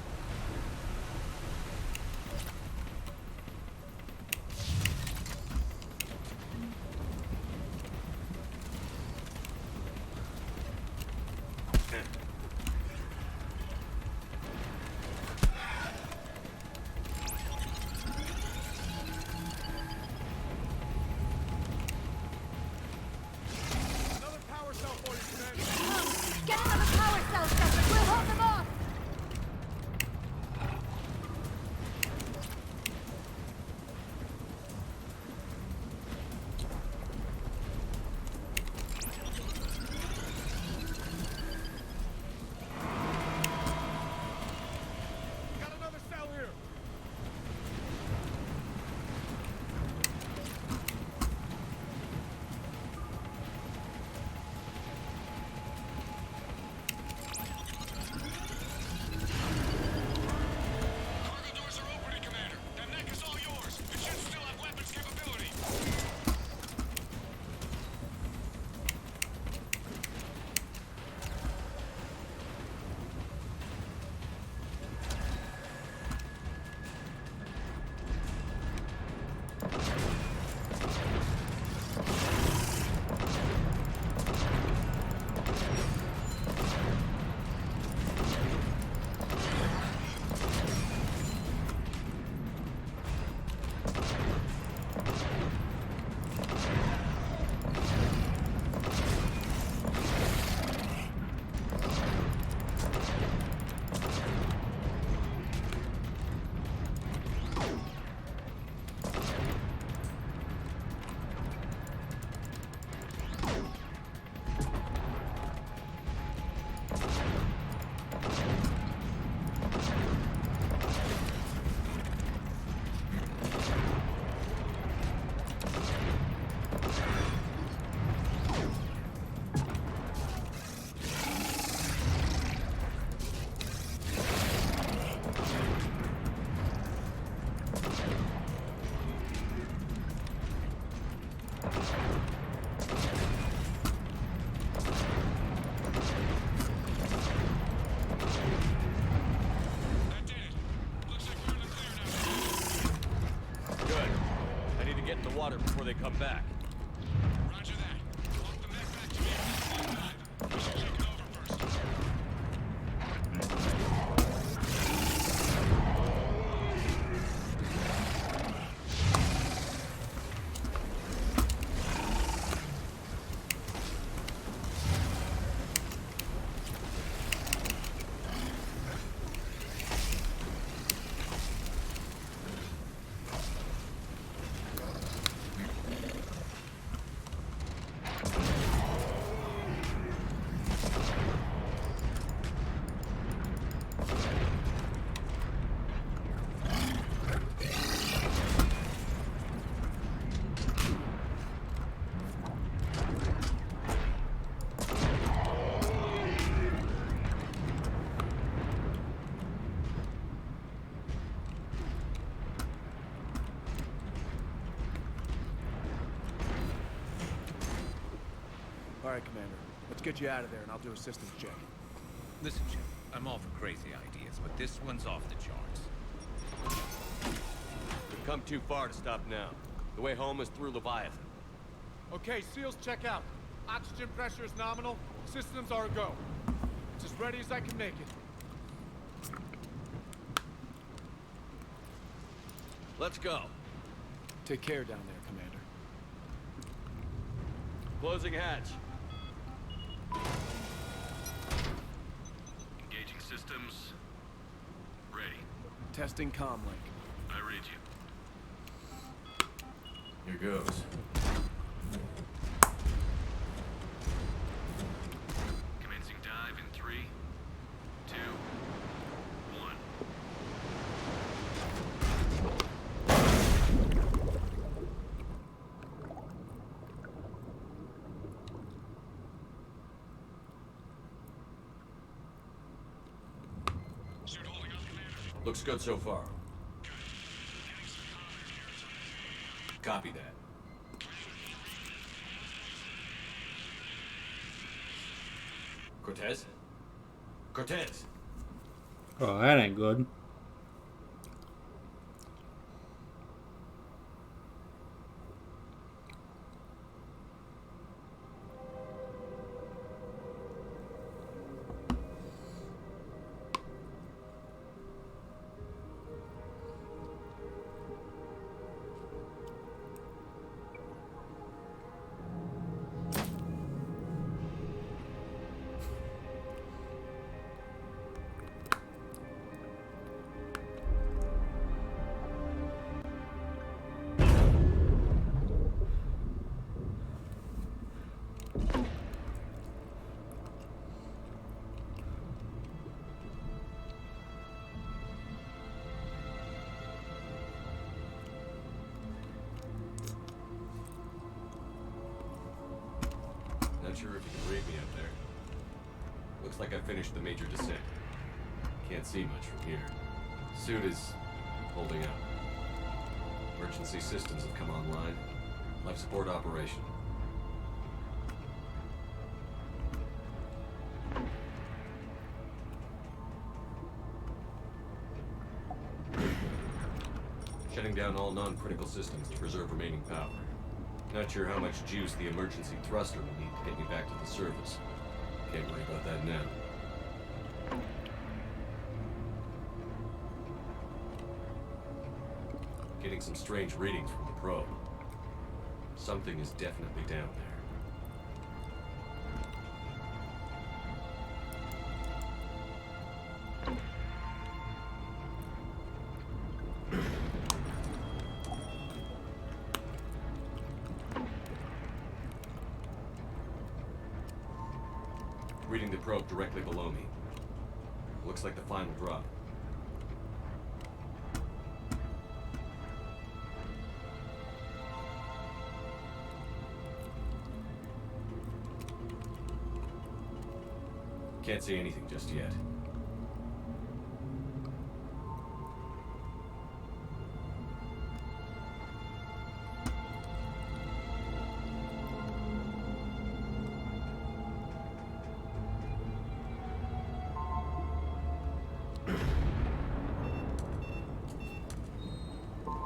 Get another power cell, Shepard. We'll hold them off. come back. Roger that. Walk the mech back to me at the same time. We should check it over first. All right, Commander. Let's get you out of there, and I'll do a systems check. Listen, Chip, I'm all for crazy ideas, but this one's off the charts. We've come too far to stop now. The way home is through Leviathan. Okay, SEALs, check out. Oxygen pressure is nominal. Systems are a go. It's as ready as I can make it. Let's go. Take care down there, Commander. Closing hatch. Engaging systems. Ready. Testing comlink. I read you. Here goes. Commencing dive in 3, 2, 1. Suit holding up, Commander. Looks good so far. Copy that. Cortez? Cortez! Oh, that ain't good. Not sure if you can read me up there. Looks like I finished the major descent. Can't see much from here. Suit is holding up. Emergency systems have come online. Life support operation. Shutting down all non-critical systems to preserve remaining power. Not sure how much juice the emergency thruster will need to get me back to the surface. Can't worry about that now. Getting some strange readings from the probe. Something is definitely down there. Reading the probe directly below me. Looks like the final drop. Can't see anything just yet.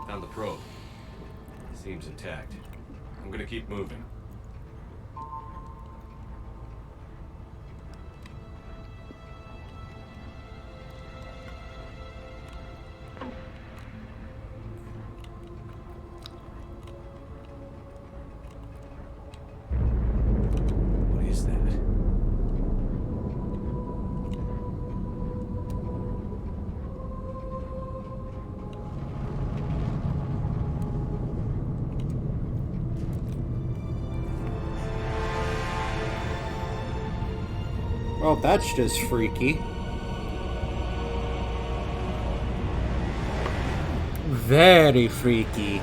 Found the probe. Seems intact. I'm gonna keep moving. What is that? Well, that's just freaky. Very freaky.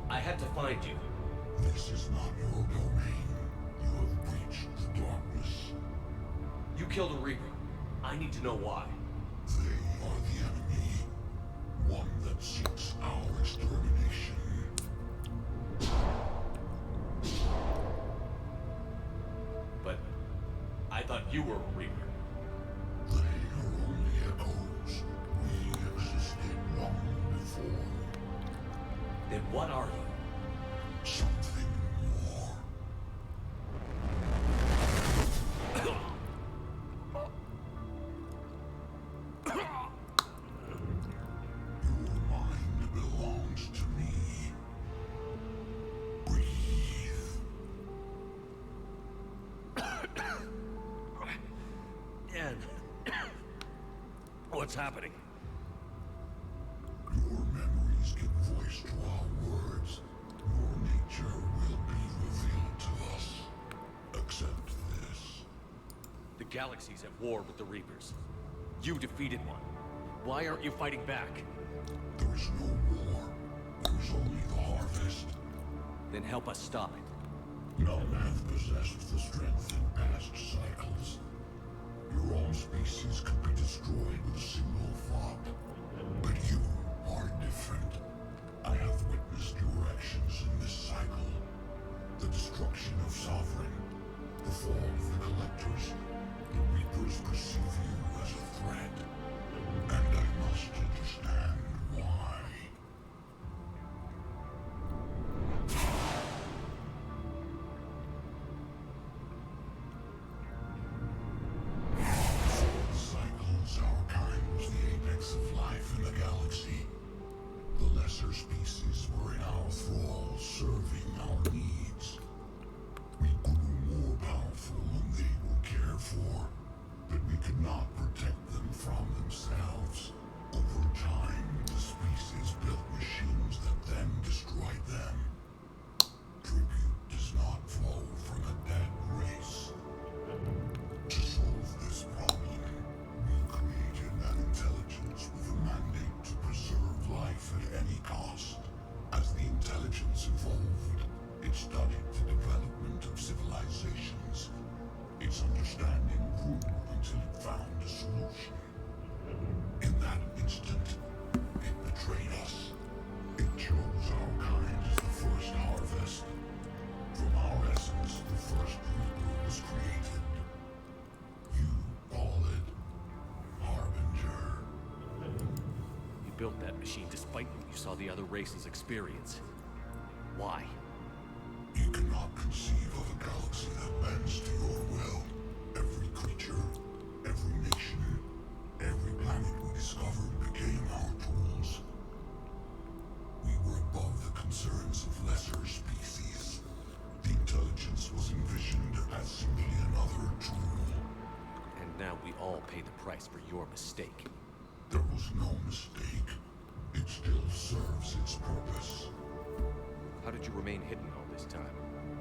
I had to find you. This is not your domain. You have breached the darkness. You killed a Reaper. I need to know why. They are the enemy. One that seeks our extermination. But I thought you were a Reaper. They are only echoes. We existed long before. Then what are you? Something more. Your mind belongs to me. Breathe. Dan. What's happening? Your memories give voice to our words. Your nature will be revealed to us. Accept this. The galaxy's at war with the Reapers. You defeated one. Why aren't you fighting back? There is no war. There is only the harvest. Then help us stop it. None have possessed the strength in past cycles. Your own species could be destroyed with a single thought. But you are different. I have witnessed your actions in this cycle. The destruction of Sovereign, the fall of the Collectors. The Reapers perceive you as a threat. And I must understand why. Cycles, our kind was the apex of life in the galaxy. The lesser species were in our thrall, serving our needs. We grew more powerful and they were cared for, but we could not protect them from themselves. Over time, the species built machines that then destroyed them. Tribute does not flow from a dead race. To solve this problem, we created an intelligence with a mandate to preserve life at any cost. As the intelligence evolved, it studied the development of civilizations. Its understanding grew until it found a solution. In that instant, it betrayed us. It chose our kind as the first harvest. From our essence, the first Reaper was created. You call it Harbinger. You built that machine despite what you saw the other races experience. Why? You cannot conceive of a galaxy that bends to your will. Every creature, every nation, every planet we discovered became our tools. We were above the concerns of lesser species. The intelligence was envisioned as simply another tool. And now we all pay the price for your mistake. There was no mistake. It still serves its purpose. How did you remain hidden all this time?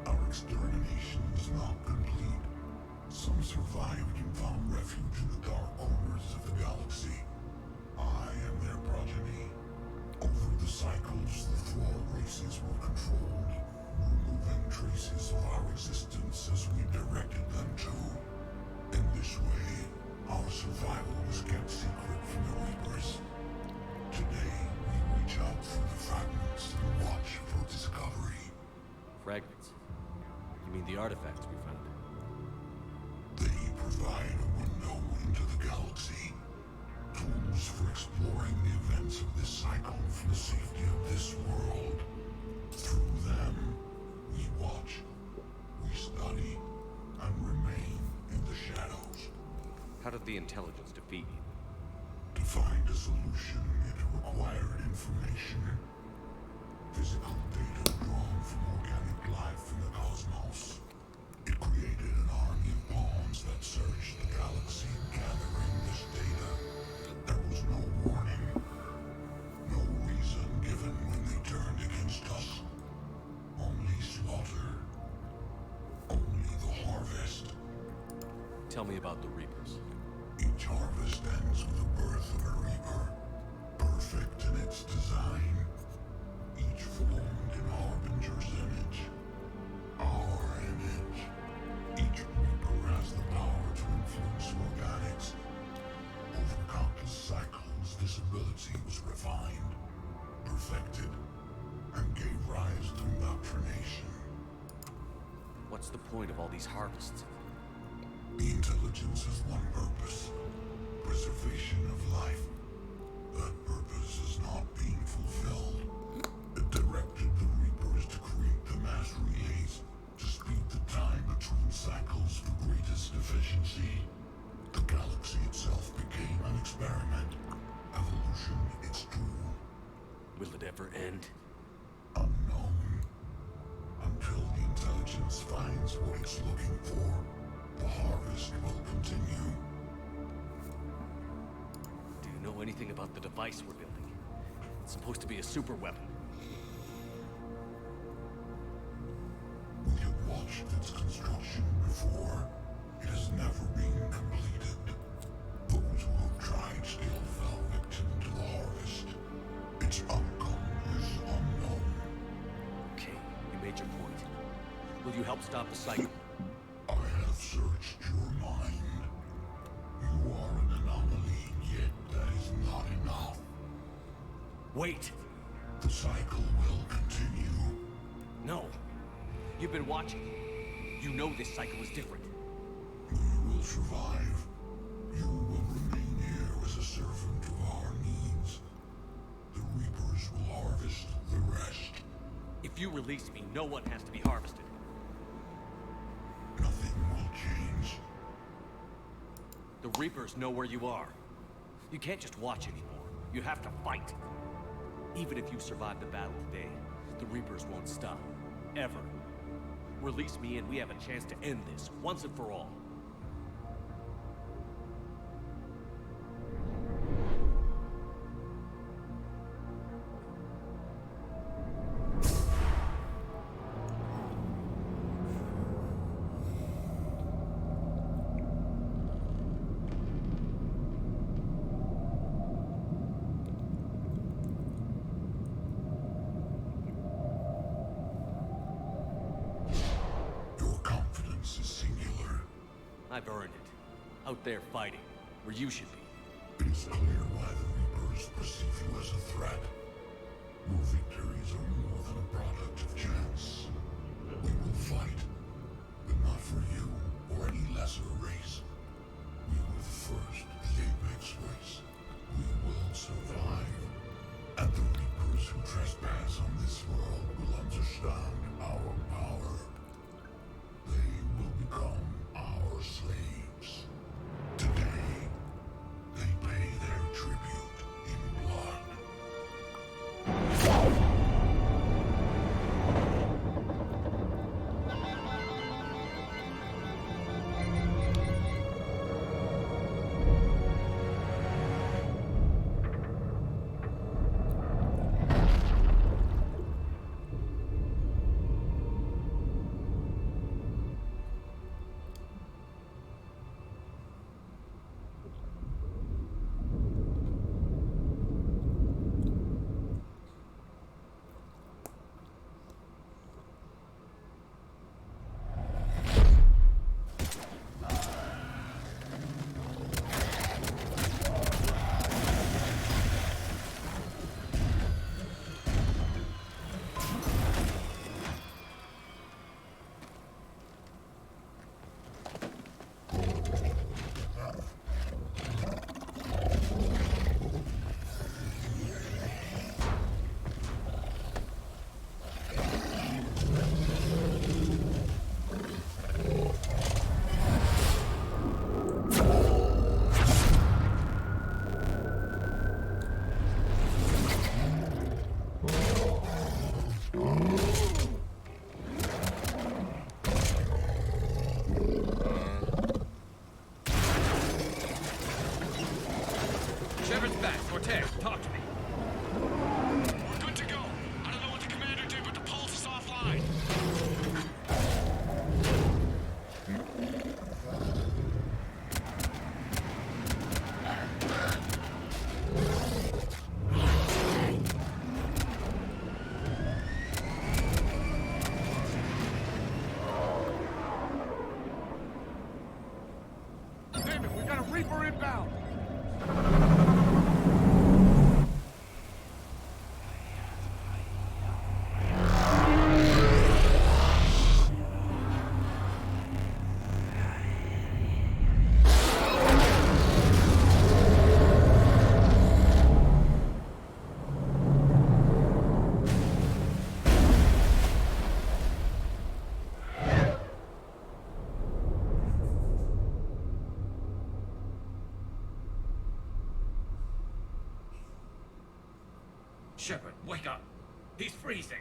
Our extermination is not complete. Some survived and found refuge in the dark corners of the galaxy. I am their progeny. Over the cycles, the thrall races were controlled, removing traces of our existence as we directed them to. In this way, our survival was kept secret from the Reapers. Today, we reach out through the fragments and watch for discovery. the artifacts we found? They provide a window into the galaxy. Tools for exploring the events of this cycle for the safety of this world. Through them, we watch, we study, and remain in the shadows. How did the intelligence defeat you? To find a solution, it required information. Physical data drawn from organic life in the cosmos. It created an army of pawns that searched the galaxy gathering this data. There was no warning. No reason given when they turned against us. Only slaughter. Only the harvest. Tell me about the Reapers. Each harvest ends with the birth of a Reaper. Perfect in its design. Each formed in Harbinger's image. Our image. Each Reaper has the power to influence organics. Over countless cycles, this ability was refined, perfected, and gave rise to indoctrination. What's the point of all these harvests? The intelligence has one purpose. Preservation of life. That purpose is not being fulfilled. It directed the Reapers to create the mass relays, to speed the time between cycles for greatest efficiency. The galaxy itself became an experiment. Evolution its tool. Will it ever end? Unknown. Until the intelligence finds what it's looking for, the harvest will continue. Do you know anything about the device we're building? It's supposed to be a super weapon. We have watched its construction before. It has never been completed. Those who have tried still fell victim to the harvest. Its outcome is unknown. Okay, you made your point. Will you help stop the cycle? I have searched your mind. You are an anomaly, yet that is not enough. Wait! The cycle will continue. No! You've been watching. You know this cycle is different. You will survive. You will remain here as a servant of our needs. The Reapers will harvest the rest. If you release me, no one has to be harvested. Nothing will change. The Reapers know where you are. You can't just watch anymore. You have to fight. Even if you survive the battle today, the Reapers won't stop. Ever. Release me and we have a chance to end this, once and for all. I've earned it. Out there fighting, where you should be. It is clear why the Reapers perceive you as a threat. Your victories are more than a product of chance. We will fight, but not for you or any lesser race. We were the first, the Apex race. We will survive. And the Reapers who trespass on this world will understand our power. They will become our slaves. Today, they pay their tribute in blood. Shepard's back. Cortez, talk to me. We're good to go. I don't know what the commander did, but the pulse is offline. Damn it, we got a Reaper inbound. Shepard, wake up. He's freezing.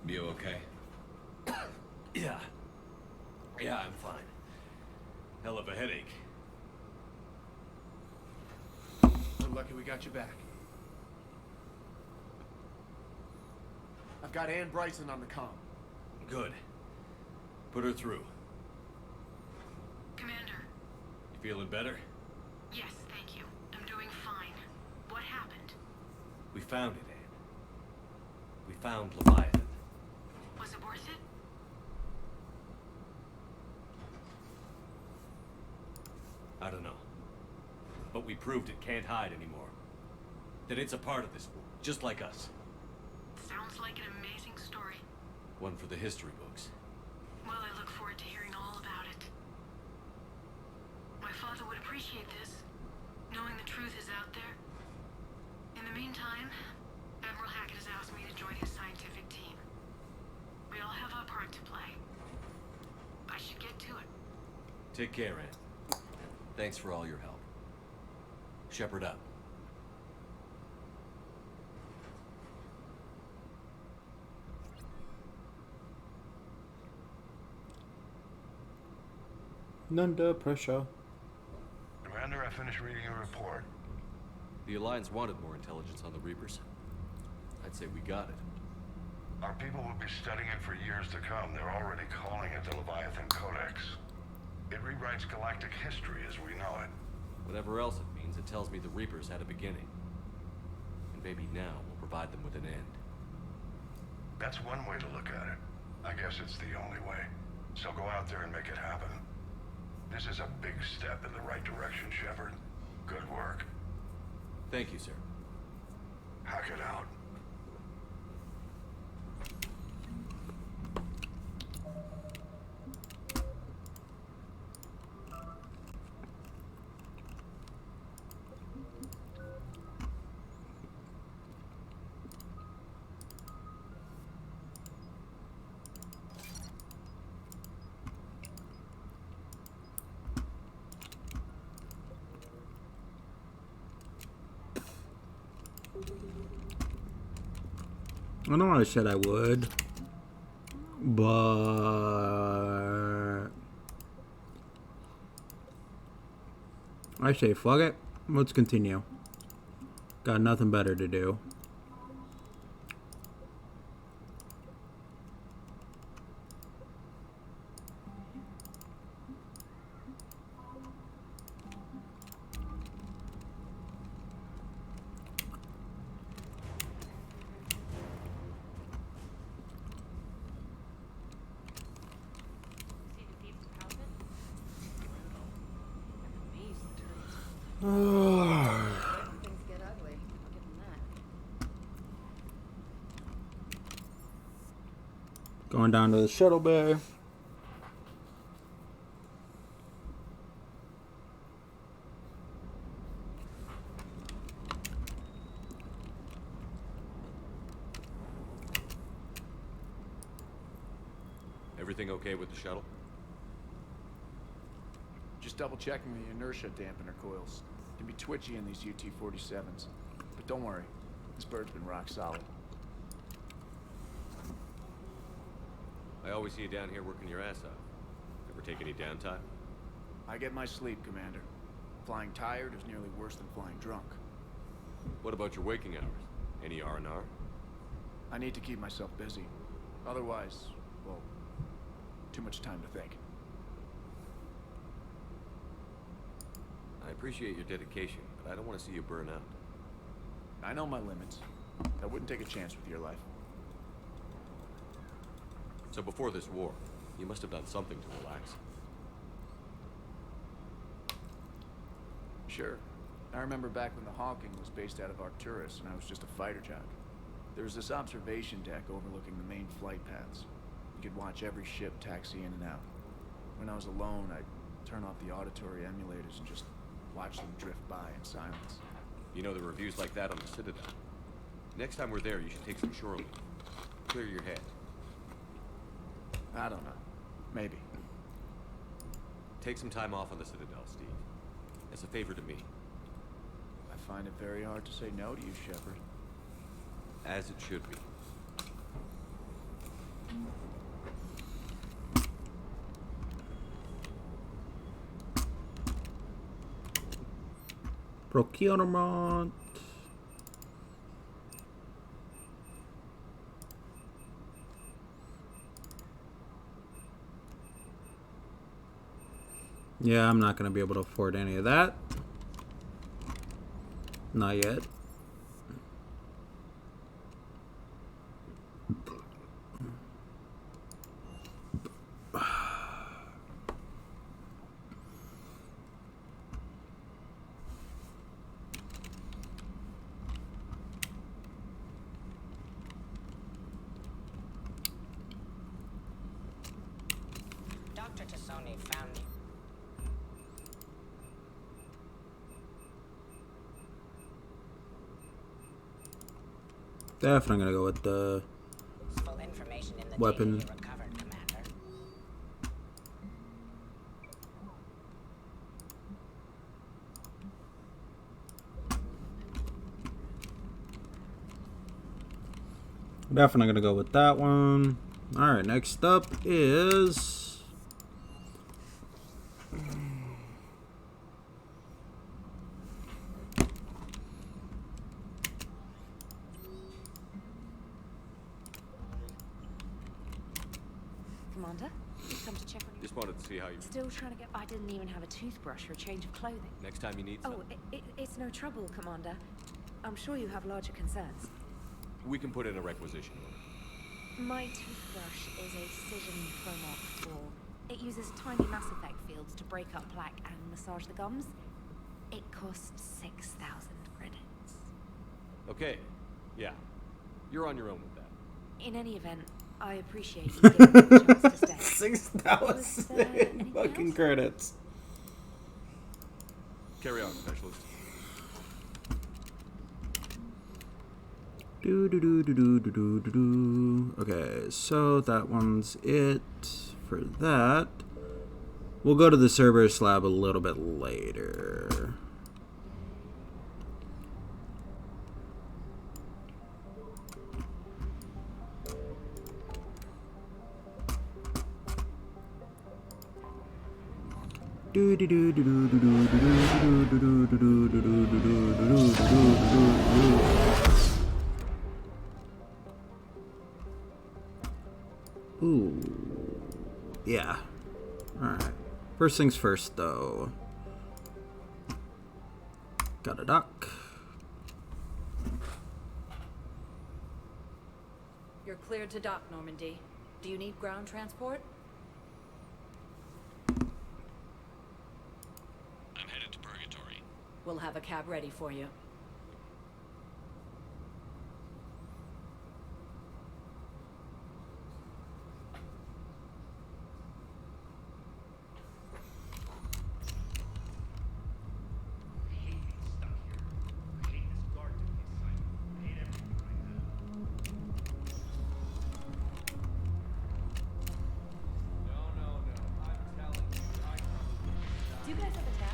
You okay? Yeah. Yeah, I'm fine. Hell of a headache. We're lucky we got you back. I've got Ann Bryson on the comm. Good. Put her through. Commander. You feeling better? Yes, thank you. I'm doing fine. What happened? We found it, Anne. We found Leviathan. Was it worth it? I don't know. But we proved it can't hide anymore. That it's a part of this world, just like us. Sounds like an amazing story. One for the history books. Well, I look forward to hearing all about it. My father would appreciate this, knowing the truth is out there. In the meantime, Admiral Hackett has asked me to join his scientific team. We all have our part to play. I should get to it. Take care, Anne. Thanks for all your help. Shepard up. Under pressure. Commander, I finished reading your report. The Alliance wanted more intelligence on the Reapers. I'd say we got it. Our people will be studying it for years to come. They're already calling it the Leviathan Codex. It rewrites galactic history as we know it. Whatever else it means, it tells me the Reapers had a beginning. And maybe now we'll provide them with an end. That's one way to look at it. I guess it's the only way. So go out there and make it happen. This is a big step in the right direction, Shepard. Good work. Thank you, sir. Hack it out. I know I said I would, but I say fuck it. Let's continue. Got nothing better to do. Things get ugly. I'll give them that. Going down to the shuttle bay. Everything okay with the shuttle? Just double checking the inertia dampener coils. Can be twitchy in these UT-47s. But don't worry, this bird's been rock solid. I always see you down here working your ass off. Ever take any downtime? I get my sleep, Commander. Flying tired is nearly worse than flying drunk. What about your waking hours? Any R&R? I need to keep myself busy. Otherwise, well, too much time to think. I appreciate your dedication, but I don't want to see you burn out. I know my limits. I wouldn't take a chance with your life. So before this war, you must have done something to relax. Sure. I remember back when the Hawking was based out of Arcturus and I was just a fighter jock. There was this observation deck overlooking the main flight paths. You could watch every ship taxi in and out. When I was alone, I'd turn off the auditory emulators and just watch them drift by in silence. You know, there are reviews like that on the Citadel. Next time we're there, you should take some shore leave. Clear your head. I don't know. Maybe. Take some time off on the Citadel, Steve. As a favor to me. I find it very hard to say no to you, Shepard. As it should be. Procurement. Yeah, I'm not gonna be able to afford any of that. Not yet. Dr. Tassoni found me. Definitely gonna go with the Full information in the weapon. data you recovered, Commander. Definitely gonna go with that one. Alright, next up is Commander, you've come to check on you. Just wanted to see how you... Still trying to get... I didn't even have a toothbrush or a change of clothing. Next time you need some, Oh, it's no trouble, Commander. I'm sure you have larger concerns. we can put in a requisition order. My toothbrush is a Cision Promark 4. It uses tiny Mass Effect fields to break up plaque and massage the gums. It costs 6,000 credits. Okay, yeah. You're on your own with that. In any event, I appreciate you giving me a chance to stay. 6,000 fucking credits. Carry on, Specialist. Okay, so that one's it for that. We'll go to the Cerberus lab a little bit later. Ooh, yeah. Alright. First things first, though. Got a dock. You're cleared to dock, Normandy. Do you need ground transport? I'm headed to Purgatory. We'll have a cab ready for you. Do you guys have a tab?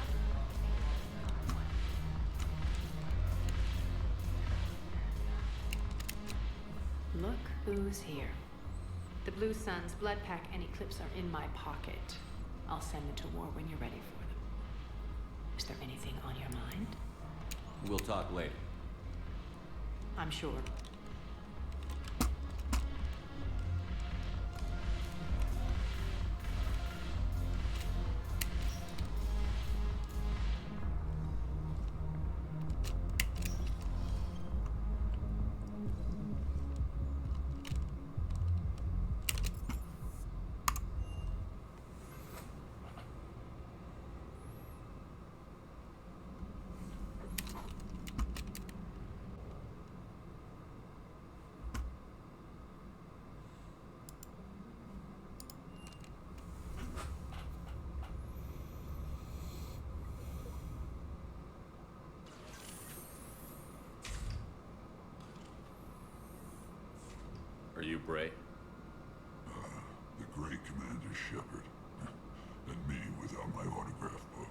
Look who's here. The Blue Suns, Blood Pack, and Eclipse are in my pocket. I'll send them to war when you're ready for them. Is there anything on your mind? We'll talk later. I'm sure. Are you Bray? The great Commander Shepard. And me without my autograph book.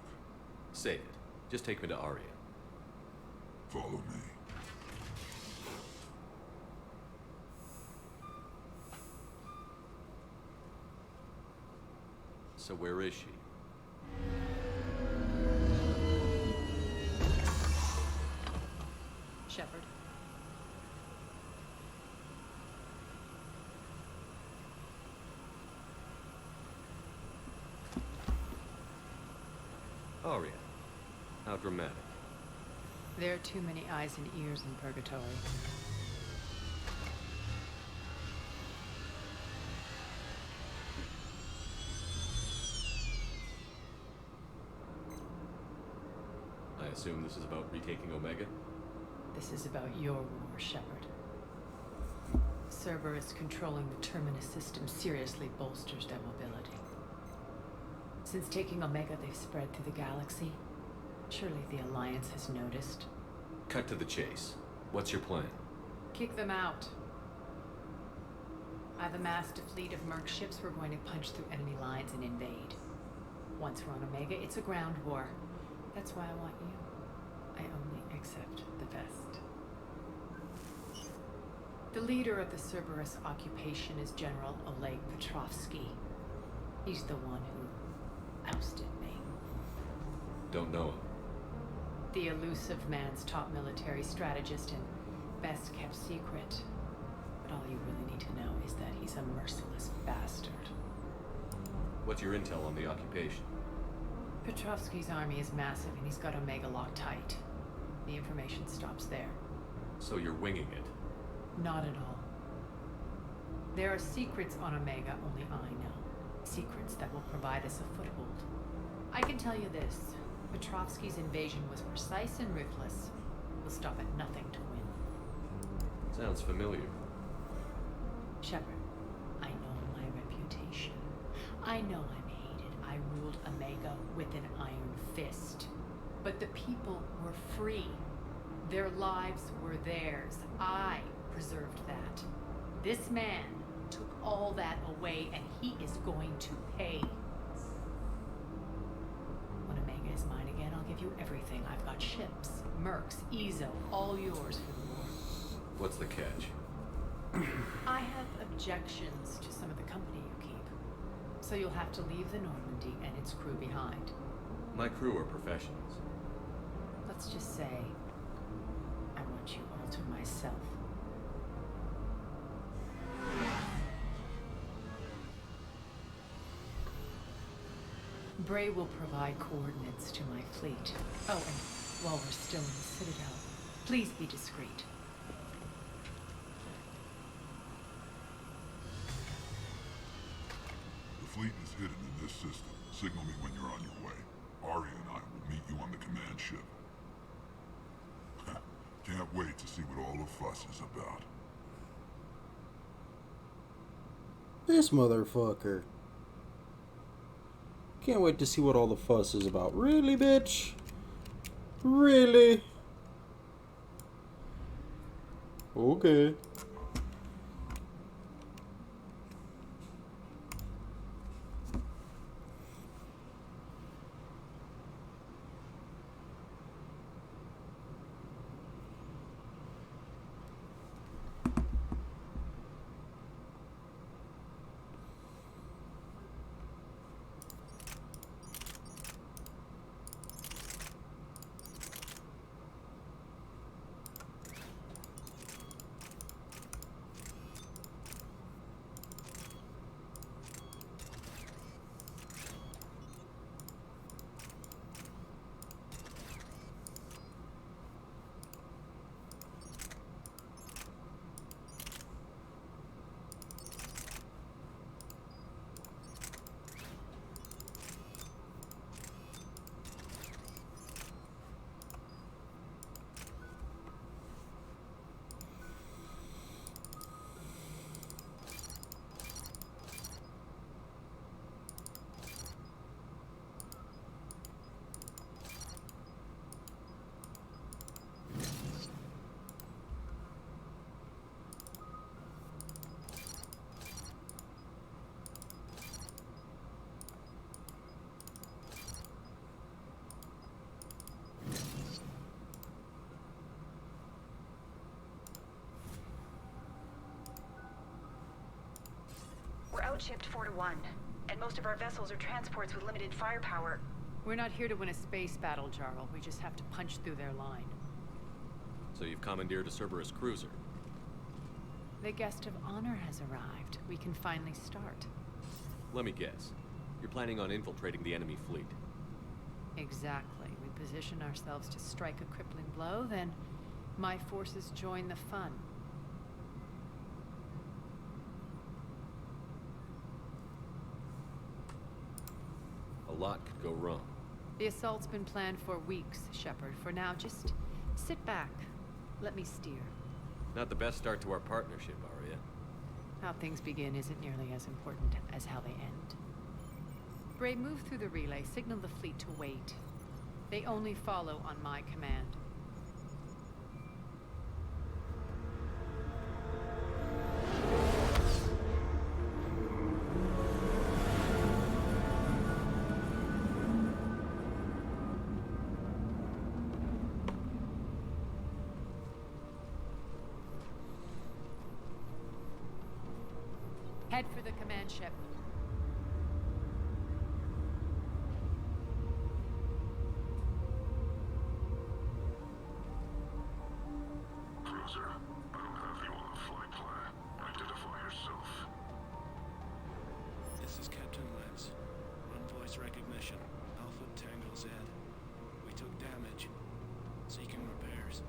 Say it. Just take me to Aria. Follow me. So where is she? Shepard. Aria. How dramatic. There are too many eyes and ears in Purgatory. I assume this is about retaking Omega? This is about your war, Shepard. Cerberus controlling the Terminus system seriously bolsters their mobility. Since taking Omega, they've spread through the galaxy. Surely the Alliance has noticed. Cut to the chase. What's your plan? Kick them out. I've amassed a fleet of merc ships. We're going to punch through enemy lines and invade. Once we're on Omega, it's a ground war. That's why I want you. I only accept the best. The leader of the Cerberus occupation is General Oleg Petrovsky. He's the one who ousted me. Don't know him. The elusive man's top military strategist and best kept secret. But all you really need to know is that he's a merciless bastard. What's your intel on the occupation? Petrovsky's army is massive and he's got Omega locked tight. The information stops there. So you're winging it? Not at all. There are secrets on Omega only I know. Secrets that will provide us a foothold. I can tell you this. Petrovsky's invasion was precise and ruthless. He'll stop at nothing to win. Sounds familiar. Shepard, I know my reputation. I know I'm hated. I ruled Omega with an iron fist. But the people were free. Their lives were theirs. I preserved that. This man took all that away, and he is going to pay. When Omega is mine again, I'll give you everything. I've got ships, mercs, Ezo, all yours for the war. What's the catch? I have objections to some of the company you keep. So you'll have to leave the Normandy and its crew behind. My crew are professionals. Let's just say, I want you all to myself. Bray will provide coordinates to my fleet. Oh, and while we're still in the Citadel, please be discreet. The fleet is hidden in this system. Signal me when you're on your way. Aria and I will meet you on the command ship. Can't wait to see what all the fuss is about. This motherfucker. Can't wait to see what all the fuss is about. Really, bitch? Really? Okay. outshipped 4-1, and most of our vessels are transports with limited firepower. We're not here to win a space battle, Jarl. We just have to punch through their line. So you've commandeered a Cerberus cruiser. The guest of honor has arrived. We can finally start. Let me guess. You're planning on infiltrating the enemy fleet. Exactly. We position ourselves to strike a crippling blow, then my forces join the fun. A lot could go wrong. The assault's been planned for weeks, Shepard. For now, just sit back. Let me steer. Not the best start to our partnership, Arya. How things begin isn't nearly as important as how they end. Bray, move through the relay. Signal the fleet to wait. They only follow on my command. Head for the command ship. Cruiser, I don't have you on the flight plan. Identify yourself. This is Captain Lenz. On voice recognition. Alpha Tango Z. We took damage. Seeking repairs.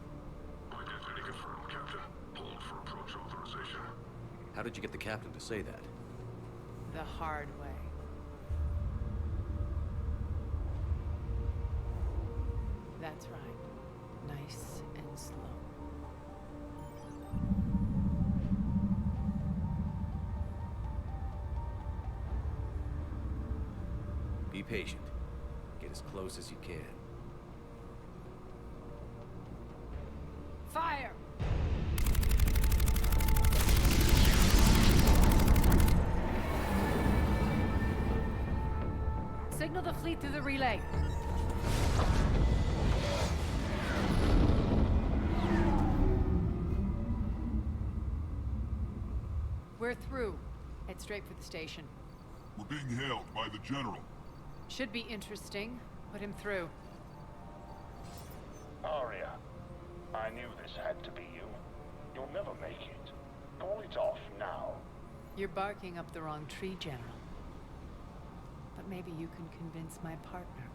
Identity confirmed, Captain. Hold for approach authorization. How did you get the captain to say that? The hard way. That's right. Nice and slow. Be patient. Get as close as you can. Fire! Signal the fleet through the relay. We're through. Head straight for the station. We're being hailed by the General. Should be interesting. Put him through. Arya, I knew this had to be you. You'll never make it. Call it off now. You're barking up the wrong tree, General. But maybe you can convince my partner.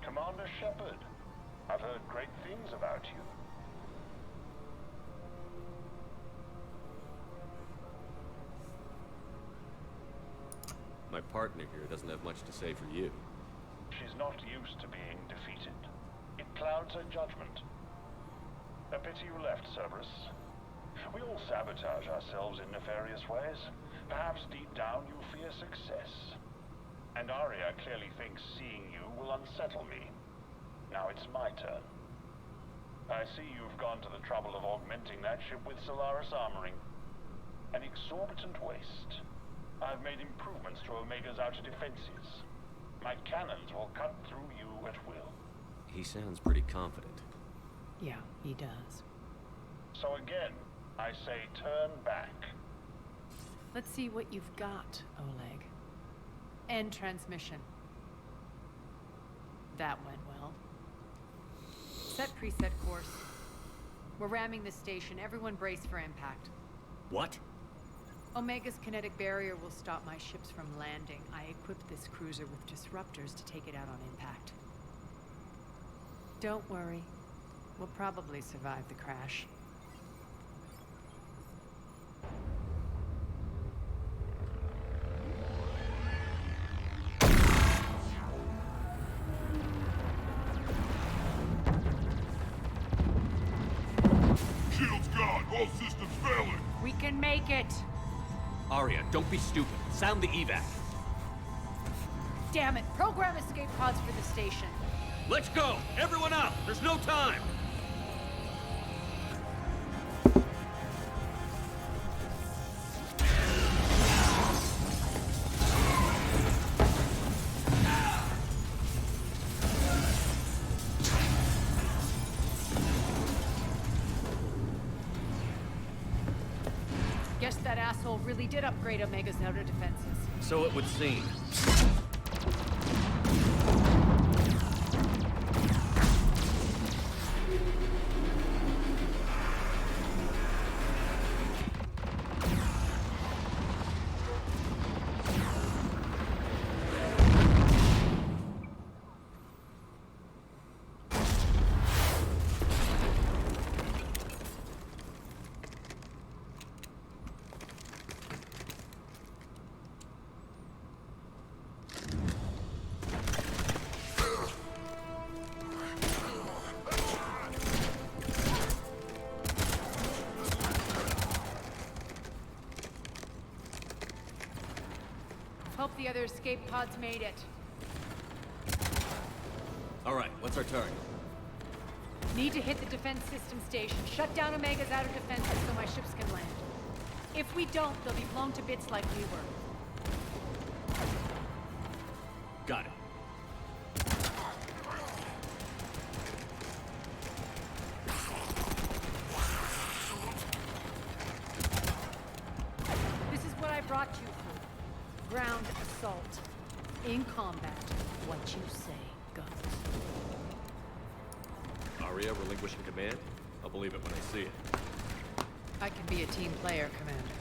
Commander Shepard, I've heard great things about you. My partner here doesn't have much to say for you. She's not used to being defeated. It clouds her judgment. A pity you left, Cerberus. We all sabotage ourselves in nefarious ways. Perhaps deep down you fear success. And Arya clearly thinks seeing you will unsettle me. Now it's my turn. I see you've gone to the trouble of augmenting that ship with Solaris armoring. An exorbitant waste. I've made improvements to Omega's outer defenses. My cannons will cut through you at will. He sounds pretty confident. Yeah, he does. So again, I say turn back. Let's see what you've got, Oleg. End transmission. That went well. Set preset course. We're ramming the station. Everyone brace for impact. What? Omega's kinetic barrier will stop my ships from landing. I equipped this cruiser with disruptors to take it out on impact. Don't worry. We'll probably survive the crash. Shields gone. All systems failing. We can make it! Arya, don't be stupid. Sound the evac. Damn it! Program escape pods for the station. Let's go! Everyone out! There's no time! Guess that asshole Control really did upgrade Omega's outer defenses. So it would seem. Hope the other escape pods made it. All right, what's our target? Need to hit the defense system station. Shut down Omega's outer defenses so my ships can land. If we don't, they'll be blown to bits like we were. Got it. This is what I brought you for. Ground assault. In combat. What you say goes. Aria relinquishing command? I'll believe it when I see it. I can be a team player, Commander.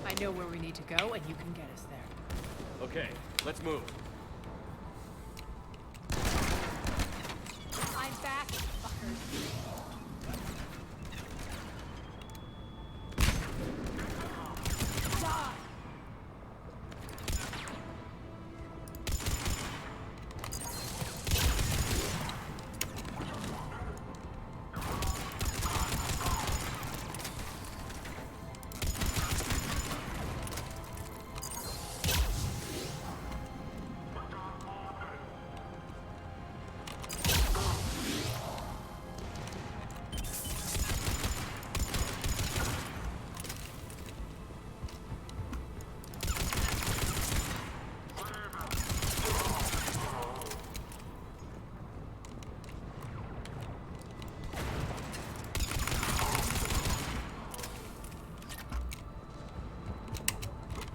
I know where we need to go, and you can get us there. Okay, let's move. I'm back, fuckers. Die!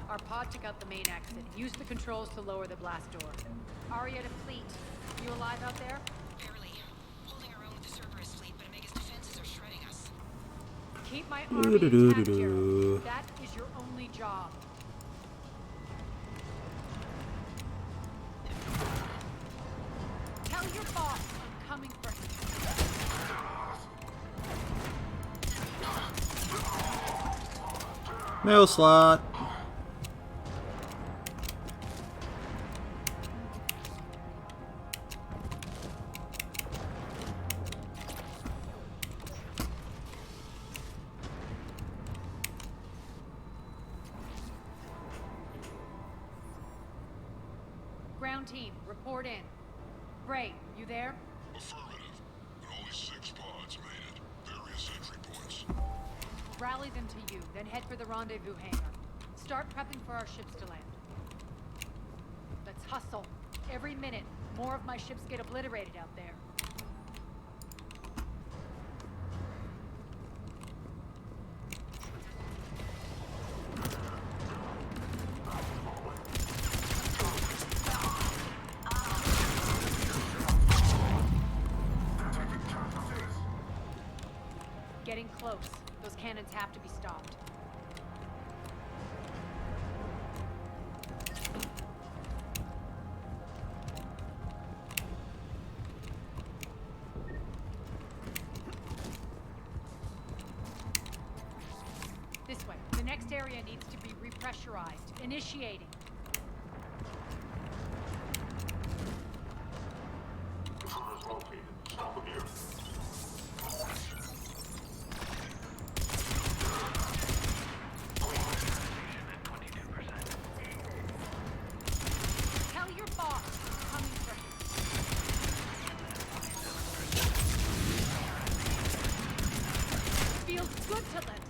Our pod took out the main exit. Use the controls to lower the blast door. Aria to fleet. You alive out there? Barely. Holding our own with the Cerberus fleet, but Omega's defenses are shredding us. Keep my army intact, Gerald. That is your only job. Tell your boss I'm coming for him. Mail slot. Ground team, report in. Bray, you there? Affirmative. But only 6 pods made it. Various entry points. Rally them to you, then head for the rendezvous hangar. Start prepping for our ships to land. Let's hustle. Every minute, more of my ships get obliterated out there. Getting close. Those cannons have to be stopped. This way. The next area needs to be repressurized. Initiating. Intruders located. Stop them here. Tell your boss I'm coming for him. Feels good to let.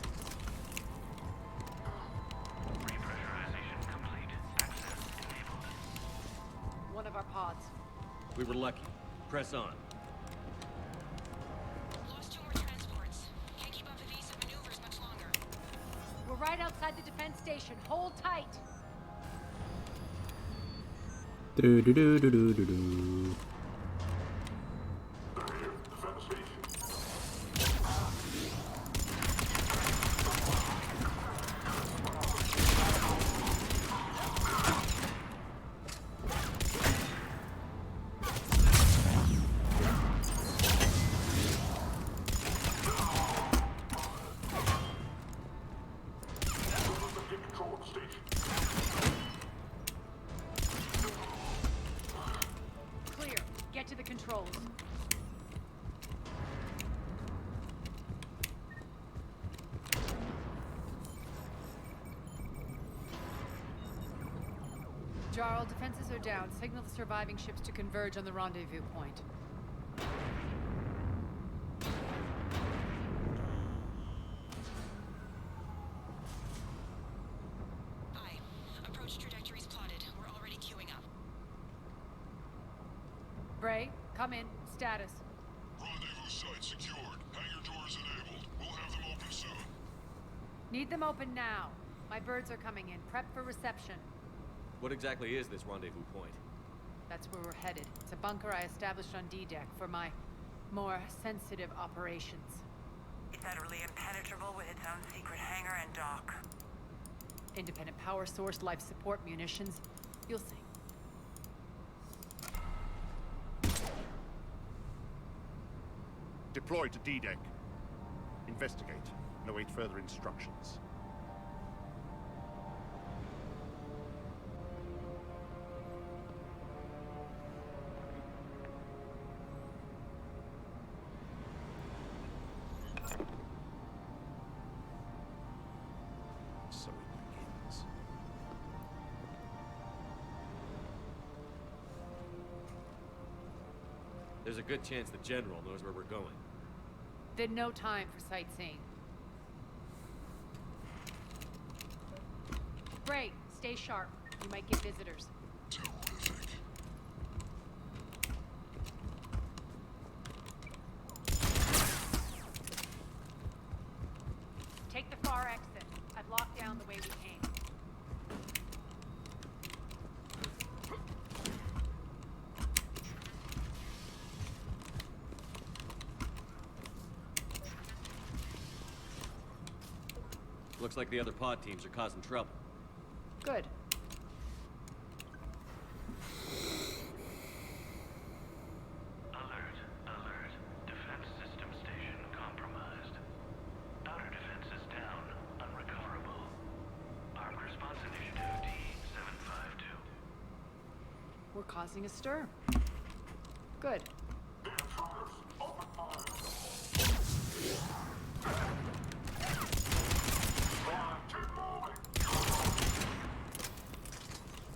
Repressurization complete. Access enabled. One of our pods. We were lucky. Press on. Lost 2 more transports. Can't keep up evasive maneuvers much longer. We're right outside the defense station. Hold tight. Do do do do do do do. Clear. Get to the controls. Jarl, defenses are down. Signal the surviving ships to converge on the rendezvous point. Aye. Approach trajectories plotted. We're already queuing up. Bray, come in. Status. Rendezvous site secured. Hangar doors enabled. We'll have them open soon. Need them open now. My birds are coming in. Prep for reception. What exactly is this rendezvous point? That's where we're headed. It's a bunker I established on D-Deck for my more sensitive operations. It's utterly impenetrable with its own secret hangar and dock. Independent power source, life support, munitions. You'll see. Deploy to D-Deck. Investigate and await further instructions. So it begins. There's a good chance the General knows where we're going. Then no time for sightseeing. Great. Stay sharp. You might get visitors. Terrific. Take the far exit. I've locked down the way we came. Looks like the other pod teams are causing trouble. Good. Alert, alert. Defense system station compromised. Outer defenses down, unrecoverable. Armed response initiative T-752. We're causing a stir. Good.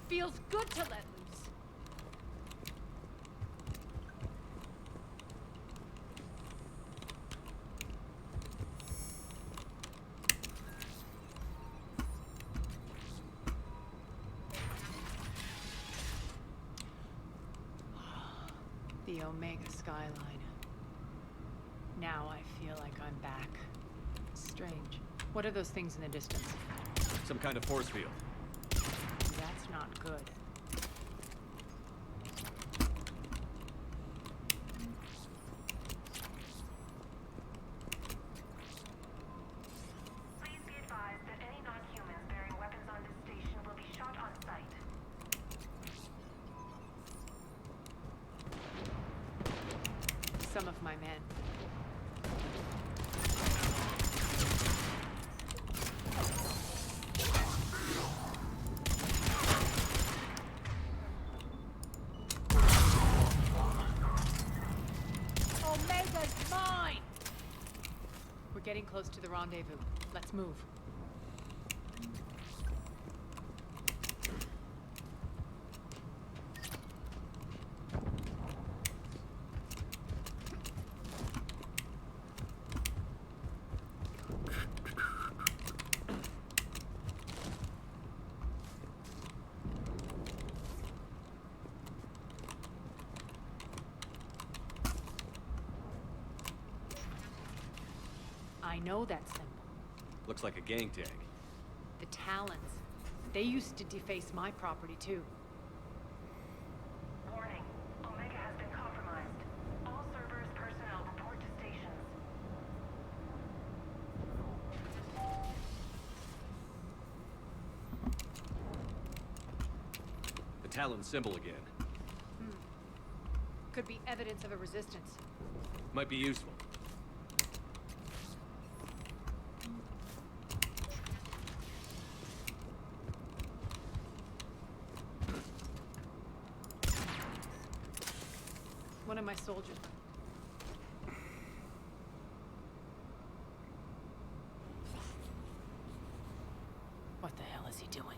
Feels good to let loose. The Omega skyline. Now I feel like I'm back. Strange. What are those things in the distance? Some kind of force field. That's not good. Please be advised that any non-humans bearing weapons on this station will be shot on sight. Some of my men. Omega's mine! We're getting close to the rendezvous. Let's move. I know that symbol. Looks like a gang tag. The Talons. They used to deface my property, too. Warning. Omega has been compromised. All servers, personnel, report to stations. The Talon symbol again. Could be evidence of a resistance. Might be useful. One of my soldiers. What the hell is he doing?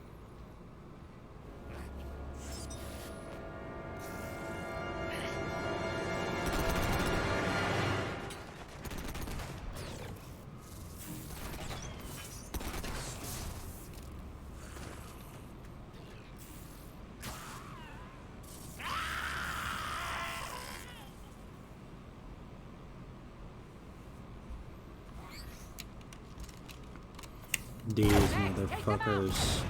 These motherfuckers.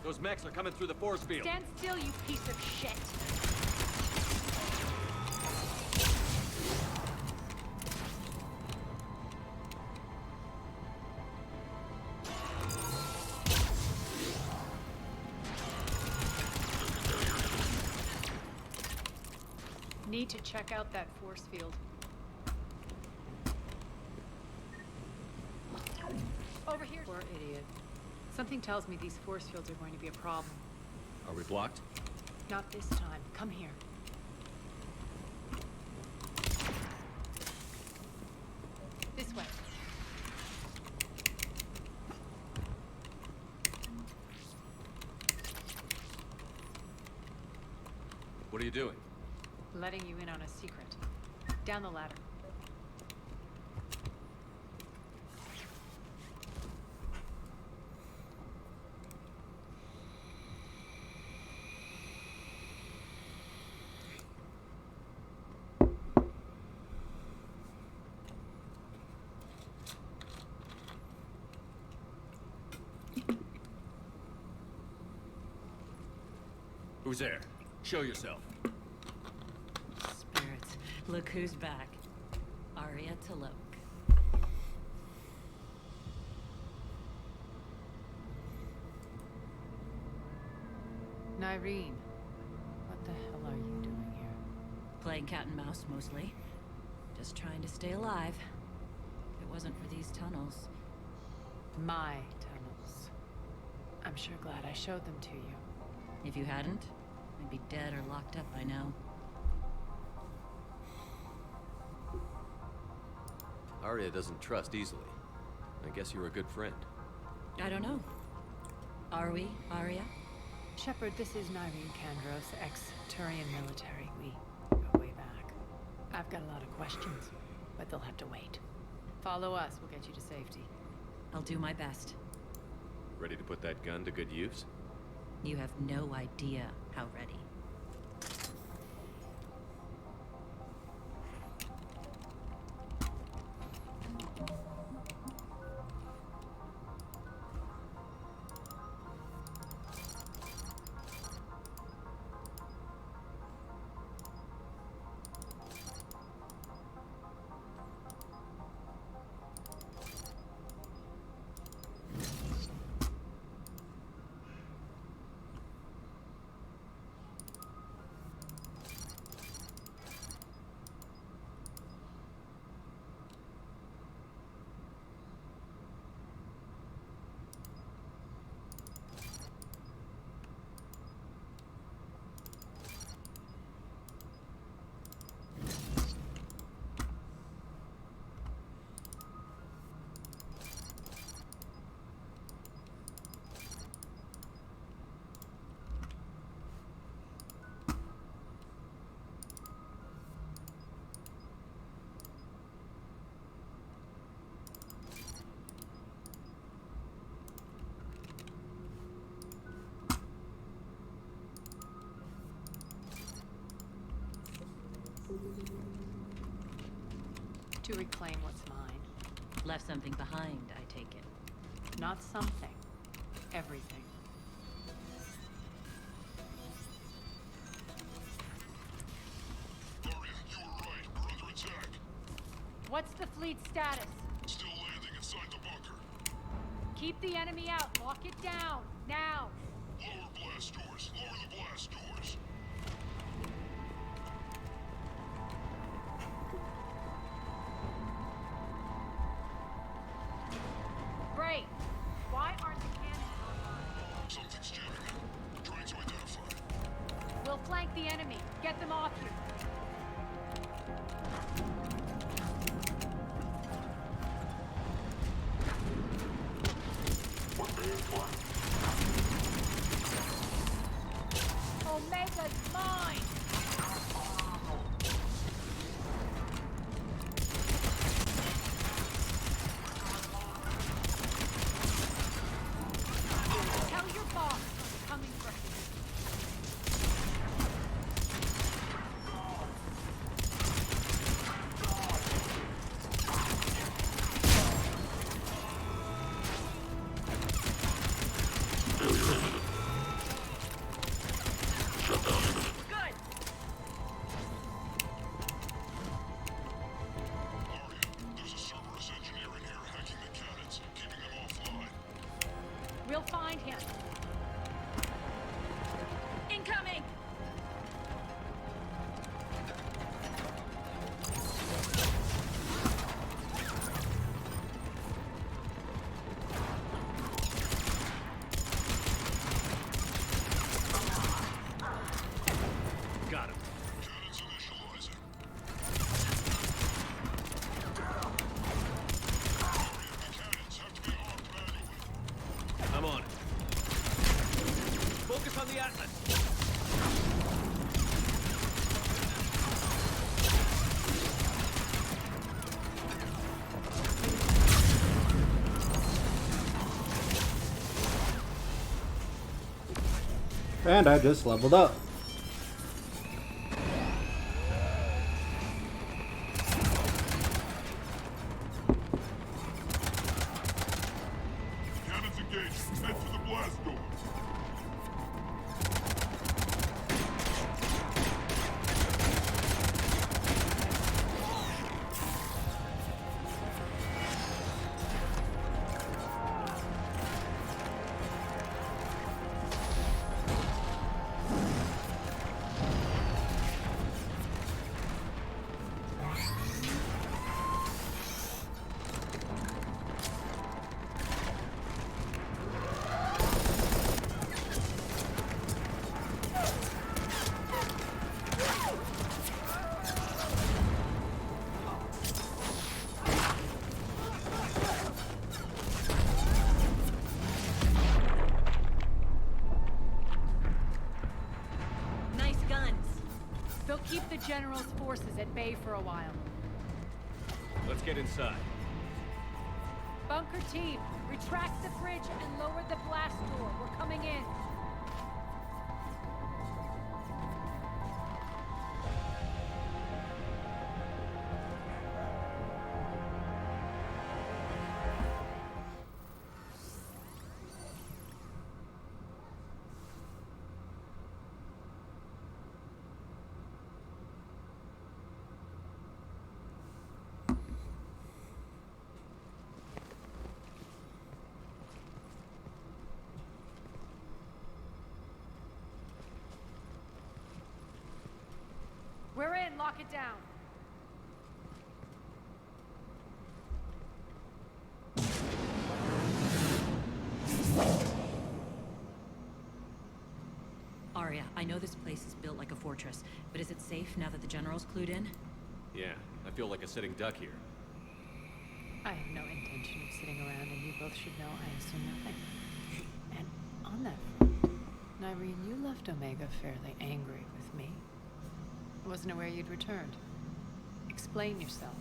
Those mechs are coming through the force field. Stand still, you piece of shit! Need to check out that force field. Over here. Poor idiot. Something tells me these force fields are going to be a problem. Are we blocked? Not this time. Come here. This way. What are you doing? Letting you in on a secret. Down the ladder. Who's there? Show yourself. Spirits, look who's back. Arya Talok. Nyreen, what the hell are you doing here? Playing cat and mouse, mostly. Just trying to stay alive. If it wasn't for these tunnels. My tunnels. I'm sure glad I showed them to you. If you hadn't, I'd be dead or locked up by now. Arya doesn't trust easily. I guess you're a good friend. I don't know. Are we, Arya? Shepard, this is Nyreen Kandros, ex-Turian military. We go way back. I've got a lot of questions, but they'll have to wait. Follow us, we'll get you to safety. I'll do my best. Ready to put that gun to good use? You have no idea how ready. To reclaim what's mine. Left something behind, I take it. Not something. Everything. Aria, you were right. We're under attack. What's the fleet status? Still landing inside the bunker. Keep the enemy out. Lock it down. Now. Lower blast doors. Lower the blast doors. Great. Why aren't the cannons online? Something's jamming them. Trying to identify. We'll flank the enemy. Get them off you. Omega's mine! Tell your boss I'm coming for him. Good! Aria, there's a Cerberus engineer in here hacking the cannons, keeping them offline. We'll find him. Incoming! Got him. Cannons initializing. Aria, the cannons have to be armed manually. I'm on it. Focus on the Atlas. And I just leveled up. Cannons engaged. Head for the blast door. Nice guns. They'll keep the General's forces at bay for a while. Let's get inside. Bunker team, retract the bridge and lower the blast door. We're coming in. We're in. Lock it down. Arya, I know this place is built like a fortress, but is it safe now that the General's clued in? Yeah, I feel like a sitting duck here. I have no intention of sitting around, and you both should know I assume nothing. And on that front, Nyreen, you left Omega fairly angry with me. I wasn't aware you'd returned. Explain yourself.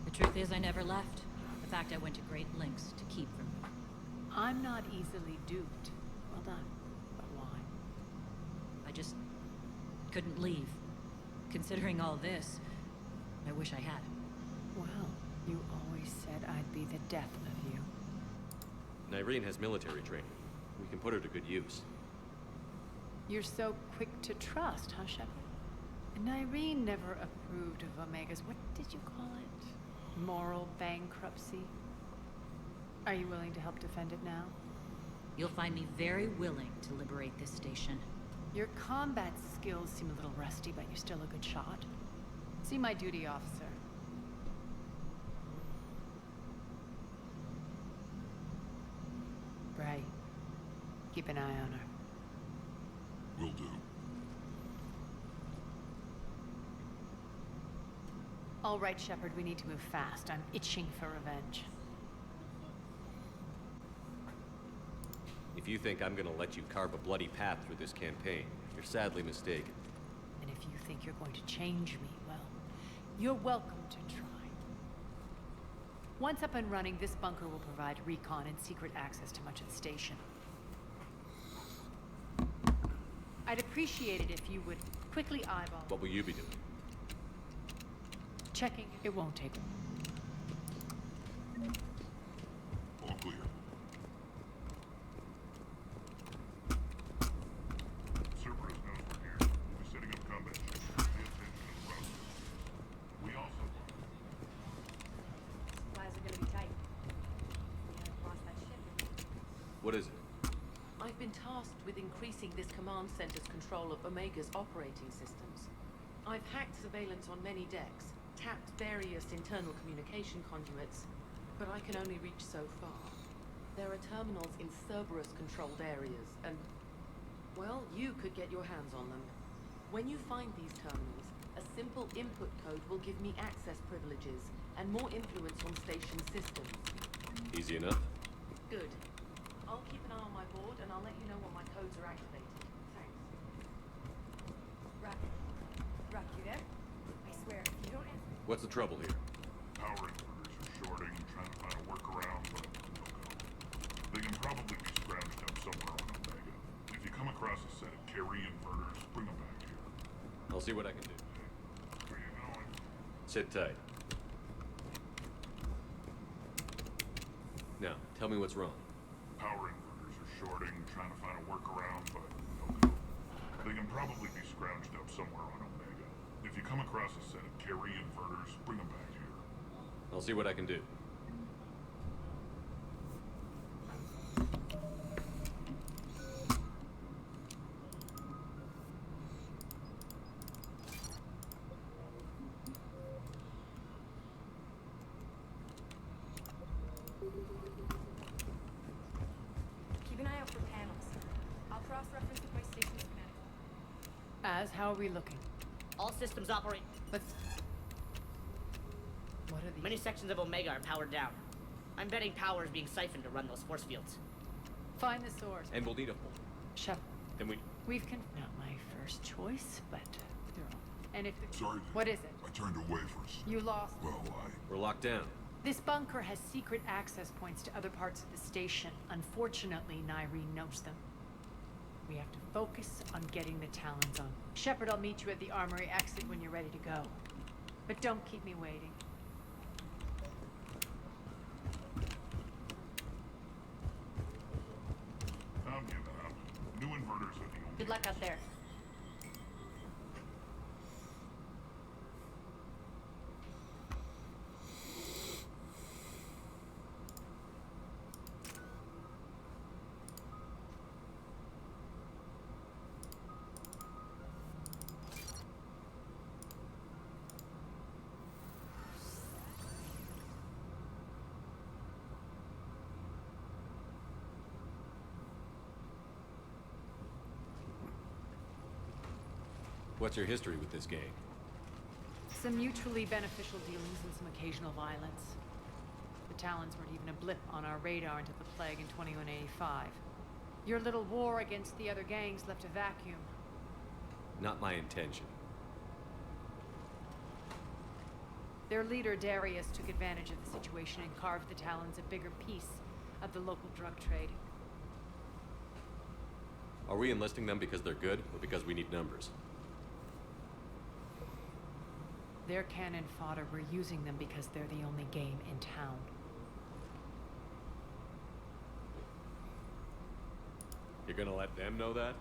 The truth is, I never left. In fact, I went to great lengths to keep from you. I'm not easily duped. Well done. But why? I just couldn't leave. Considering all this, I wish I had. Well, You always said I'd be the death of you. Irene has military training. We can put her to good use. You're so quick to trust, huh, Shepard? And Irene never approved of Omega's, what did you call it? Moral bankruptcy? Are you willing to help defend it now? You'll find me very willing to liberate this station. Your combat skills seem a little rusty, but you're still a good shot. See my duty officer. Bray, keep an eye on her. Will do. All right, Shepard, we need to move fast. I'm itching for revenge. If you think I'm gonna let you carve a bloody path through this campaign, you're sadly mistaken. And if you think you're going to change me, well, you're welcome to try. Once up and running, this bunker will provide recon and secret access to much of the station. I'd appreciate it if you would quickly eyeball... What will you be doing? Checking. It won't take long. All clear. Cerberus knows we're here. We'll be setting up combat ships. Pay attention and run. We also want... Supplies are gonna be tight. We haven't lost that ship. What is it? I've been tasked with increasing this command center's control of Omega's operating systems. I've hacked surveillance on many decks, tapped various internal communication conduits, but I can only reach so far. There are terminals in Cerberus-controlled areas, and, well, you could get your hands on them. When you find these terminals, a simple input code will give me access privileges and more influence on station systems. Easy enough? Good. I'll keep an eye on my board, and I'll let you know when my codes are activated. Thanks. Rock, you there? I swear, if you don't answer... What's the trouble here? Power inverters are shorting, trying to find a workaround, but no go. They can probably be scrounged up somewhere on Omega. If you come across a set of carry inverters, bring them back here. I'll see what I can do. Where you going? Sit tight. Now, tell me what's wrong. Power inverters are shorting, trying to find a workaround, but no go. They can probably be scrounged up somewhere on Omega. If you come across a set of carry inverters, bring them back here. I'll see what I can do. Keep an eye out for panels. I'll cross-reference with my station's schematic. As, how are we looking? All systems operate. Let's... What are these? Many sections of Omega are powered down. I'm betting power is being siphoned to run those force fields. Find the source. And we'll need a full. Shepard. Then We've not my first choice, but they're all... And if the... Sorry. What is it? I turned away for a second. You lost. Well, We're locked down. This bunker has secret access points to other parts of the station. Unfortunately, Nyreen knows them. We have to focus on getting the Talons on. Shepard, I'll meet you at the armory exit when you're ready to go. But don't keep me waiting. I'm giving up. New inverters are the only... Good luck out there. What's your history with this gang? Some mutually beneficial dealings and some occasional violence. The Talons weren't even a blip on our radar until the plague in 2185. Your little war against the other gangs left a vacuum. Not my intention. Their leader, Darius, took advantage of the situation and carved the Talons a bigger piece of the local drug trade. Are we enlisting them because they're good, or because we need numbers? They're cannon fodder. We're using them because they're the only game in town. You're gonna let them know that?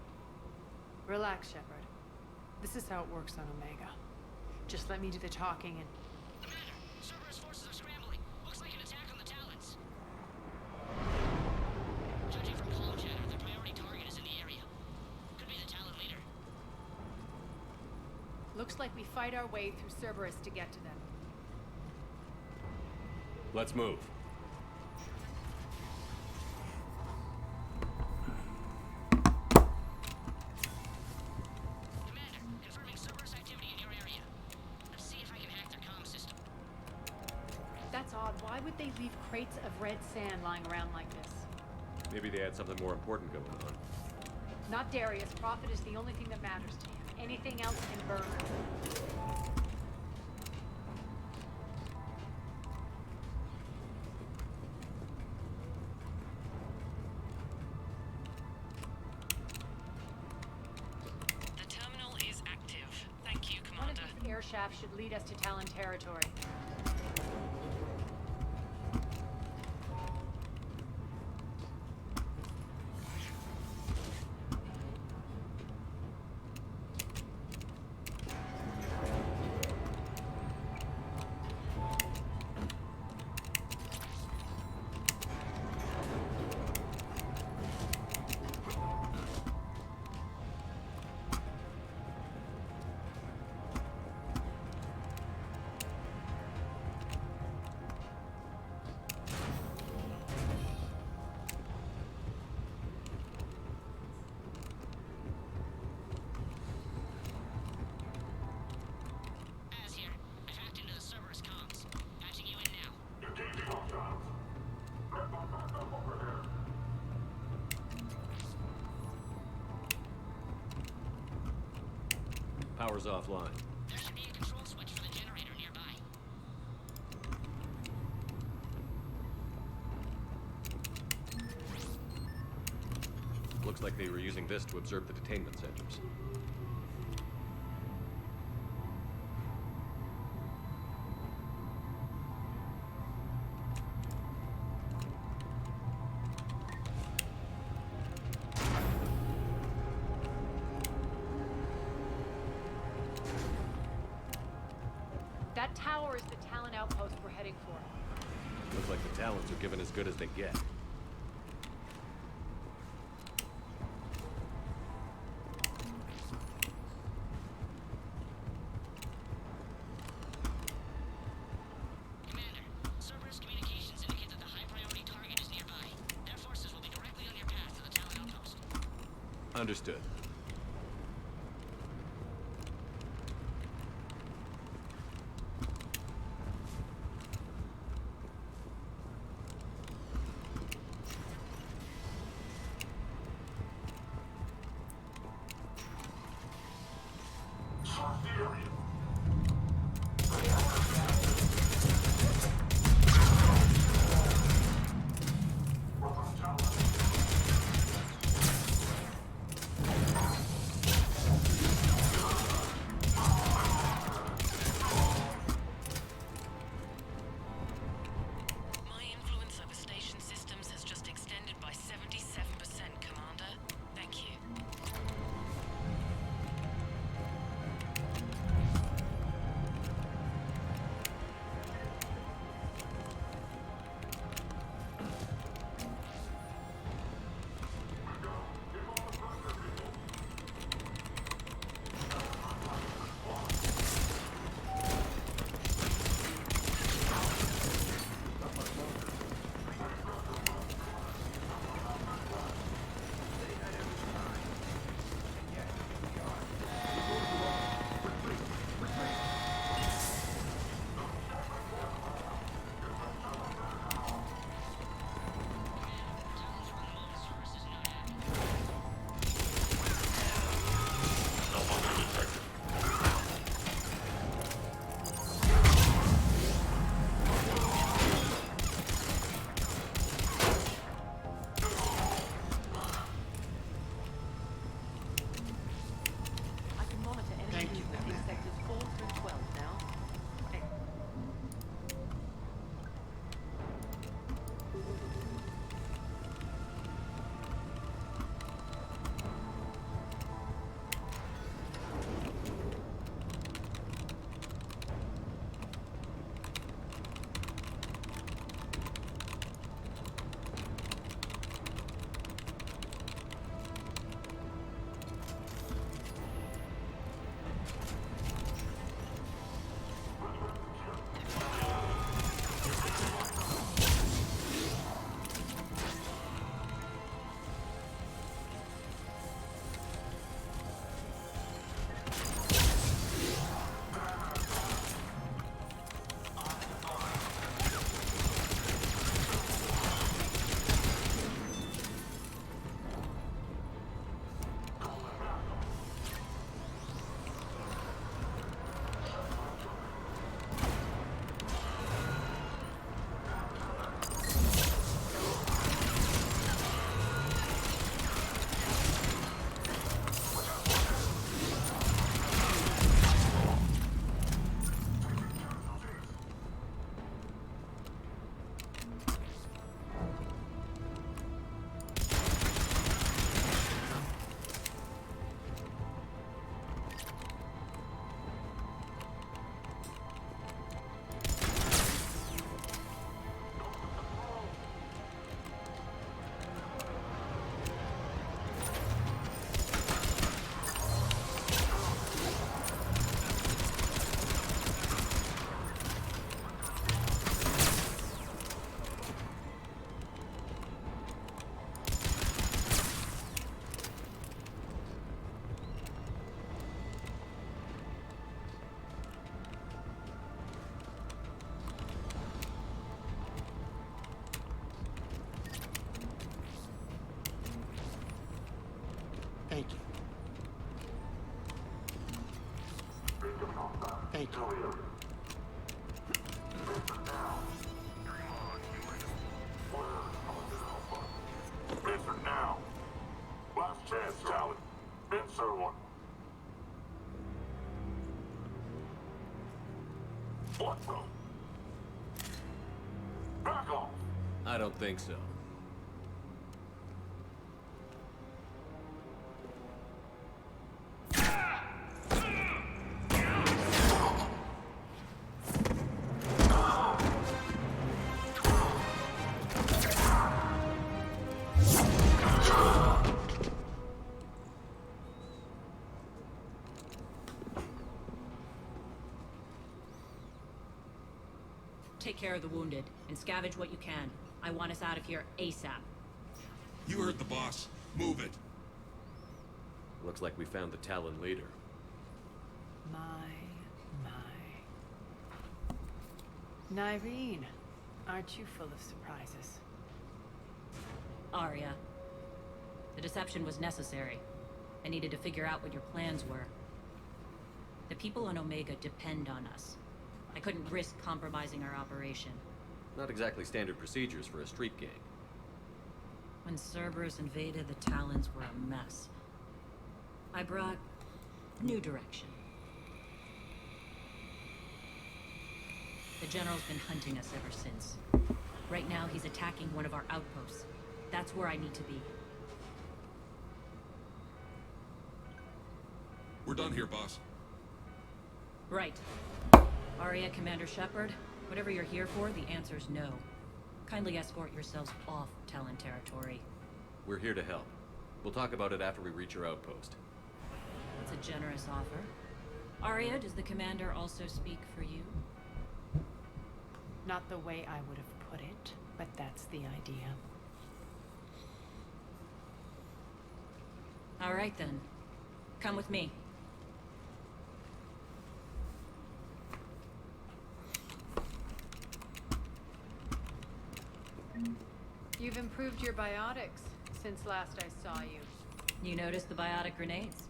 Relax, Shepard. This is how it works on Omega. Just let me do the talking and... Commander, Cerberus forces are scrambling. Looks like an attack on the Talons. Judging from comm chatter, their priority target is in the area. Could be the Talon leader. Looks like we fight our way through Cerberus to get to them. Let's move. Commander, confirming Cerberus activity in your area. Let's see if I can hack their comm system. That's odd. Why would they leave crates of red sand lying around like this? Maybe they had something more important going on. Not Darius. Profit is the only thing that matters to him. Anything else can burn. The terminal is active. Thank you, One of Commander. these air shafts should lead us to Talon territory. Az here. I've hacked into the Cerberus comms. Patching you in now. Power's offline. There should be a control switch for the generator nearby. Looks like they were using this to observe the detainment centers. That tower is the Talon outpost we're heading for. Looks like the Talons are given as good as they get. Commander, Cerberus communications indicate that the high-priority target is nearby. Their forces will be directly on your path to the Talon outpost. Understood. Thank you. Answer now. Last chance, Talon. Answer one. What the? Back off. I don't think so. Take care of the wounded, and scavenge what you can. I want us out of here ASAP. You heard the boss. Move it. Looks like we found the Talon leader. My. Nyreen, aren't you full of surprises? Arya. The deception was necessary. I needed to figure out what your plans were. The people on Omega depend on us. I couldn't risk compromising our operation. Not exactly standard procedures for a street gang. When Cerberus invaded, the Talons were a mess. I brought new direction. The General's been hunting us ever since. Right now, he's attacking one of our outposts. That's where I need to be. We're done here, boss. Right. Arya, Commander Shepard, whatever you're here for, the answer's no. Kindly escort yourselves off Talon territory. We're here to help. We'll talk about it after we reach your outpost. That's a generous offer. Arya, does the Commander also speak for you? Not the way I would have put it, but that's the idea. All right, then. Come with me. You've improved your biotics since last I saw you. You noticed the biotic grenades?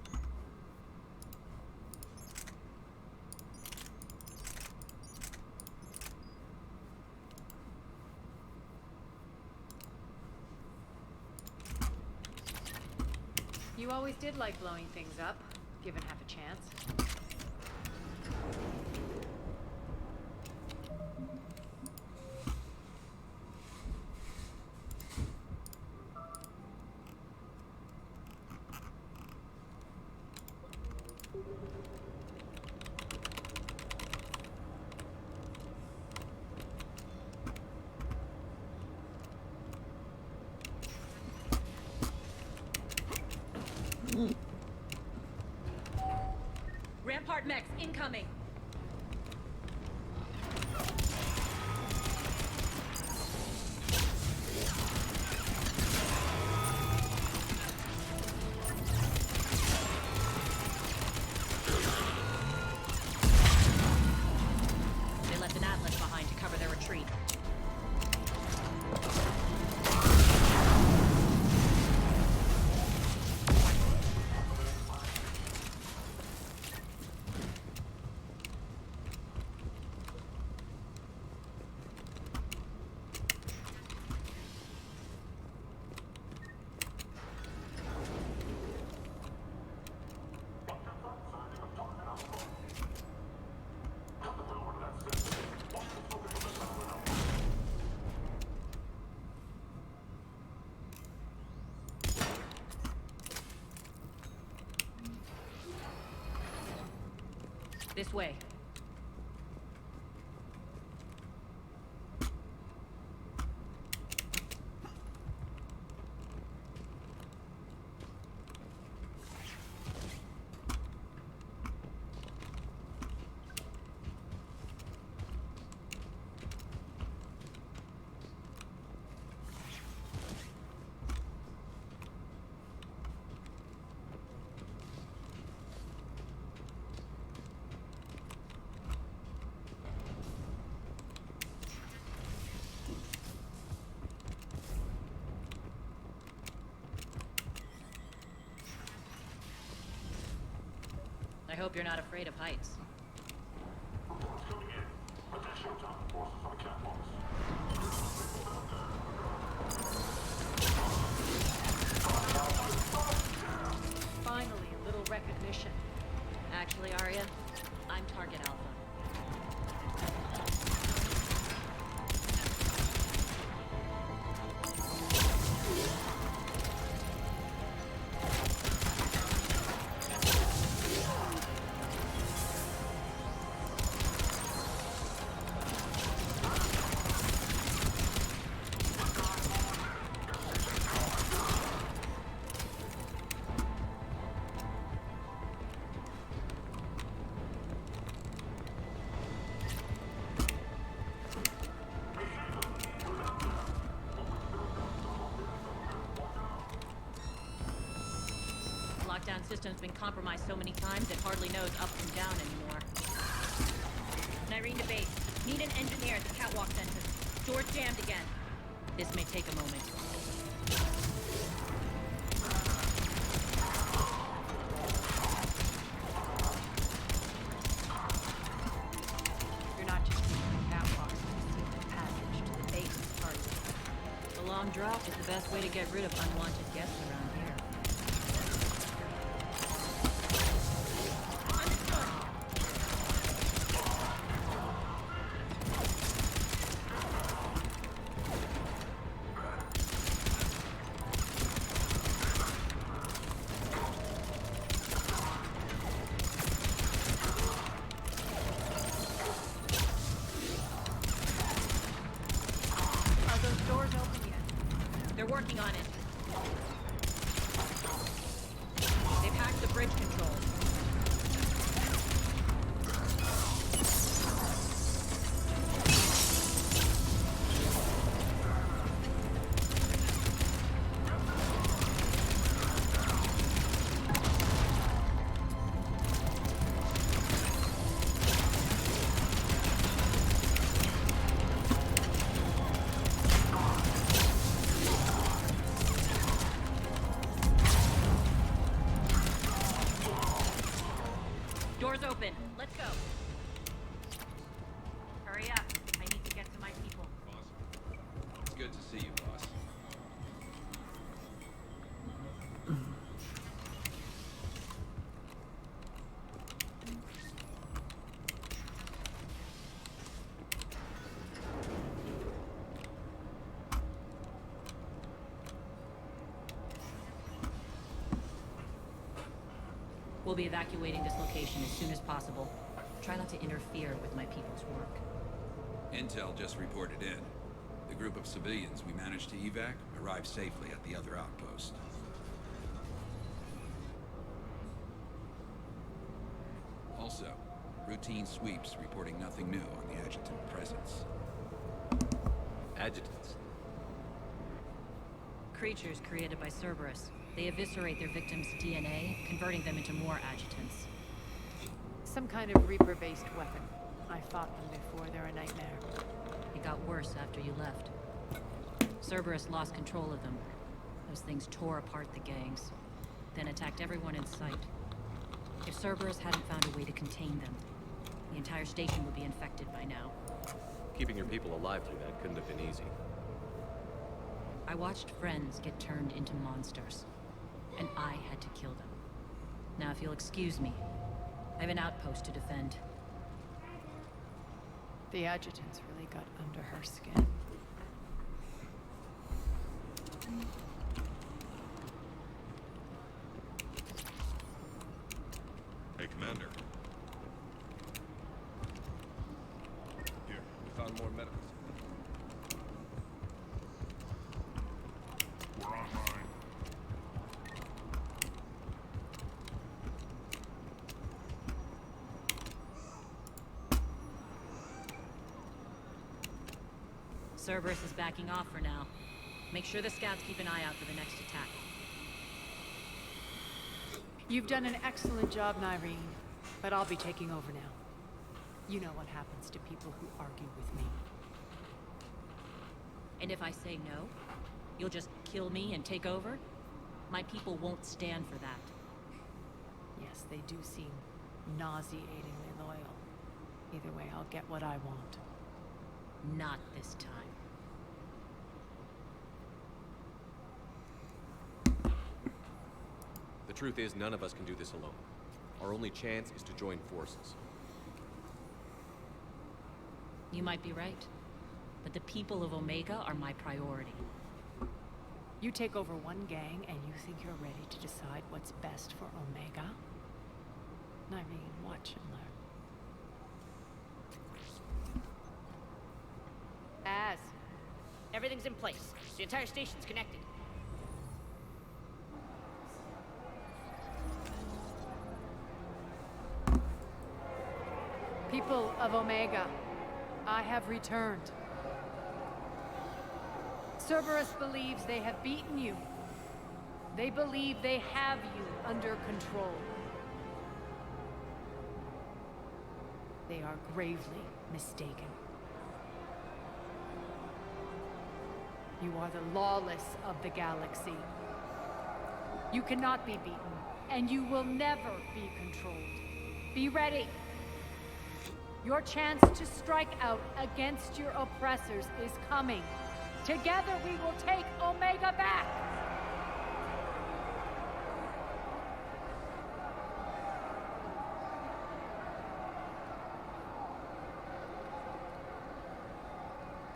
You always did like blowing things up, given half a chance. Rampart mechs incoming! They left an Atlas behind to cover their retreat. This way. I hope you're not afraid of heights. Finally, a little recognition. Actually, Arya, I'm target alpha. Lockdown system's been compromised so many times it hardly knows up from down anymore. Nyrene to base. Need an engineer at the catwalk center. Door's jammed again. This may take a moment. You're not just using the catwalk to see the passage to the base part. The long drop is the best way to get rid of unwanted guests around here. Are those doors open yet? They're working on it. They've hacked the bridge controls. Doors open. Let's go. Hurry up. I need to get to my people. It's good to see you, boss. We'll be evacuating this location as soon as possible. Try not to interfere with my people's work. Intel just reported in. The group of civilians we managed to evac arrived safely at the other outpost. Also, routine sweeps reporting nothing new on the adjutant presence. Adjutants. Creatures created by Cerberus. They eviscerate their victims' DNA, converting them into more adjutants. Some kind of Reaper-based weapon. I fought them before. They're a nightmare. It got worse after you left. Cerberus lost control of them. Those things tore apart the gangs, then attacked everyone in sight. If Cerberus hadn't found a way to contain them, the entire station would be infected by now. Keeping your people alive through that couldn't have been easy. I watched friends get turned into monsters, and I had to kill them. Now, if you'll excuse me, I have an outpost to defend. The adjutants really got under her skin. Hey, Commander. Here, we found more medical. We're online. Cerberus is backing off for now. Make sure the scouts keep an eye out for the next attack. You've done an excellent job, Nyrene, but I'll be taking over now. You know what happens to people who argue with me. And if I say no, you'll just kill me and take over? My people won't stand for that. Yes, they do seem nauseatingly loyal. Either way, I'll get what I want. Not this time. The truth is, none of us can do this alone. Our only chance is to join forces. You might be right. But the people of Omega are my priority. You take over one gang and you think you're ready to decide what's best for Omega? I mean, watch and learn. Everything's in place. The entire station's connected. People of Omega, I have returned. Cerberus believes they have beaten you. They believe they have you under control. They are gravely mistaken. You are the lawless of the galaxy. You cannot be beaten, and you will never be controlled. Be ready. Your chance to strike out against your oppressors is coming. Together we will take Omega back!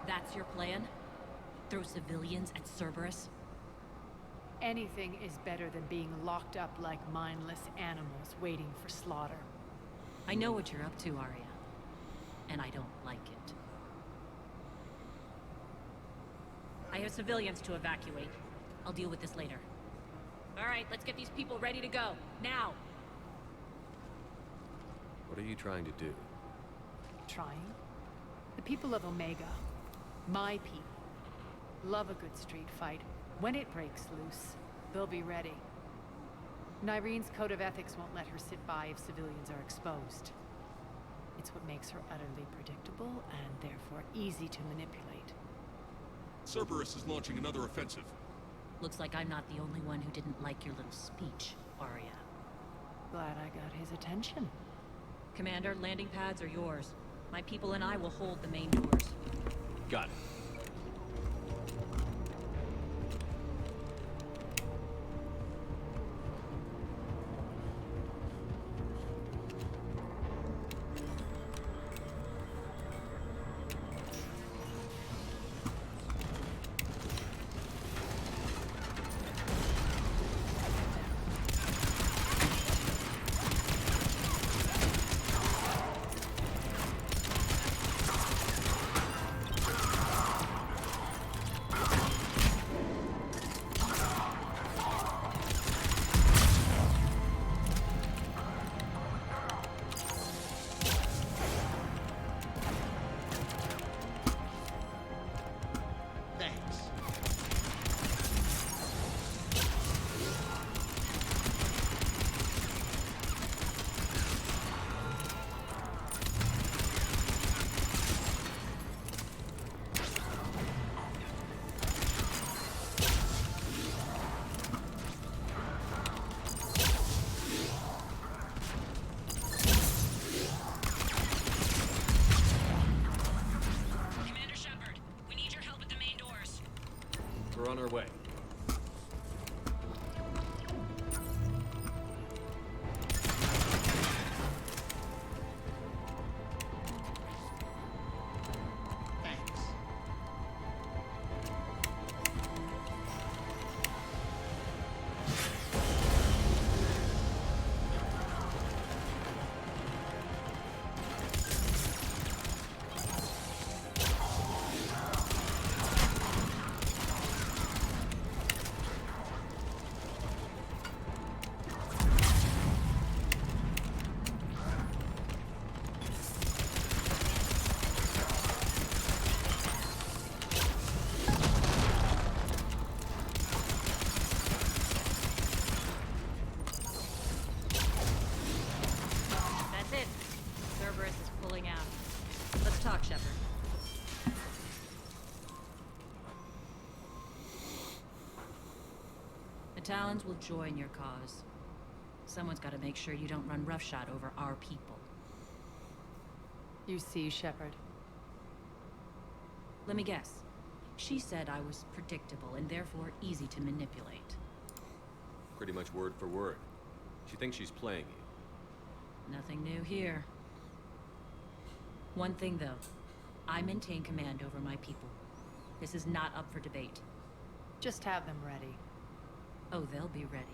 That's your plan? Throw civilians at Cerberus? Anything is better than being locked up like mindless animals waiting for slaughter. I know what you're up to, Arya. And I don't like it. I have civilians to evacuate. I'll deal with this later. All right, let's get these people ready to go. Now! What are you trying to do? Trying? The people of Omega, my people, love a good street fight. When it breaks loose, they'll be ready. Nyrene's code of ethics won't let her sit by if civilians are exposed. It's what makes her utterly predictable and therefore easy to manipulate. Cerberus is launching another offensive. Looks like I'm not the only one who didn't like your little speech, Arya. Glad I got his attention. Commander, landing pads are yours. My people and I will hold the main doors. Got it. We're on our way. Talons will join your cause. Someone's got to make sure you don't run roughshod over our people. You see, Shepard. Let me guess. She said I was predictable and therefore easy to manipulate. Pretty much word for word. She thinks she's playing you. Nothing new here. One thing, though. I maintain command over my people. This is not up for debate. Just have them ready. Oh, they'll be ready.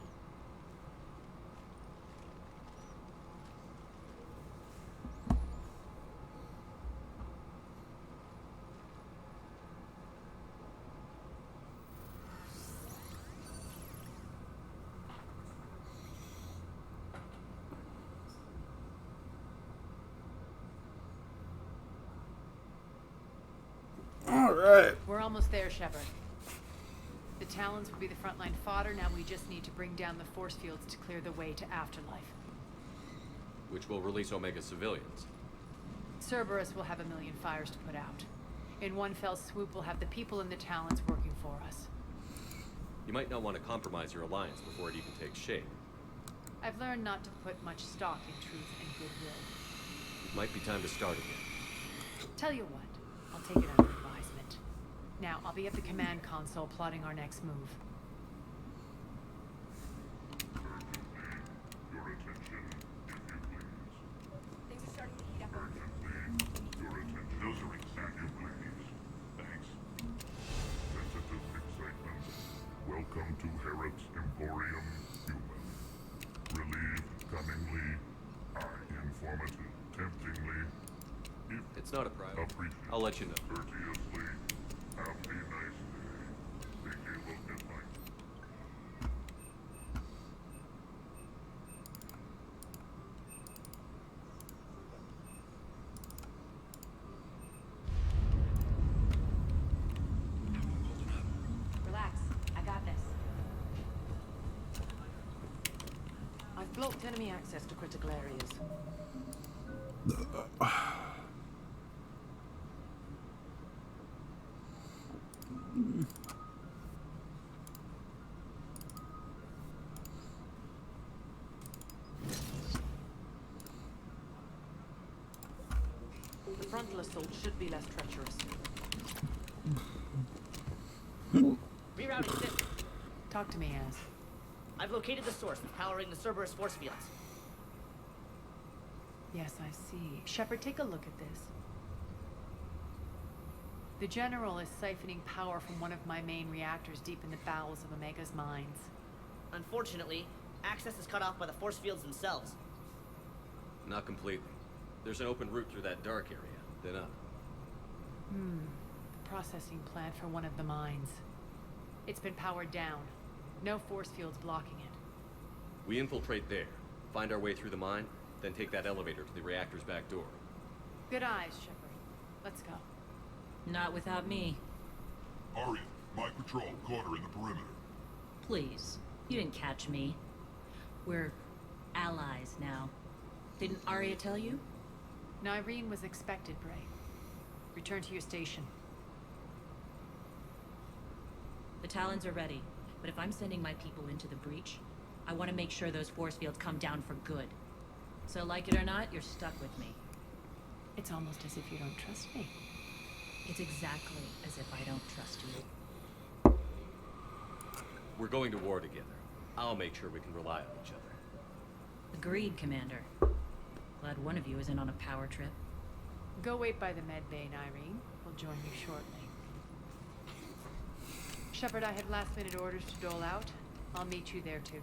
Alright. We're almost there, Shepard. The Talons will be the frontline fodder. Now we just need to bring down the force fields to clear the way to Afterlife. Which will release Omega civilians. Cerberus will have 1,000,000 fires to put out. In one fell swoop, we'll have the people in the Talons working for us. You might not want to compromise your alliance before it even takes shape. I've learned not to put much stock in truth and goodwill. It might be time to start again. Tell you what, I'll take it under advisement. Now, I'll be at the command console plotting our next move. Your attention, if you please. Things are starting to heat up. Urgently, your attention. Those are exactly please. Thanks. Sensitive excitement. Welcome to Herod's Emporium, human. Relieved cunningly, informative temptingly. If It's not a priority. appreciated I'll let you know. courteously, have a nice day. Take a look at my Relax. I got this. I've blocked enemy access to critical areas. The frontal assault should be less treacherous. Rerouting system. Talk to me, Az. I've located the source that's powering the Cerberus force fields. Yes, I see. Shepard, take a look at this. The General is siphoning power from one of my main reactors deep in the bowels of Omega's mines. Unfortunately, access is cut off by the force fields themselves. Not completely. There's an open route through that dark area, then up. The processing plant for one of the mines. It's been powered down. No force fields blocking it. We infiltrate there, find our way through the mine, then take that elevator to the reactor's back door. Good eyes, Shepard. Let's go. Not without me. Arya, my patrol, caught her in the perimeter. Please. You didn't catch me. We're allies now. Didn't Arya tell you? Nyreen was expected, Bray. Return to your station. The Talons are ready, but if I'm sending my people into the breach, I want to make sure those force fields come down for good. So like it or not, you're stuck with me. It's almost as if you don't trust me. It's exactly as if I don't trust you. We're going to war together. I'll make sure we can rely on each other. Agreed, Commander. Glad one of you isn't on a power trip. Go wait by the med bay, Nyreen. We'll join you shortly. Shepard, I had last-minute orders to dole out. I'll meet you there, too.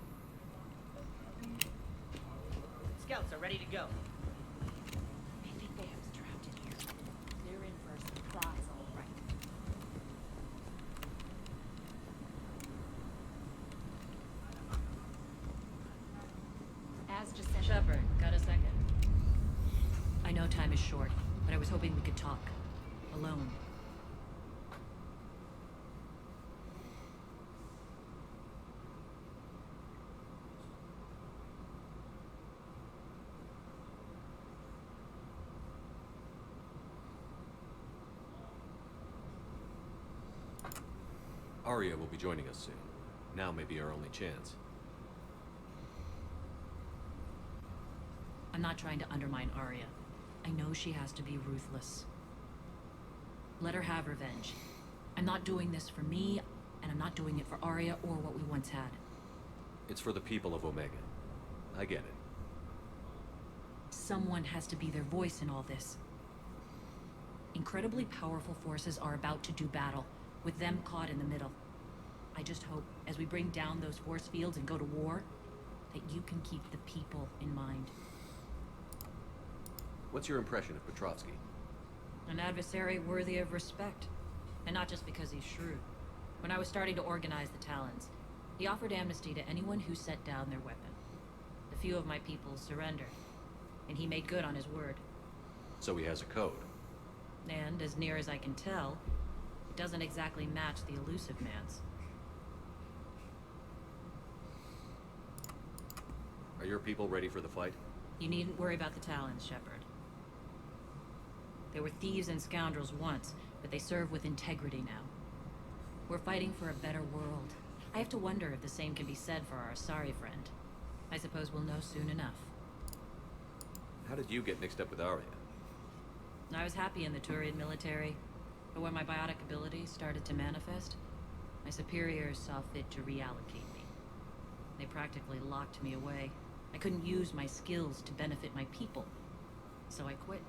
Scouts are ready to go. I think they have us trapped in here. They're in for a surprise, all right. Az just sent... Shepard, got a second? I know time is short, but I was hoping we could talk. Alone. Arya will be joining us soon. Now may be our only chance. I'm not trying to undermine Arya. I know she has to be ruthless. Let her have revenge. I'm not doing this for me, and I'm not doing it for Arya or what we once had. It's for the people of Omega. I get it. Someone has to be their voice in all this. Incredibly powerful forces are about to do battle, with them caught in the middle. I just hope, as we bring down those force fields and go to war, that you can keep the people in mind. What's your impression of Petrovsky? An adversary worthy of respect. And not just because he's shrewd. When I was starting to organize the Talons, he offered amnesty to anyone who set down their weapon. A few of my people surrendered, and he made good on his word. So he has a code. And, as near as I can tell, it doesn't exactly match the elusive man's. Are your people ready for the fight? You needn't worry about the Talons, Shepard. They were thieves and scoundrels once, but they serve with integrity now. We're fighting for a better world. I have to wonder if the same can be said for our Asari friend. I suppose we'll know soon enough. How did you get mixed up with Arya? I was happy in the Turian military, but when my biotic abilities started to manifest, my superiors saw fit to reallocate me. They practically locked me away. I couldn't use my skills to benefit my people, so I quit.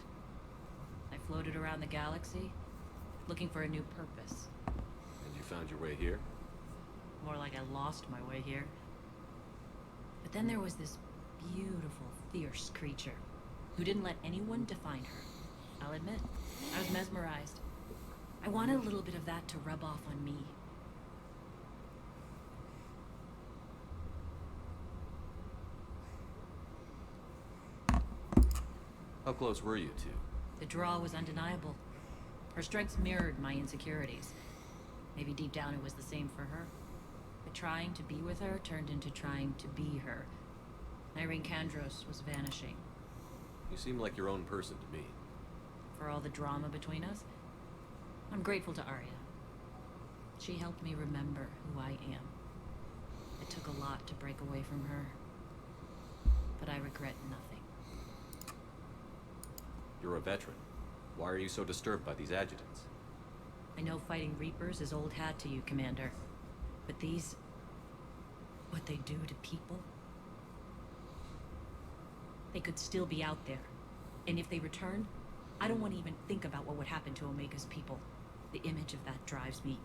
I floated around the galaxy, looking for a new purpose. And you found your way here? More like I lost my way here. But then there was this beautiful, fierce creature who didn't let anyone define her. I'll admit, I was mesmerized. I wanted a little bit of that to rub off on me. How close were you two? The draw was undeniable. Her strengths mirrored my insecurities. Maybe deep down it was the same for her. But trying to be with her turned into trying to be her. Irene Kandros was vanishing. You seem like your own person to me. For all the drama between us, I'm grateful to Arya. She helped me remember who I am. It took a lot to break away from her, but I regret nothing. You're a veteran. Why are you so disturbed by these adjutants? I know fighting Reapers is old hat to you, Commander. But these... what they do to people? They could still be out there. And if they return, I don't want to even think about what would happen to Omega's people. The image of that drives me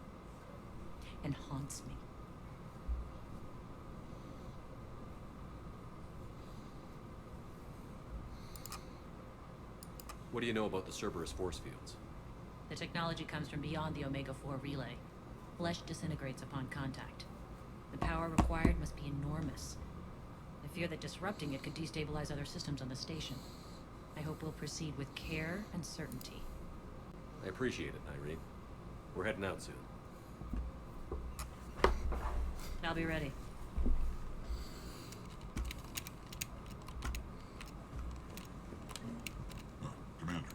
and haunts me. What do you know about the Cerberus force fields? The technology comes from beyond the Omega-4 relay. Flesh disintegrates upon contact. The power required must be enormous. I fear that disrupting it could destabilize other systems on the station. I hope we'll proceed with care and certainty. I appreciate it, Irene. We're heading out soon. I'll be ready. Commander.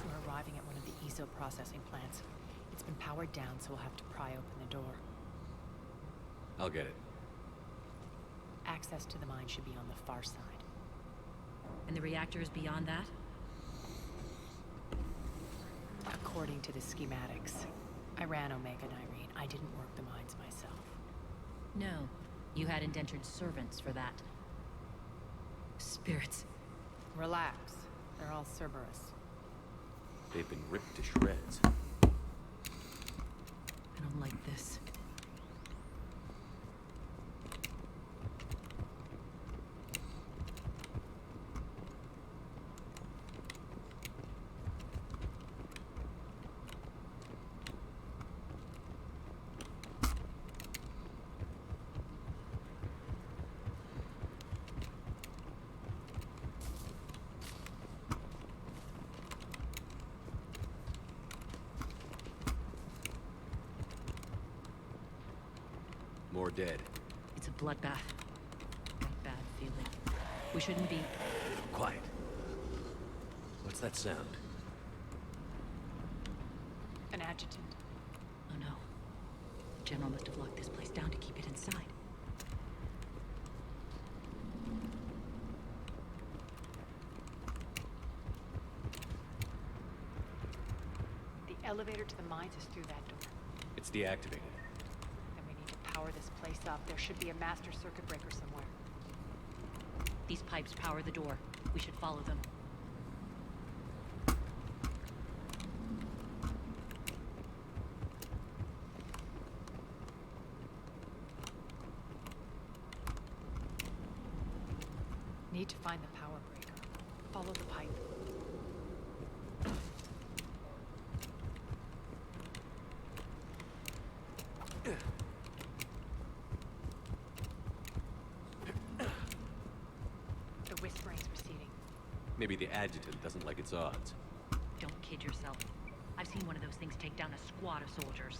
We're arriving at one of the ESO processing plants. It's been powered down, so we'll have to pry open the door. I'll get it. Access to the mine should be on the far side. And the reactor is beyond that? According to the schematics. I ran Omega and Irene. I didn't work the mines myself. No. You had indentured servants for that. Spirits. Relax. They're all Cerberus. They've been ripped to shreds. I don't like this. more dead. It's a bloodbath. A bad feeling. We shouldn't be... Quiet. What's that sound? An adjutant. Oh no. The General must have locked this place down to keep it inside. The elevator to the mines is through that door. It's deactivated. Then we need to power this place up. There should be a master circuit breaker somewhere. These pipes power the door. We should follow them. Need to find the power breaker. Follow the pipe. The whispering's receding. Maybe the adjutant doesn't like its odds. Don't kid yourself. I've seen one of those things take down a squad of soldiers.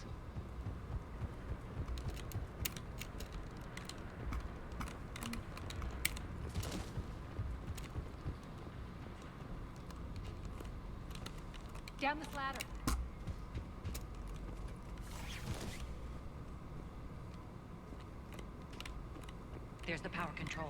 Down this ladder. There's the power control.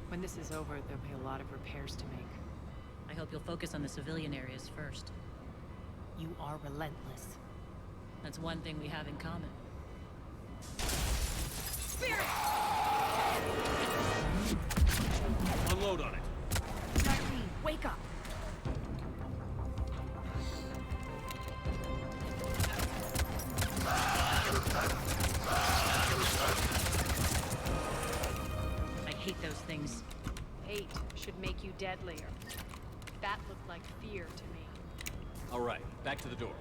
When this is over, there'll be a lot of repairs to make. I hope you'll focus on the civilian areas first. You are relentless. That's one thing we have in common. Spirit! Unload on it. Maxine, wake up! I hate those things. Hate should make you deadlier. That looked like fear to me. All right, back to the door.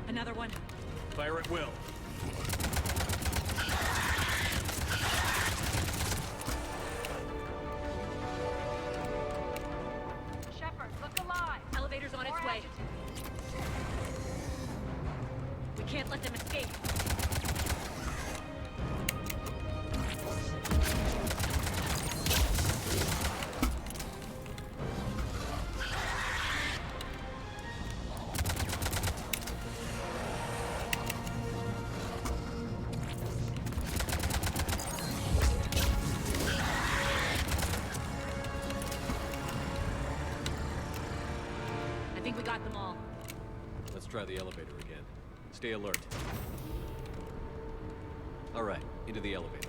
Another one. Fire at will. Shepard, look alive! Elevator's on its way. We can't let them escape. I think we got them all. Let's try the elevator again. Stay alert. All right, into the elevator.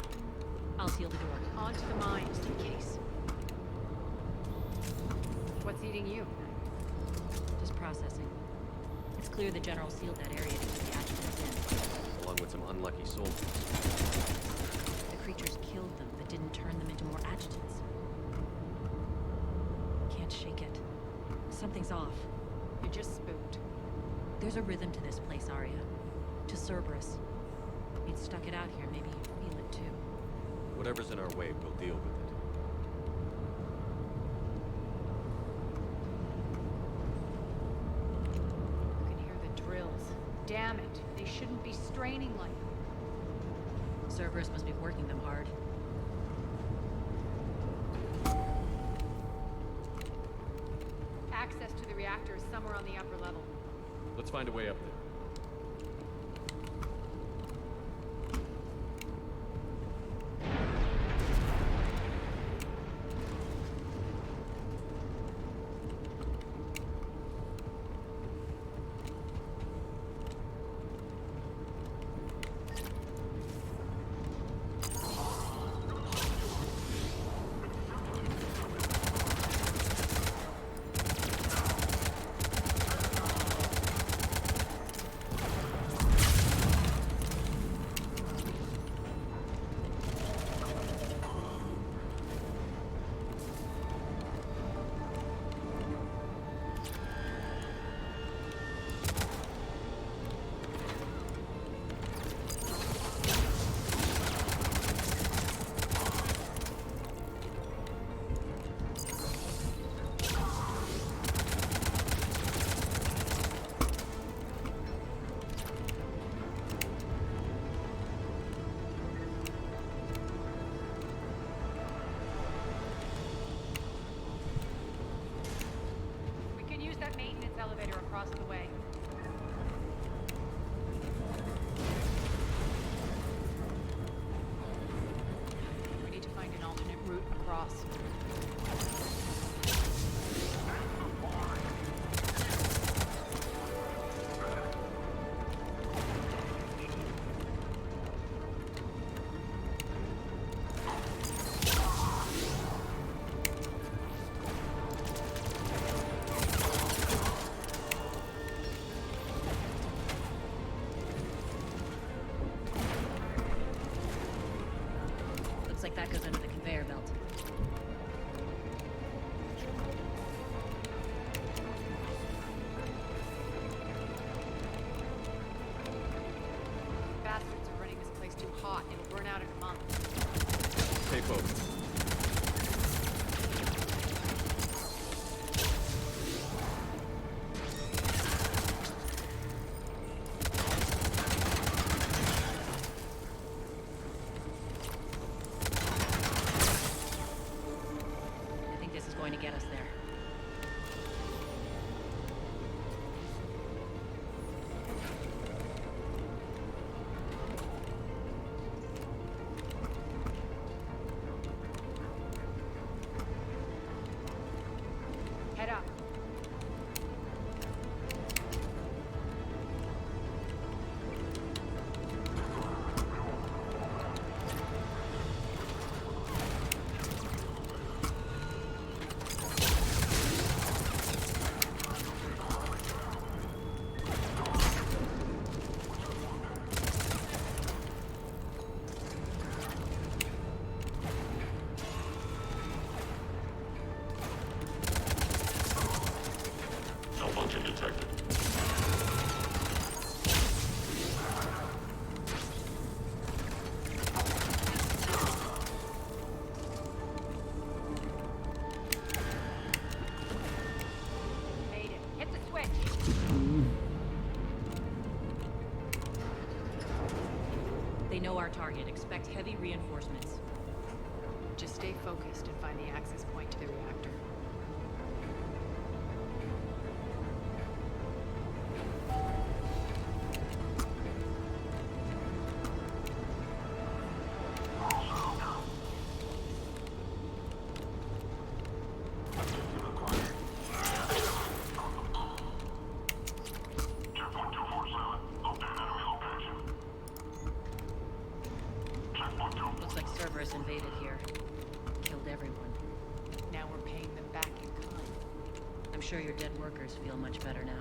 I'll seal the door. On to the mine, just in case. What's eating you? Just processing. It's clear the General sealed that area to keep the adjutants in. Along with some unlucky soldiers. The creatures killed them, but didn't turn them into more adjutants. Can't shake it. Something's off. You're just spooked. There's a rhythm to this place, Arya. To Cerberus. You'd stuck it out here, maybe you'd feel it too. Whatever's in our way, we'll deal with it. You can hear the drills. Damn it, they shouldn't be straining like that. Cerberus must be working them hard. Access to the reactor is somewhere on the upper level. Let's find a way up there. across the way. We need to find an alternate route across. Looks like that goes under the conveyor belt. Bastards are running this place too hot. It'll burn out in a month. Stay focused. I think this is going to get us there. Head up. Malfunction detected. Made it. Hit the switch. They know our target. Expect heavy reinforcements. Just stay focused and find the access point to the reactor. Checkpoint 247. Update enemy location. Checkpoint 2. Looks like Cerberus invaded here. Killed everyone. Now we're paying them back in kind. I'm sure your dead workers feel much better now.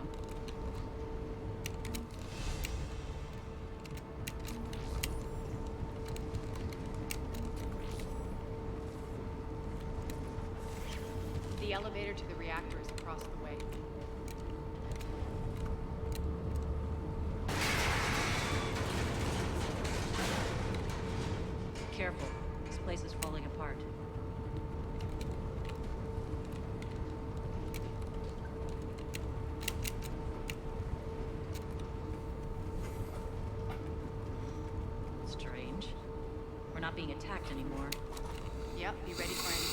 The elevator to the reactor is across the way. Careful. This place is falling apart. Strange. We're not being attacked anymore. Yep, be ready for anything.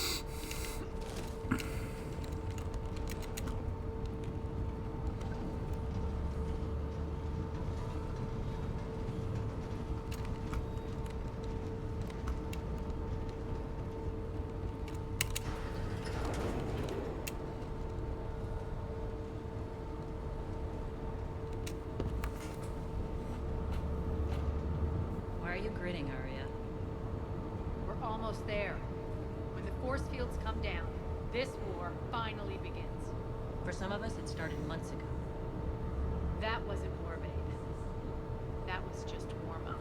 Why are you grinning, Arya? We're almost there. When the force fields come down, this war finally begins. For some of us, it started months ago. That wasn't war, babe. That was just warm up.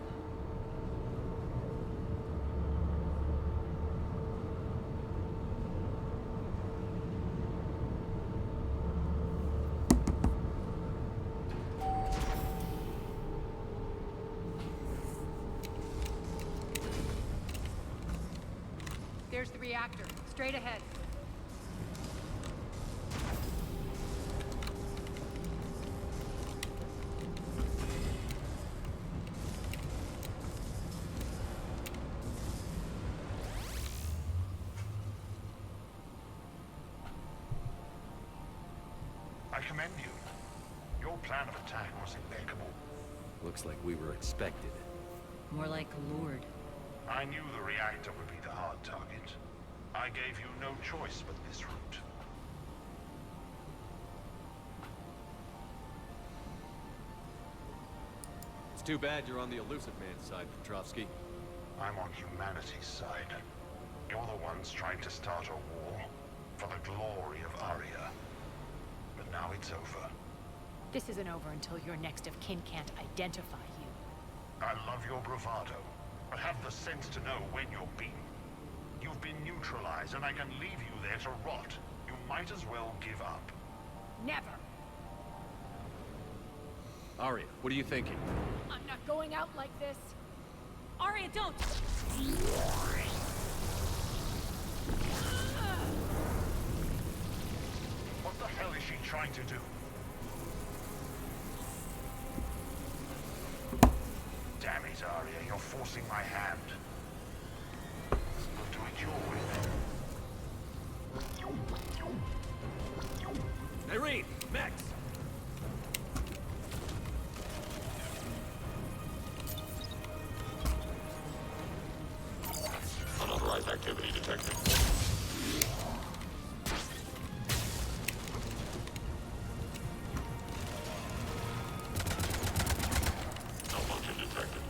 There's the reactor. Straight ahead. I commend you. plan of attack was impeccable. Looks like we were expected. More like lured. I knew the reactor would be the hard target. I gave you no choice but this route. It's too bad you're on the Elusive Man's side, Petrovsky. I'm on humanity's side. You're the ones trying to start a war for the glory of Aria. But now it's over. This isn't over until your next of kin can't identify you. I love your bravado, but have the sense to know when you're beaten. You've been neutralized, and I can leave you there to rot. You might as well give up. Never. Aria, what are you thinking? I'm not going out like this. Aria, don't! What the hell is she trying to do? Damn it, Aria, you're forcing my hand. We'll do it your way then. Irene! Max! Unauthorized activity detected. Malfunction detected.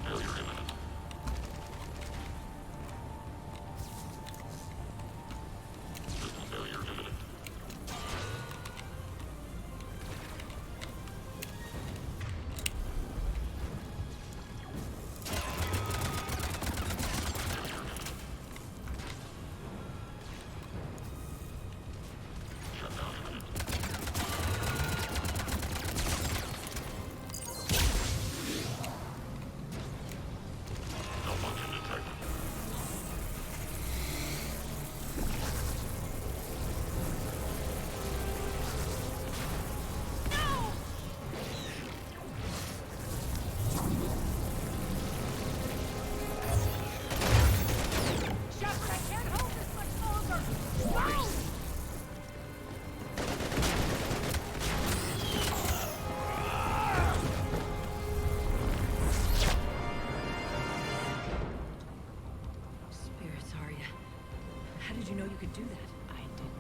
Failure imminent. System failure imminent. Shutdown imminent. Malfunction detected. Shepard, I can't hold this much longer! No! Spirits, Aria. How did you know you could do that? I didn't.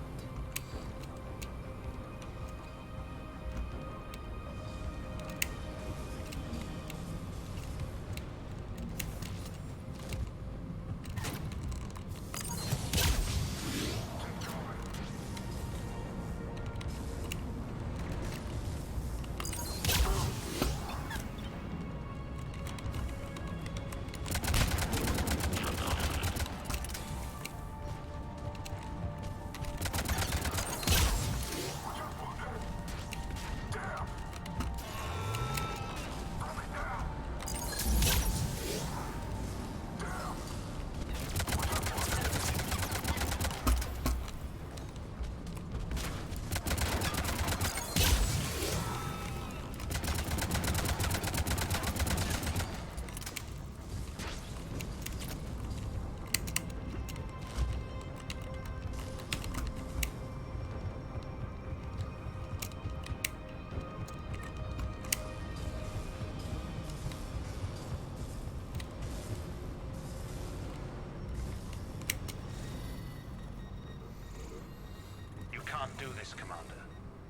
You can't do this, Commander.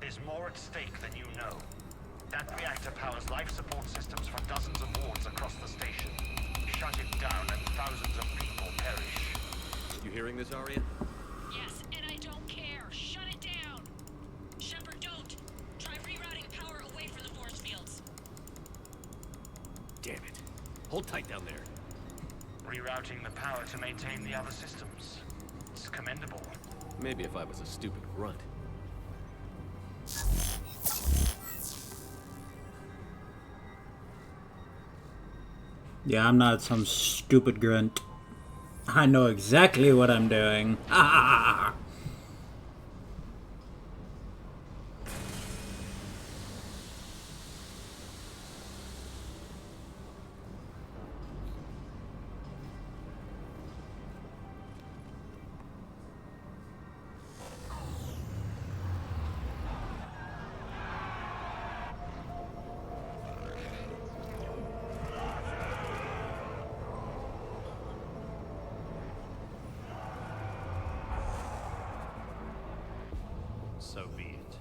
There's more at stake than you know. That reactor powers life support systems for dozens of wards across the station. Shut it down and thousands of people perish. You hearing this, Aria? Yes, and I don't care. Shut it down. Shepard, don't. Try rerouting power away from the force fields. Damn it. Hold tight down there. Rerouting the power to maintain the other systems. It's commendable. Maybe if I was a stupid grunt. Yeah, I'm not some stupid grunt. I know exactly what I'm doing. So be it.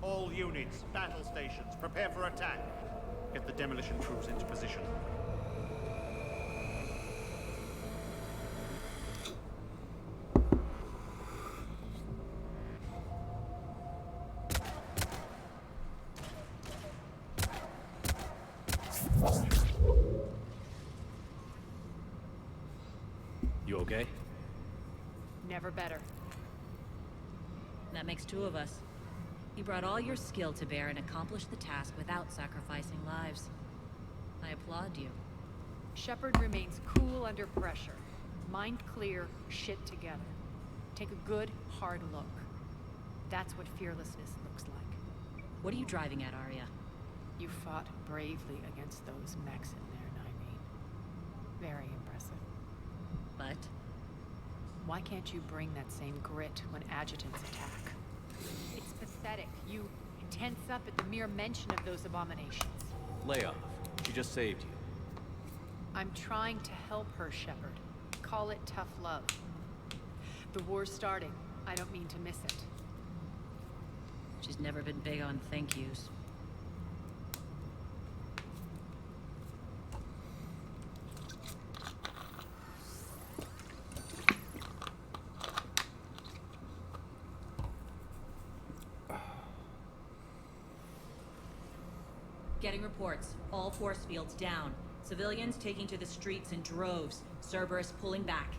All units, battle stations, prepare for attack. Get the demolition crews into position. You okay? Never better. That makes two of us. You brought all your skill to bear and accomplished the task without sacrificing lives. I applaud you. Shepard remains cool under pressure. Mind clear, shit together. Take a good, hard look. That's what fearlessness looks like. What are you driving at, Arya? You fought bravely against those mechs in there, Nyreen. Very impressive. But? Why can't you bring that same grit when adjutants attack? It's pathetic. You tense up at the mere mention of those abominations. Lay off. She just saved you. I'm trying to help her, Shepard. Call it tough love. The war's starting. I don't mean to miss it. She's never been big on thank yous. Getting reports. All force fields down. Civilians taking to the streets in droves. Cerberus pulling back.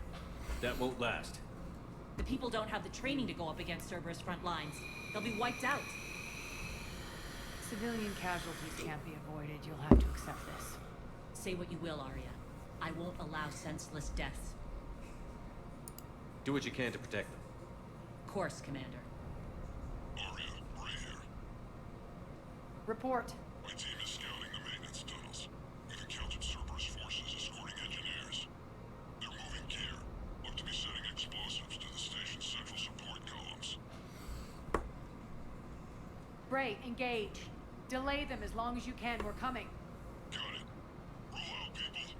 That won't last. The people don't have the training to go up against Cerberus front lines. They'll be wiped out. Civilian casualties can't be avoided. You'll have to accept this. Say what you will, Arya. I won't allow senseless deaths. Do what you can to protect them. Of course, Commander. Arya, Bray here. Report. My team is scouting the maintenance tunnels. We've encountered Cerberus forces escorting engineers. They're moving gear. Look to be setting explosives to the station's central support columns. Bray, engage. Delay them as long as you can. We're coming. Got it. Roll out, people.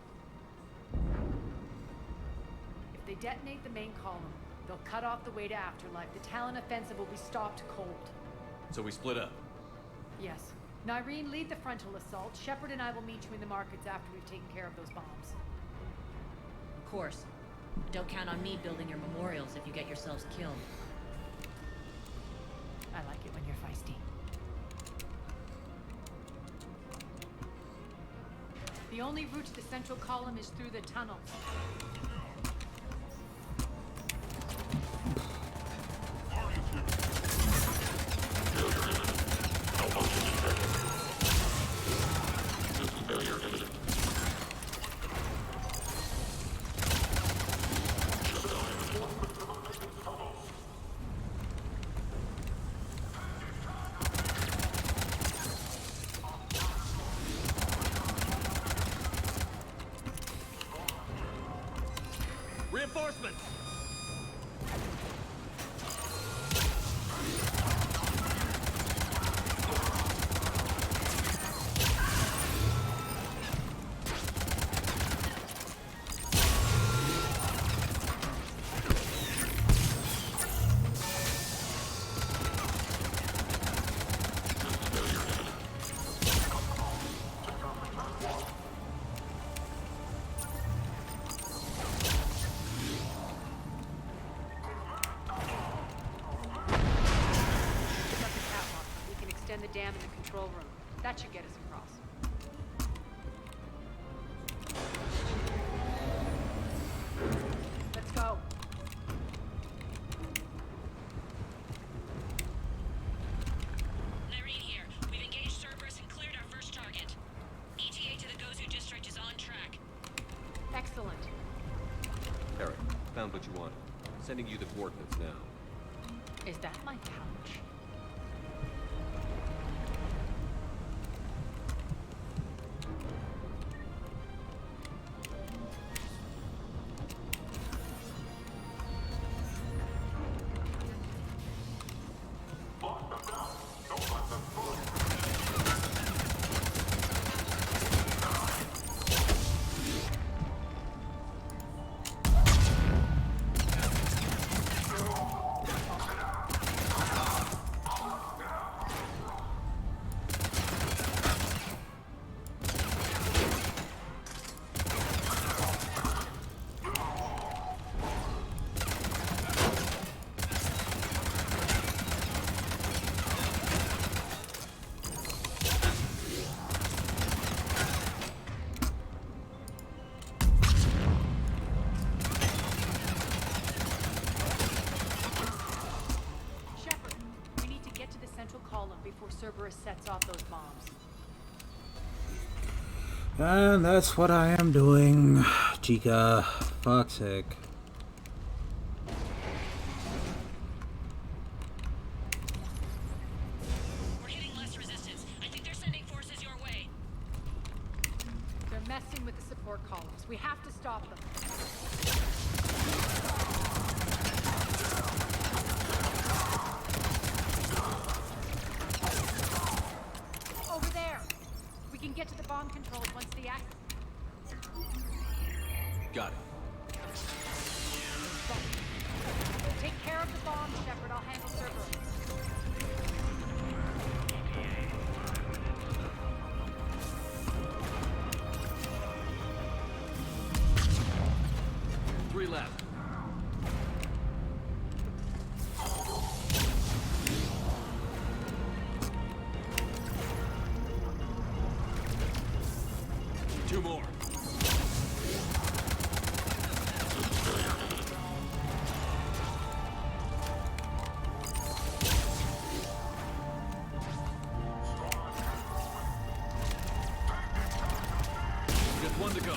If they detonate the main column, they'll cut off the way to Afterlife. The Talon offensive will be stopped cold. So we split up. Yes. Nyreen, lead the frontal assault. Shepard and I will meet you in the markets after we've taken care of those bombs. Of course. Don't count on me building your memorials if you get yourselves killed. I like it when you're feisty. The only route to the central column is through the tunnels. Reinforcements! The dam in the control room. That should get us across. Let's go. Nyreen here. We've engaged Cerberus and cleared our first target. ETA to the Gozu district is on track. Excellent. Eric, found what you wanted. Sending you the coordinates now. Is that my pouch? Cerberus sets off those bombs. And that's what I am doing, Chica. Fuck's sake. We're hitting less resistance. I think they're sending forces your way. They're messing with the support columns. We have to stop them. Over there! We can get to the bomb controls once the act... Got it. Take care of the bomb, Shepard. I'll handle Cerberus. Three left. Two more. Just one to go.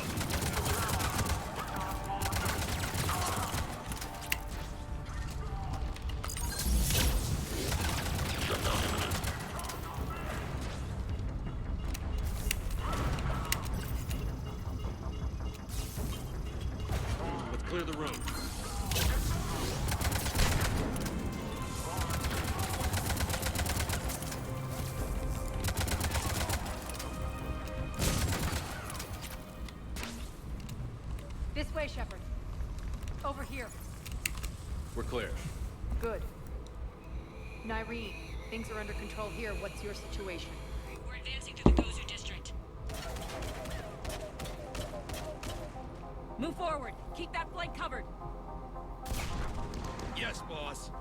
Let's clear the room. This way, Shepard. Over here. We're clear. Good. Nyreen, things are under control here. What's your situation? We're advancing through the Gozu district. Move forward. Keep that flank covered. Yes, boss.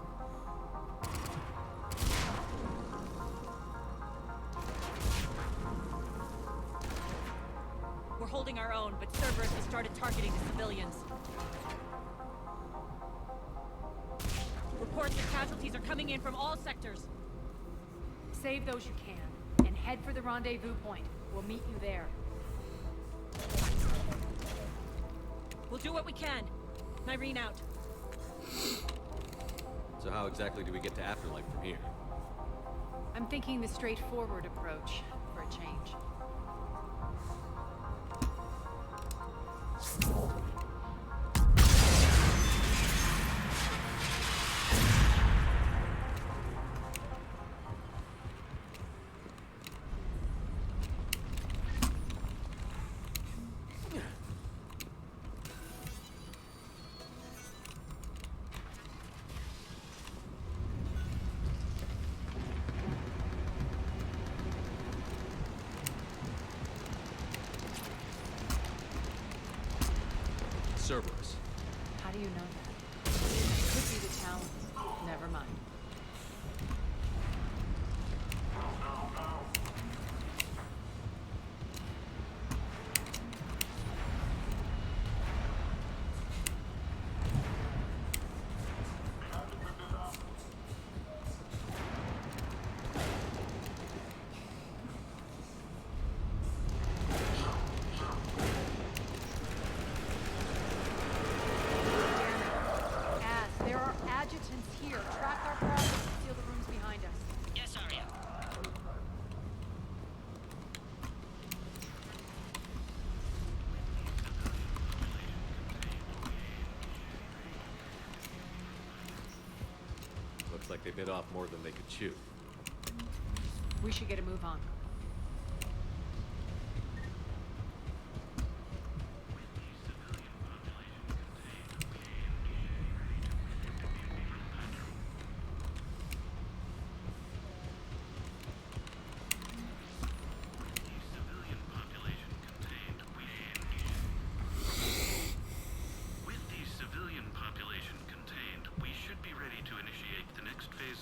We're holding our own, but Cerberus has started targeting the civilians. Reports that casualties are coming in from all sectors. Save those you can, and head for the rendezvous point. We'll meet you there. We'll do what we can. Nyreen out. So how exactly do we get to Afterlife from here? I'm thinking the straightforward approach for a change. Cerberus. How do you know that? Could be the Talons. Never mind. Here, track our progress and seal the rooms behind us. Yes, Arya. Looks like they bit off more than they could chew. We should get a move on.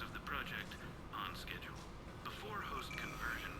Of the project on schedule. Before host conversion,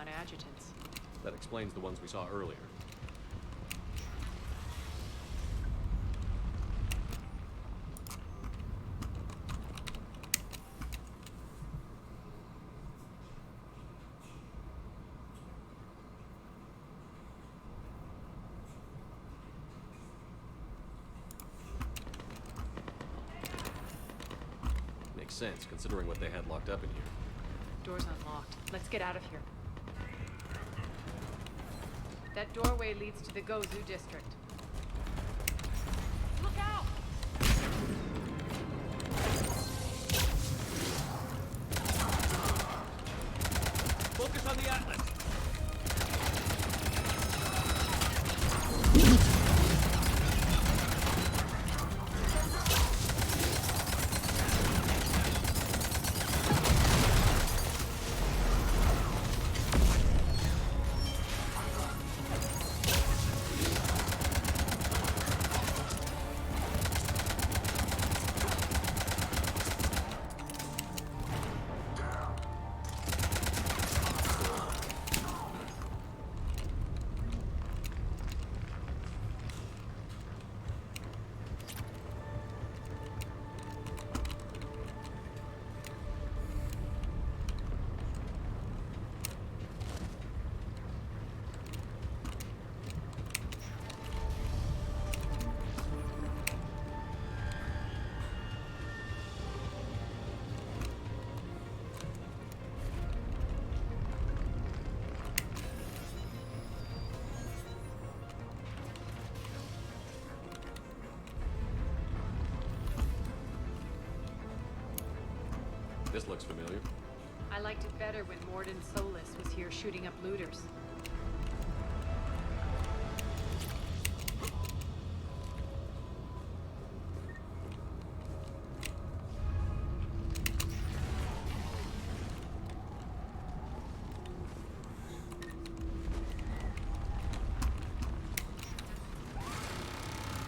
on adjutants. That explains the ones we saw earlier. Makes sense, considering what they had locked up in here. Door's unlocked. Let's get out of here. That doorway leads to the Gozu district. Look out! Focus on the Atlas. This looks familiar. I liked it better when Morden Solis was here shooting up looters.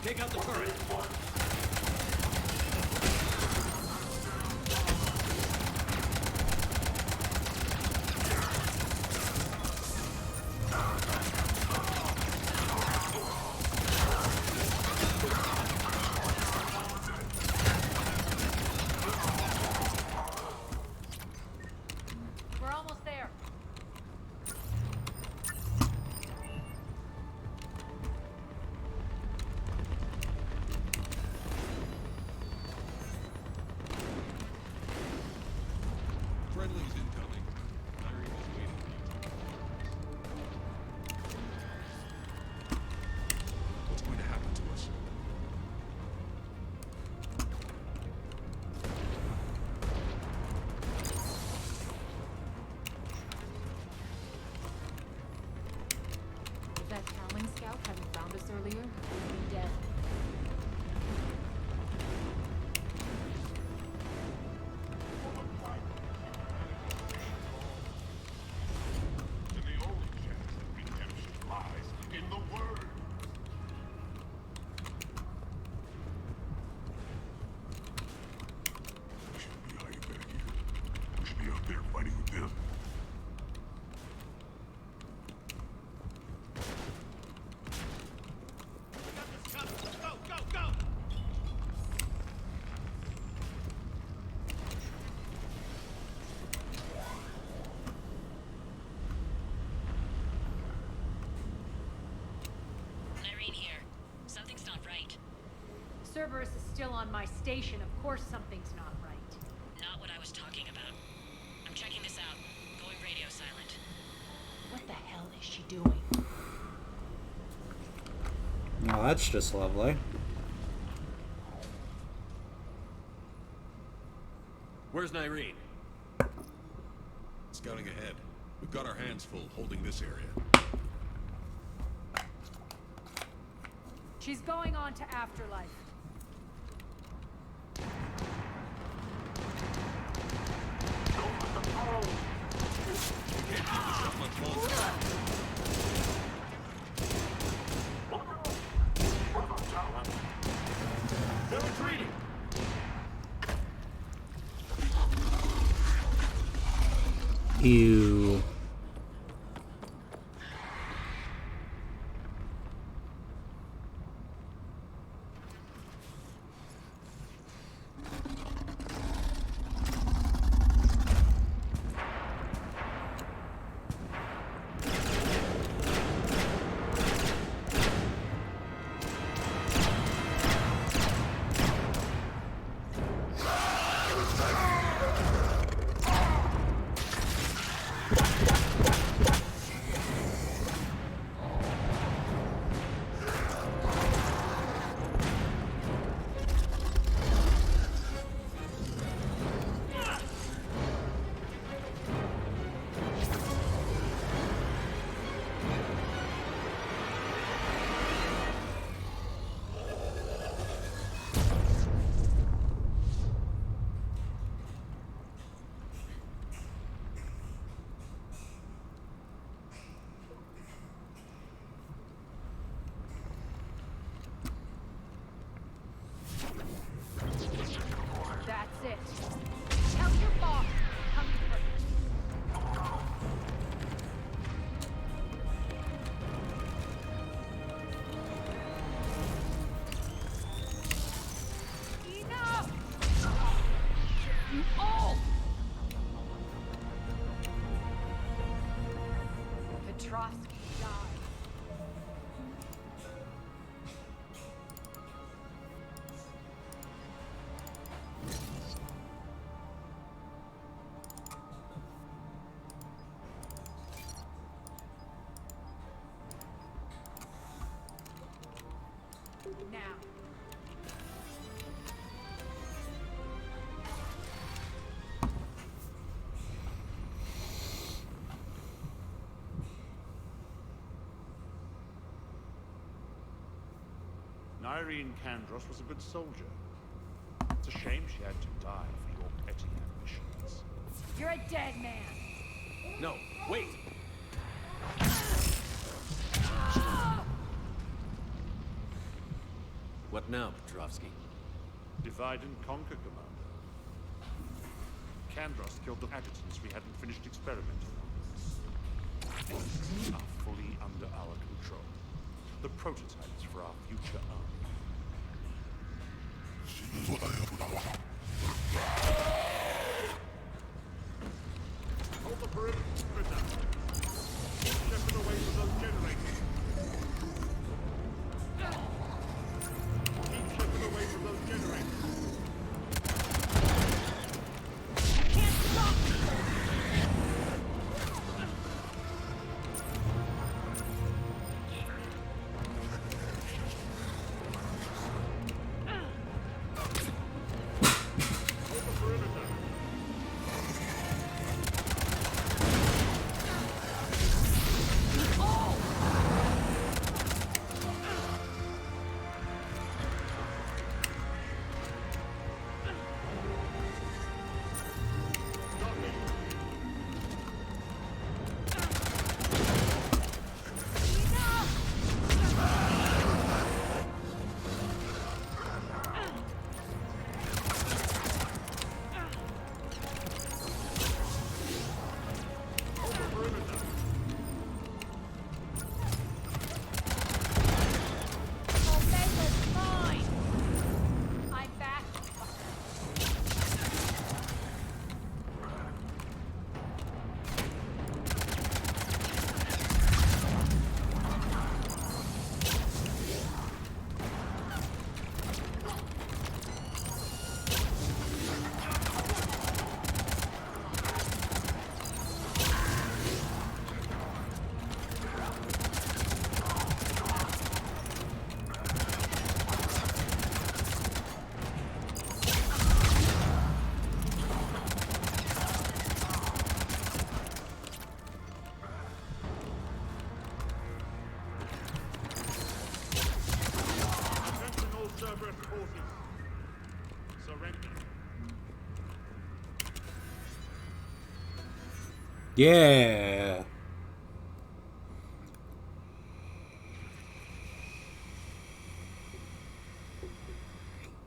Take out the turret. We're almost there. Friendly's incoming. Irene is waiting for you. What's going to happen to us? If that prowling scout hadn't found us earlier, we'd be dead. And the only chance at redemption lies in the word. We shouldn't be hiding back here. We should be out there fighting with them. Go, go, go! Irene here. Something's not right. Cerberus is still on my station. Of course something's not right. Not what I was talking about. I'm checking this out. Going radio silent. What the hell is she doing? Oh, that's just lovely. Where's Irene? Scouting ahead. We've got our hands full holding this area. She's going on to Afterlife. They're retreating! Ew. Petrovsky die. Now. Irene Kandros was a good soldier. It's a shame she had to die for your petty ambitions. You're a dead man. No, wait! What now, Petrovsky? Divide and conquer, Commander. Kandros killed the habitants we hadn't finished experimenting on. These are fully under our control. The prototypes for our future army. Hold the perimeter. Keep Shepard away from those generators. Keep Shepard away from those generators. Can't stop me! Yeah.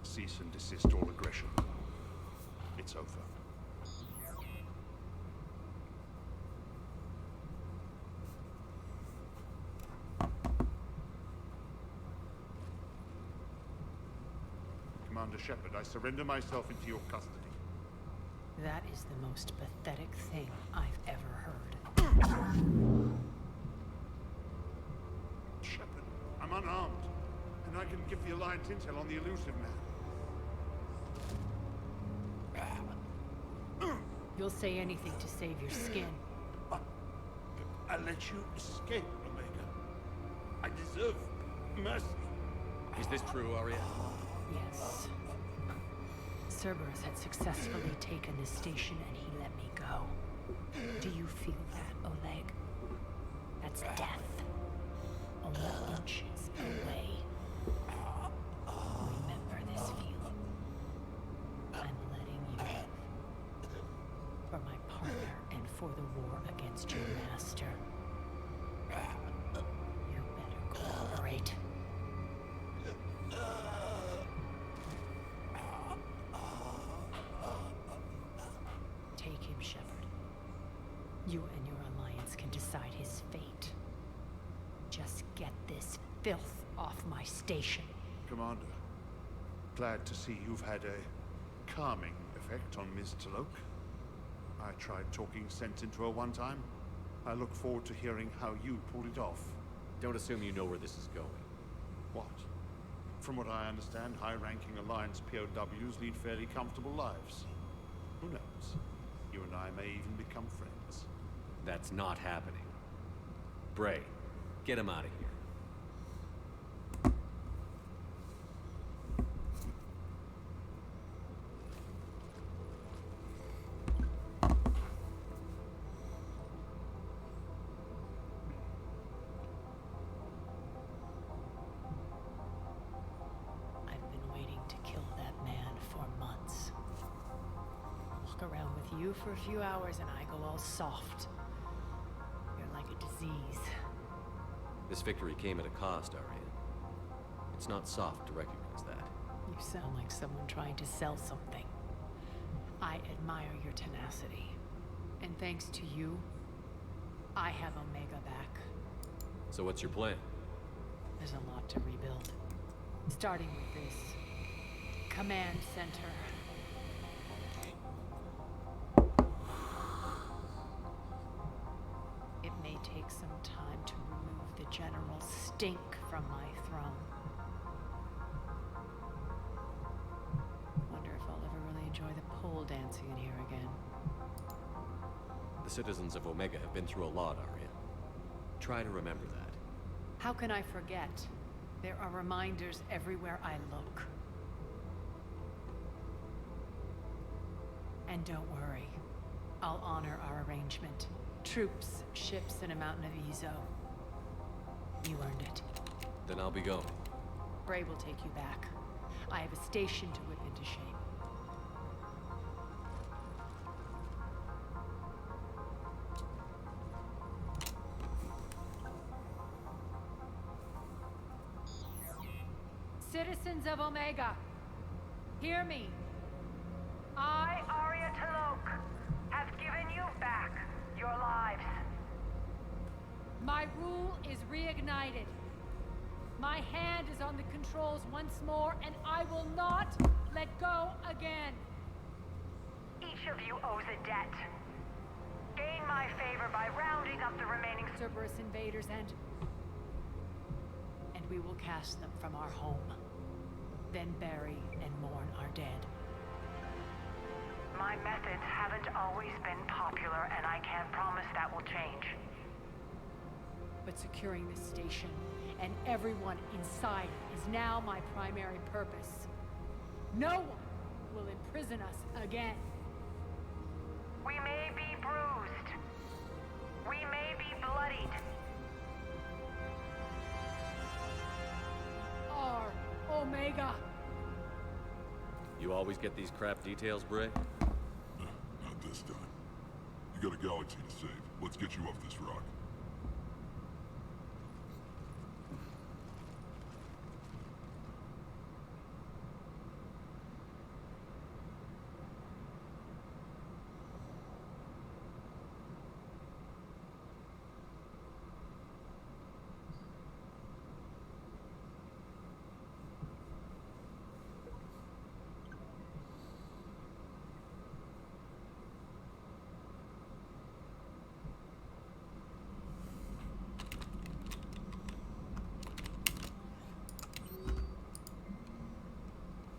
Cease and desist all aggression. It's over. Commander Shepard, I surrender myself into your custody. That is the most pathetic thing I've ever heard. Shepard, I'm unarmed, and I can give the Alliance intel on the elusive man. You'll say anything to save your skin. I let you escape, Omega. I deserve mercy. Is this true, Arya? Yes. Cerberus had successfully taken this station and he let me go. Do you feel that, Oleg? That's death. Only inches away. Remember this feeling. I'm letting you live. For my partner and for the war against your master. You better cooperate. Take him, Shepard. You and your alliance can decide his fate. Just get this filth off my station. Commander, glad to see you've had a calming effect on Ms. Talok. I tried talking sense into her one time. I look forward to hearing how you pulled it off. Don't assume you know where this is going. What? From what I understand, high-ranking Alliance POWs lead fairly comfortable lives. Who knows? You and I may even become friends. That's not happening. Bray, get him out of here. I've been waiting to kill that man for months. Walk around with you for a few hours and I go all soft. You're like a disease. This victory came at a cost, Arya. It's not soft to recognize that. You sound like someone trying to sell something. I admire your tenacity. And thanks to you, I have Omega back. So what's your plan? There's a lot to rebuild. Starting with this command center. It may take some time to remove the general stink from my throne. Wonder if I'll ever really enjoy the pole dancing in here again. The citizens of Omega have been through a lot, Arya. Try to remember that. How can I forget? There are reminders everywhere I look. And don't worry, I'll honor our arrangement. Troops, ships, and a mountain of Ezo. You earned it. Then I'll be going. Bray will take you back. I have a station to whip into shape. Citizens of Omega, hear me. I, Arya Talok, have given you back your lives. My rule is reignited. My hand is on the controls once more, and I will not let go again. Each of you owes a debt. Gain my favor by rounding up the remaining Cerberus invaders and we will cast them from our home. Then bury and mourn our dead. My methods haven't always been popular, and I can't promise that will change. But securing this station and everyone inside is now my primary purpose. No one will imprison us again. We may be bruised. We may be bloodied. Our Omega. You always get these crap details, Bray? Not this time. You got a galaxy to save. Let's get you off this rock.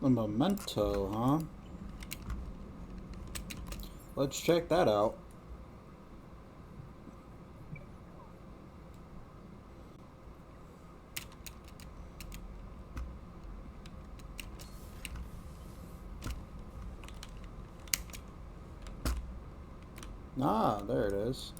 A memento, huh? Let's check that out. Ah, there it is.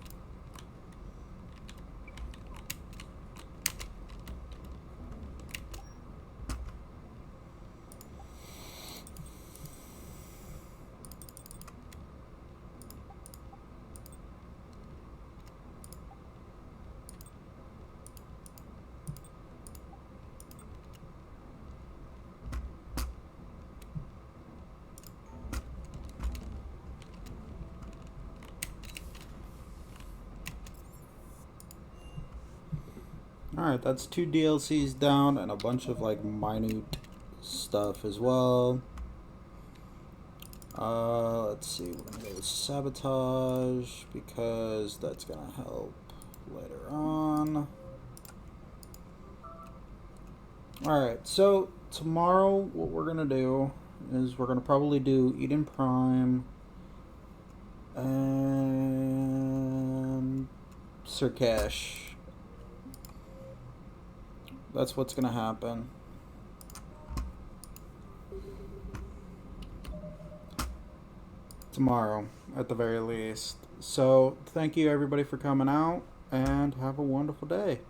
Alright, that's 2 DLCs down and a bunch of like minute stuff as well. Let's see, we're gonna go with sabotage because that's gonna help later on. Alright, so tomorrow what we're gonna do is we're gonna probably do Eden Prime and Sirkesh. That's what's gonna happen. Tomorrow, at the very least. So, thank you everybody for coming out, and have a wonderful day.